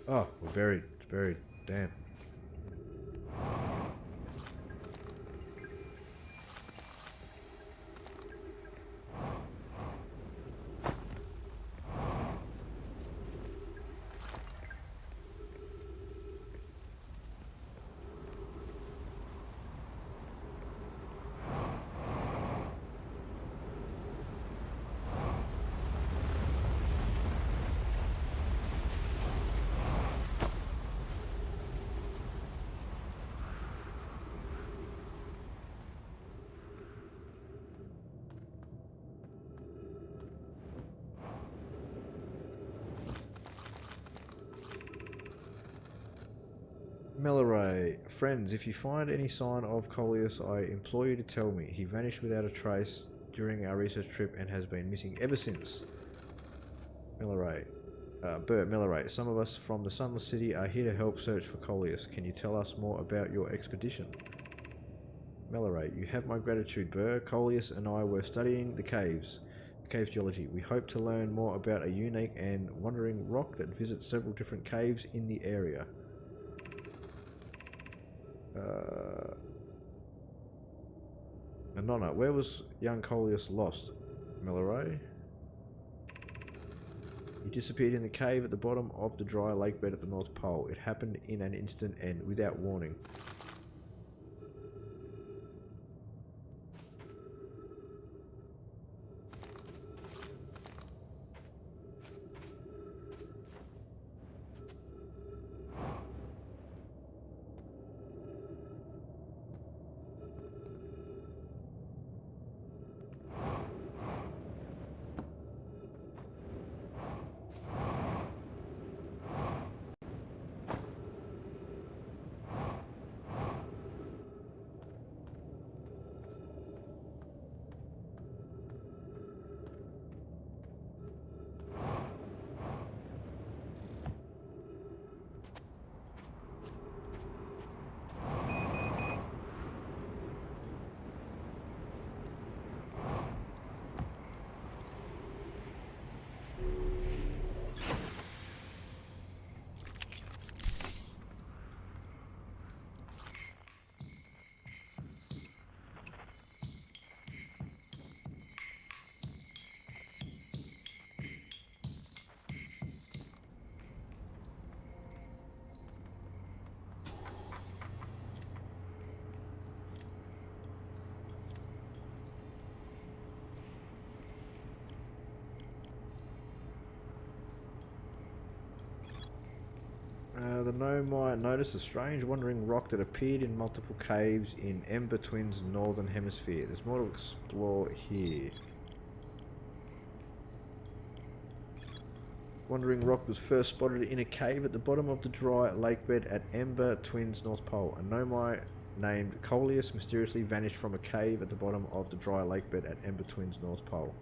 Oh, we're buried. It's buried. Damn. Milleray, friends, if you find any sign of Coleus, I implore you to tell me. He vanished without a trace during our research trip and has been missing ever since. Milleray. Bert Milleray, some of us from the Sunless City are here to help search for Coleus. Can you tell us more about your expedition? Milleray, you have my gratitude, Burr. Coleus and I were studying the caves geology. We hope to learn more about a unique and wandering rock that visits several different caves in the area. Nonna, where was young Coleus lost? Milleray? He disappeared in the cave at the bottom of the dry lake bed at the North Pole. It happened in an instant and without warning. The Nomai noticed a strange wandering rock that appeared in multiple caves in Ember Twin's northern hemisphere. There's more to explore here. Wandering rock was first spotted in a cave at the bottom of the dry lake bed at Ember Twin's North Pole. A Nomai named Coleus mysteriously vanished from a cave at the bottom of the dry lake bed at Ember Twin's North Pole.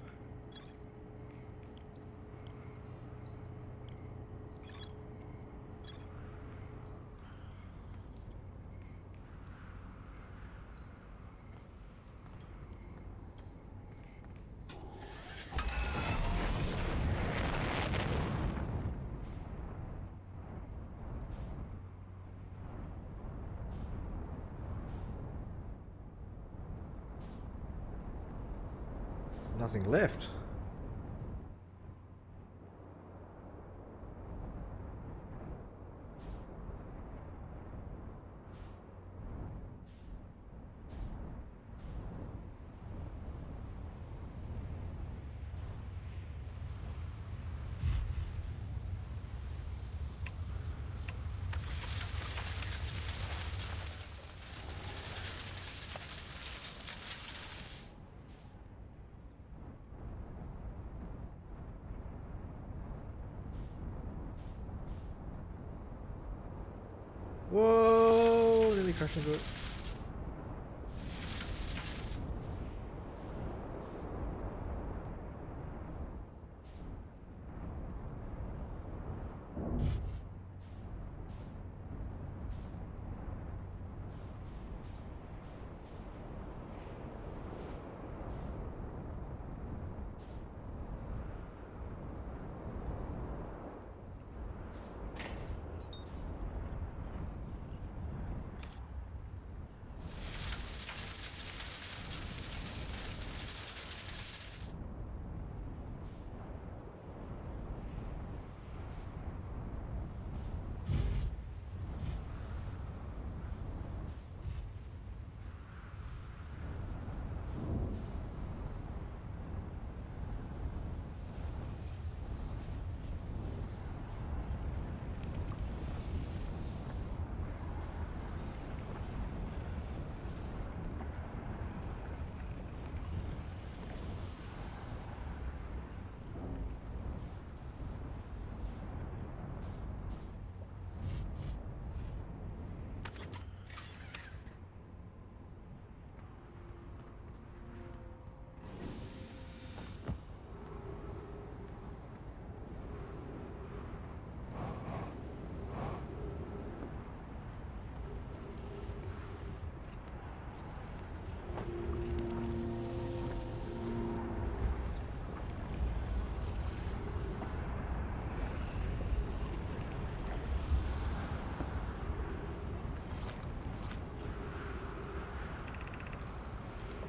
Nothing left. Whoa! Nearly crashed into it.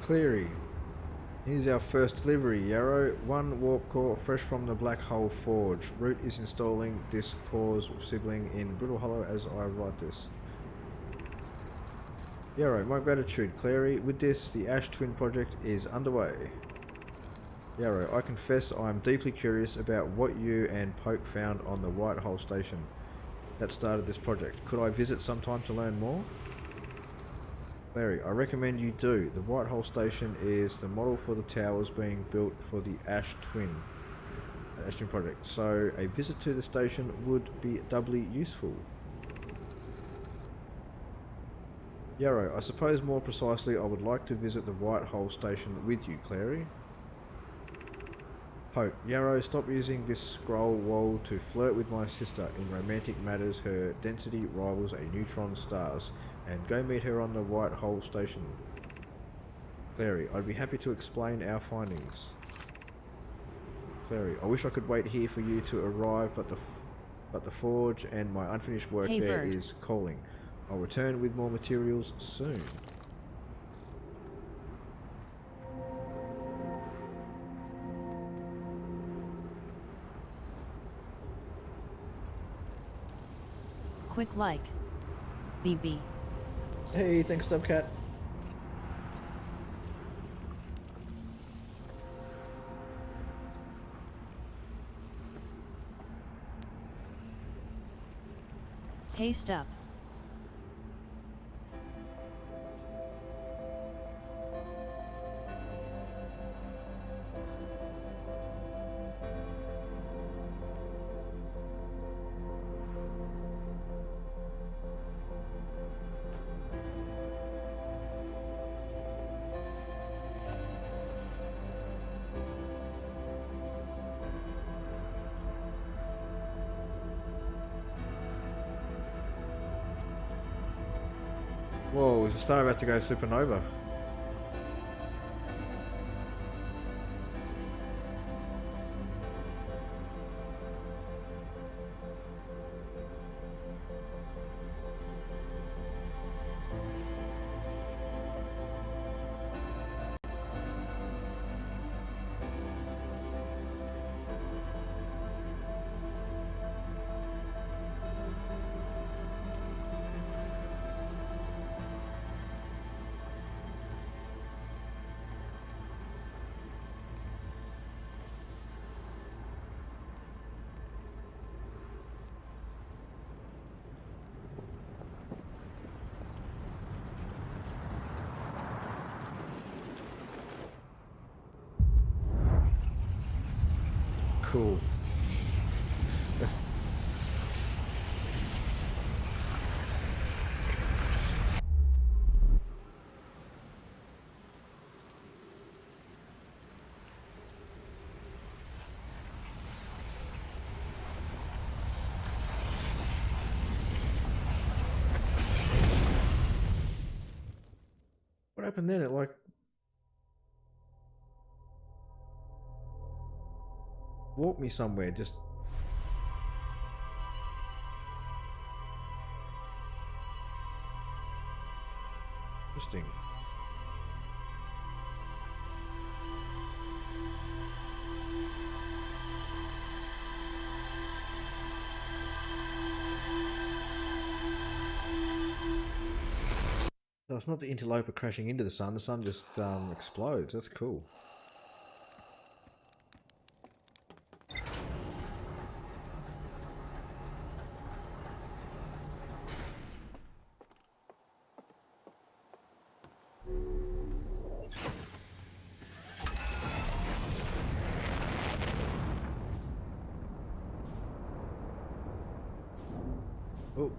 Cleary. Here's our first delivery, Yarrow. 1 warp core fresh from the Black Hole Forge. Root is installing this core's sibling in Brittle Hollow as I write this. Yarrow, my gratitude, Cleary. With this, the Ash Twin project is underway. Yarrow, I confess I am deeply curious about what you and Poke found on the White Hole Station that started this project. Could I visit sometime to learn more? Larry, I recommend you do. The White Hole Station is the model for the towers being built for the Ash Twin project, so a visit to the station would be doubly useful. Yarrow, I suppose more precisely I would like to visit the White Hole Station with you, Clary. Poke, Yarrow, stop using this scroll wall to flirt with my sister in romantic matters. Her density rivals a neutron star's. And go meet her on the White Hole Station. Clary, I'd be happy to explain our findings. Clary, I wish I could wait here for you to arrive, but the forge and my unfinished work there is calling. I'll return with more materials soon. Quick like. BB. Hey, thanks, Dubcat. Hey, Stub. Whoa, is the star about to go supernova? Cool. What happened then? It like walked me somewhere, just interesting. So it's not the interloper crashing into the sun just explodes. That's cool. Oh.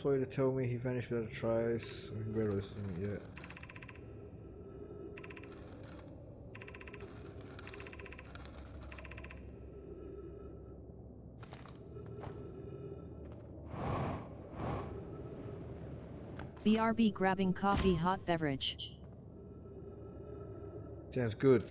Sorry to tell me he vanished without a trace. I can barely listen yet. BRB grabbing coffee hot beverage. Sounds good.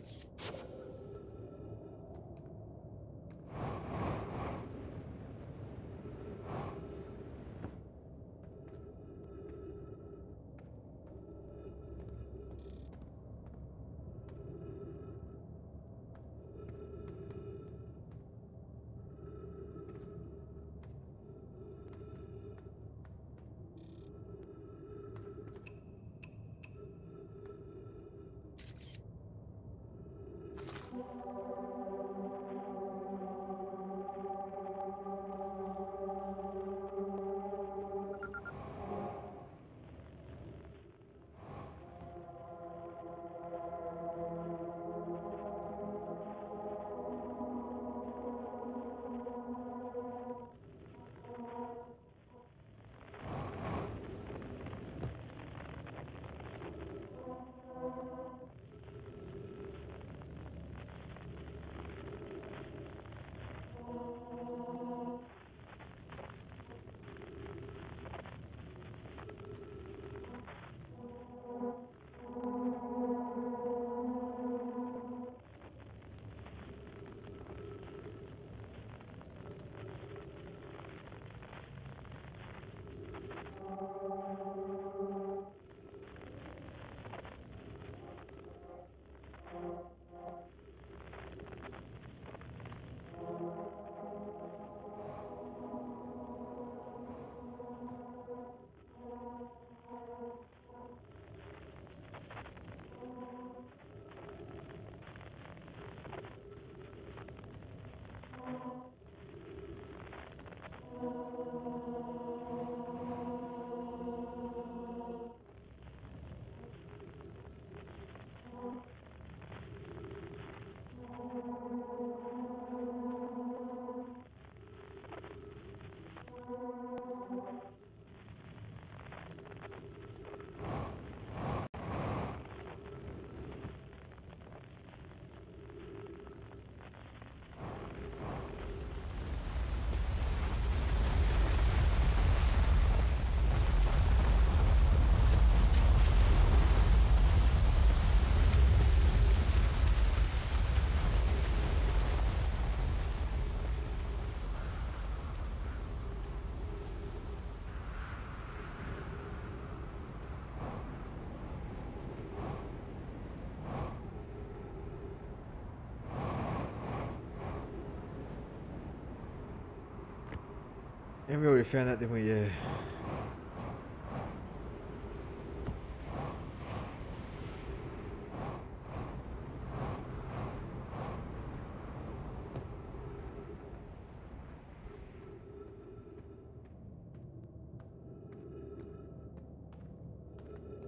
And we already found that, didn't we? Yeah.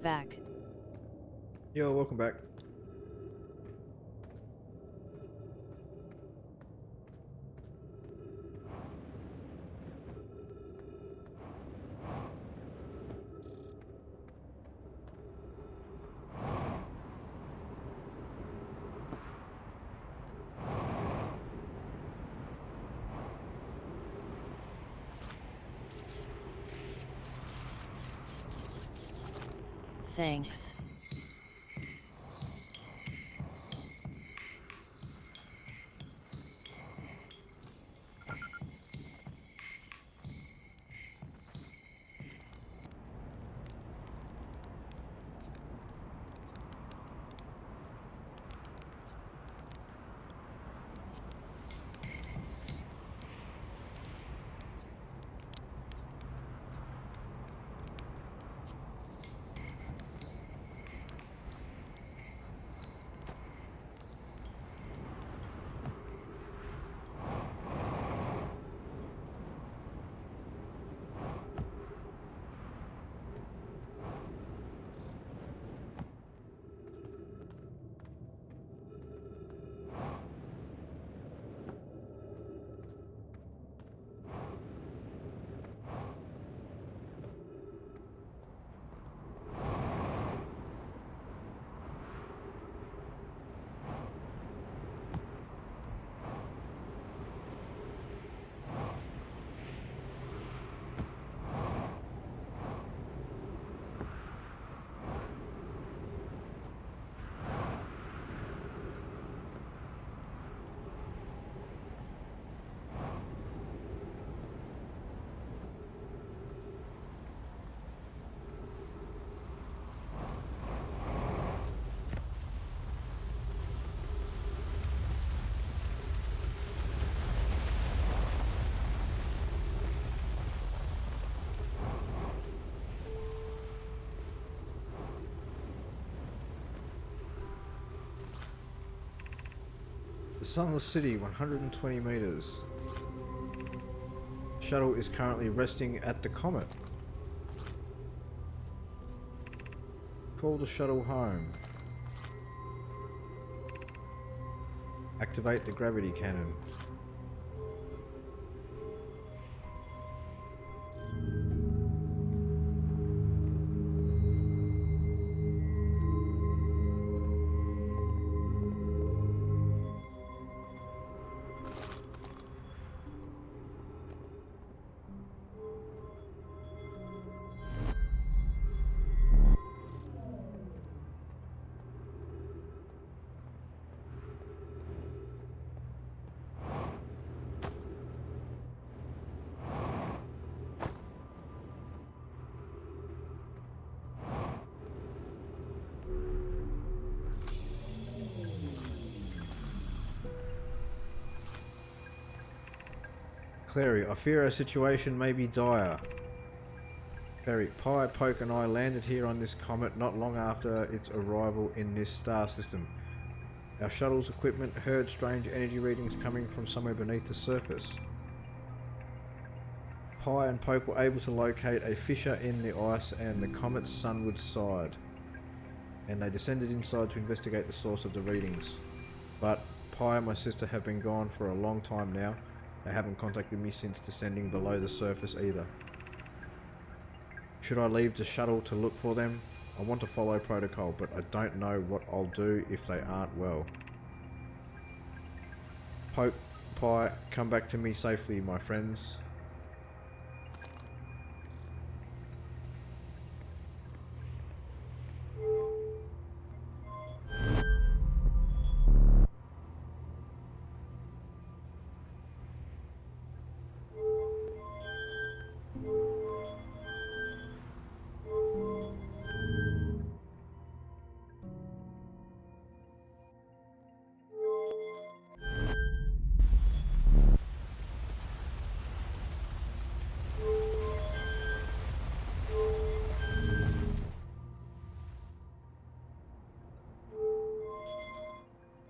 Back. Yo, welcome back. Thanks. The Sunless City, 120 meters. Shuttle is currently resting at the comet. Call the shuttle home. Activate the gravity cannon. Clary, I fear our situation may be dire. Clary, Pi, Poke and I landed here on this comet not long after its arrival in this star system. Our shuttle's equipment heard strange energy readings coming from somewhere beneath the surface. Pi and Poke were able to locate a fissure in the ice and the comet's sunward side, and they descended inside to investigate the source of the readings. But Pi and my sister have been gone for a long time now. They haven't contacted me since descending below the surface either. Should I leave the shuttle to look for them? I want to follow protocol, but I don't know what I'll do if they aren't well. Poke, Pi, come back to me safely, my friends.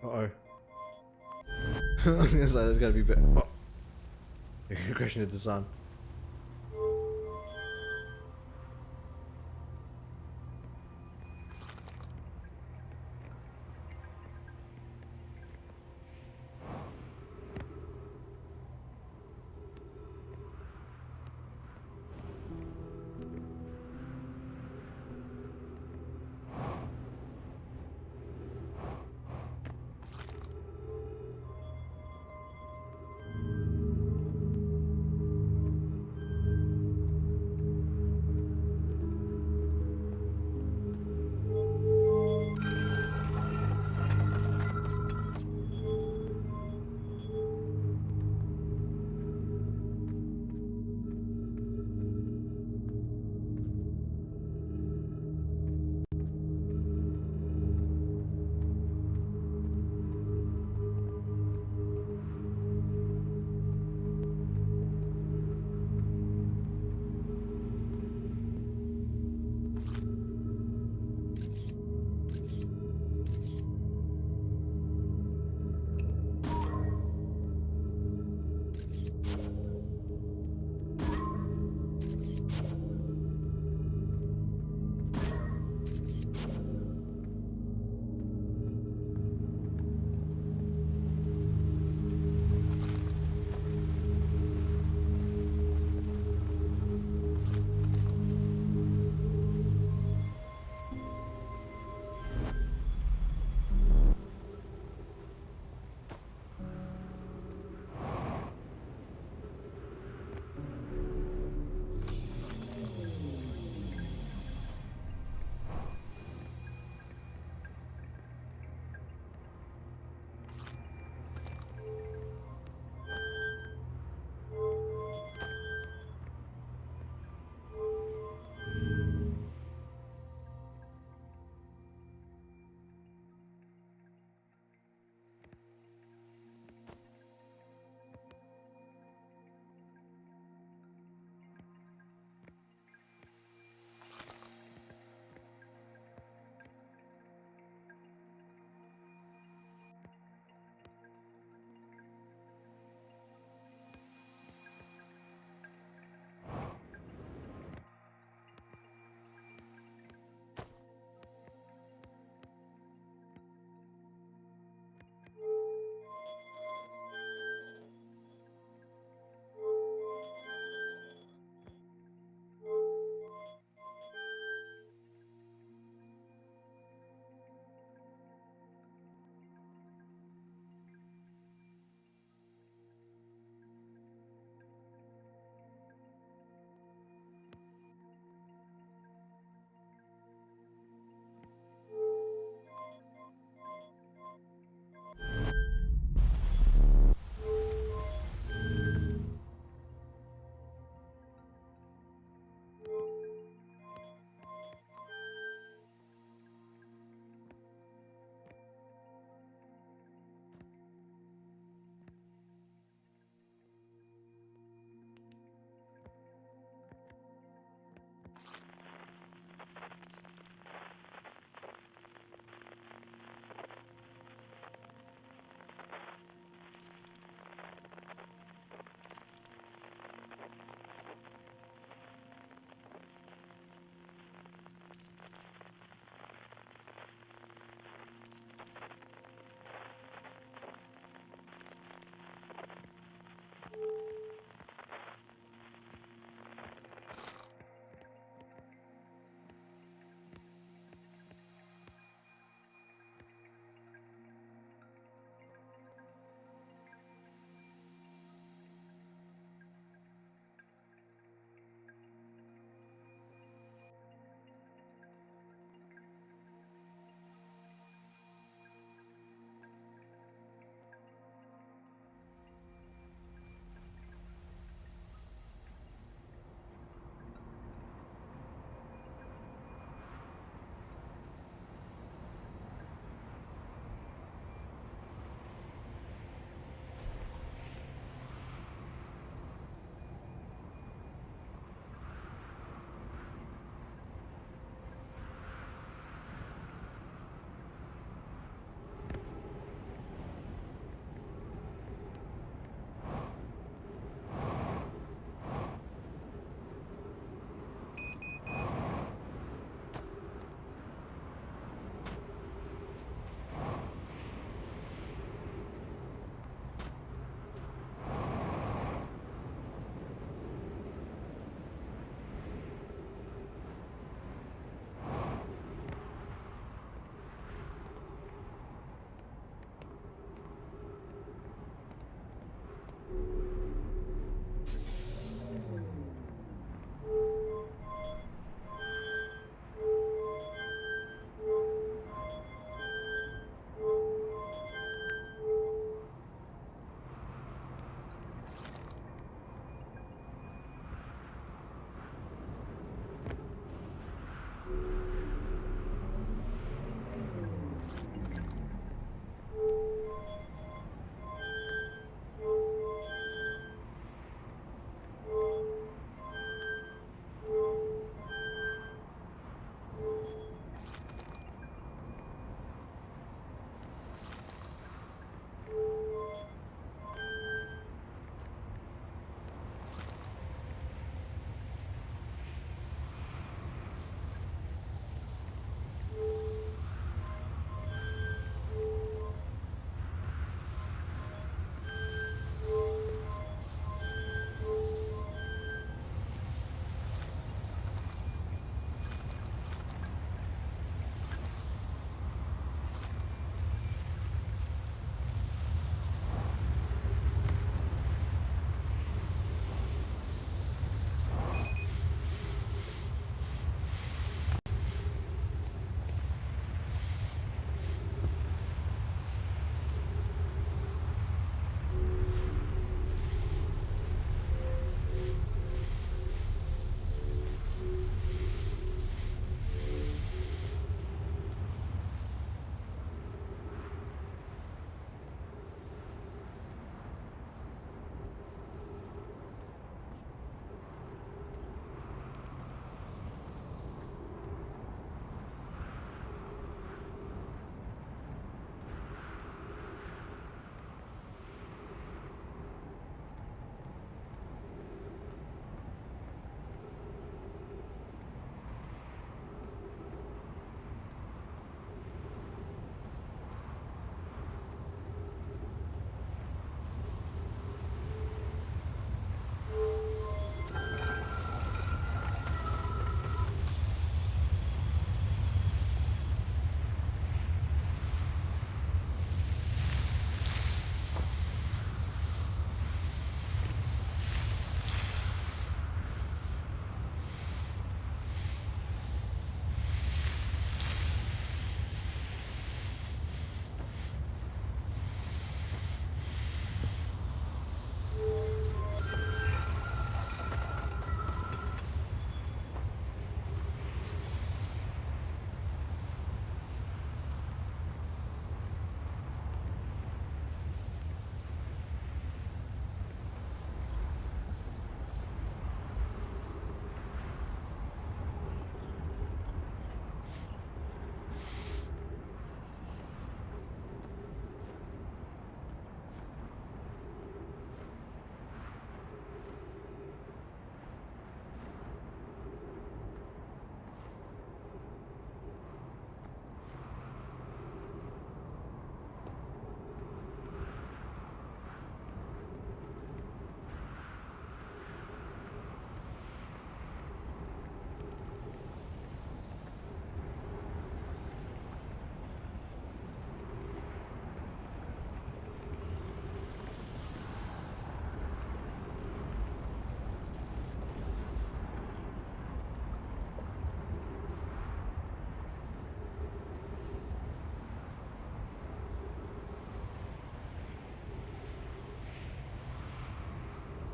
Uh-oh. I was gonna say there's gotta be better. Oh. You're crashing into the sun.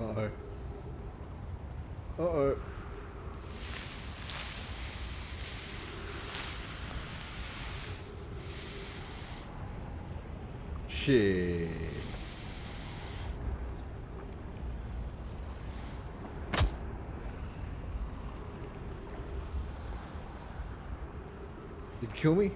Uh-oh. Uh-oh. Shit. Did it kill me?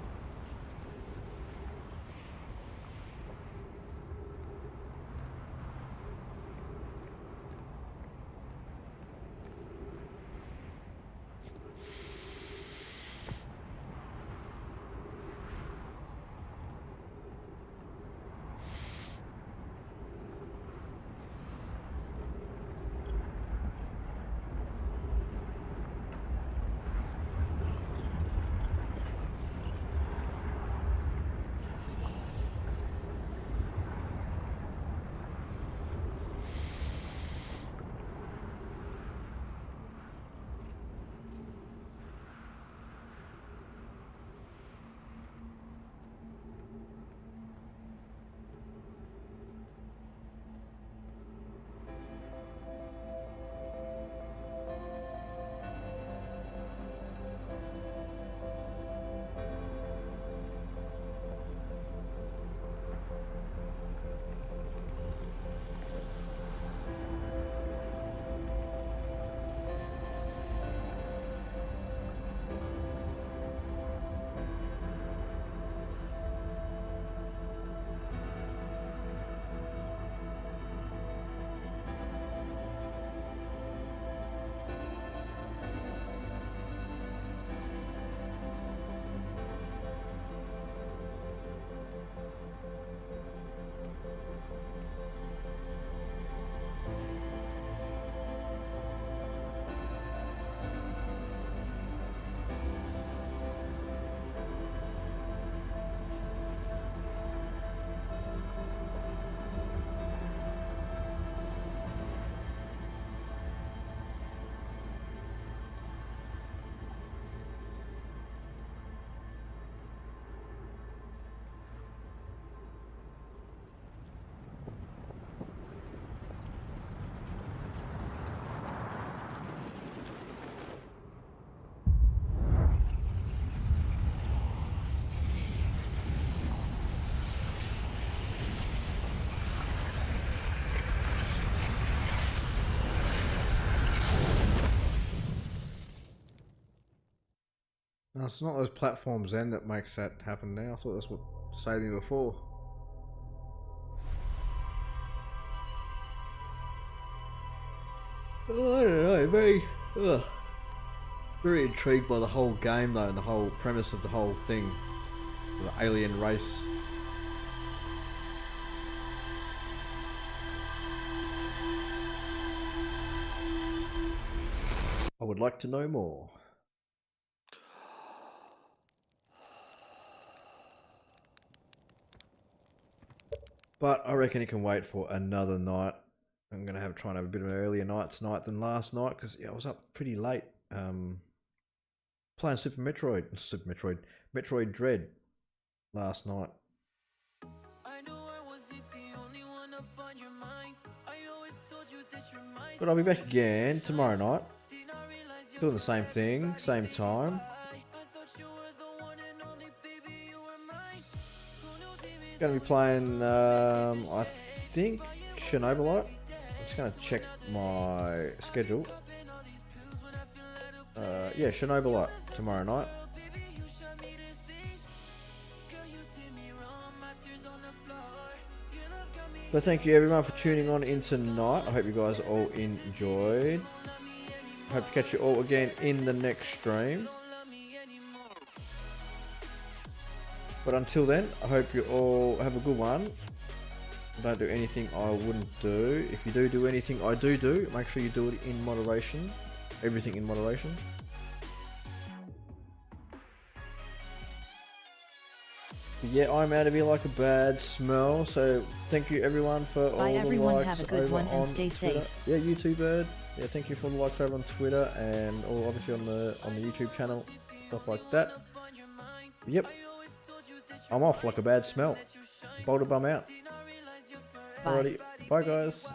No, it's not those platforms then that makes that happen now. I thought that's what saved me before. I don't know, very intrigued by the whole game though, and the whole premise of the whole thing. The alien race. I would like to know more. But I reckon it can wait for another night. I'm going to try and have a bit of an earlier night tonight than last night, because yeah, I was up pretty late playing Metroid Dread last night. But I'll be back again tomorrow night, doing the same thing, same time. Going to be playing, I think, Chernobyl. I'm just going to check my schedule. Yeah, Chernobyl tomorrow night. But thank you everyone for tuning on in tonight. I hope you guys all enjoyed. Hope to catch you all again in the next stream. But until then, I hope you all have a good one. Don't do anything I wouldn't do. If you do anything I do, make sure you do it in moderation. Everything in moderation. But yeah, I'm out of here like a bad smell. So thank you everyone for all the likes. Have a good one and stay Twitter. safe. Yeah, you too, Bird. Yeah, thank you for the likes over on Twitter and all obviously on the YouTube channel, stuff like that. Yep. I'm off like a bad smell. BoulderBum out. Bye. Alrighty. Bye guys.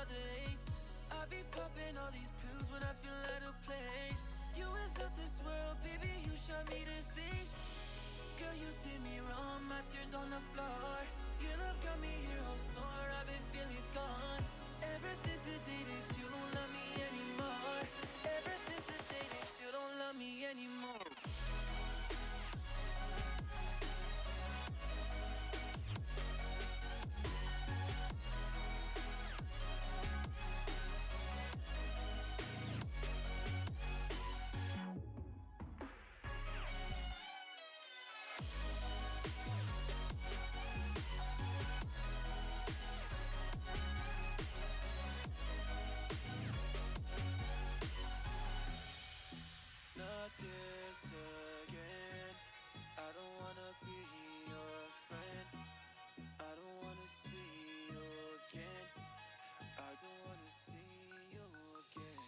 another 8. I be popping all these pills when I feel out of place. You is of this world, baby, you shot me to space. Girl, you did me wrong, my tears on the floor. Your love got me here all sore, I've been feeling gone. Ever since the day that you don't love me anymore. Ever since the day that you don't love me anymore. Not this again. I don't wanna be your friend. I don't wanna see you again. I don't wanna see you again.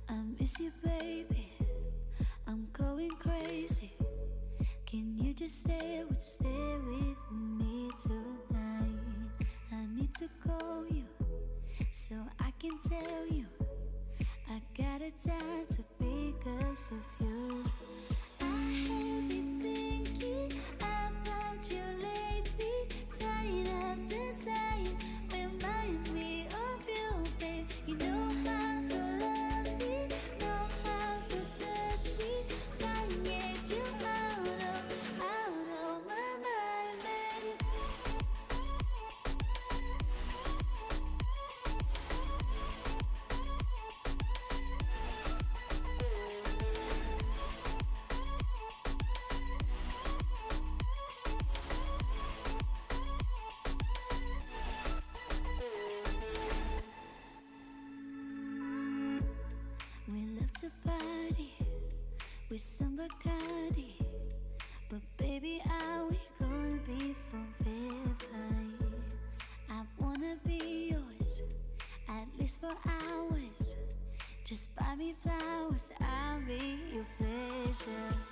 I miss you, baby. I'm going crazy. Can you just stay with me tonight? I need to call you so I can tell you I got a time to because of you. I have been thinking about you lately. Sign after sign reminds me of you, babe. You know how to love me, know how to touch me. Can't get you out of my mind, babe. We love to party with some Bacardi, but baby, are we gonna be forever? I wanna be yours, at least for hours. Just buy me flowers, I'll be your pleasure.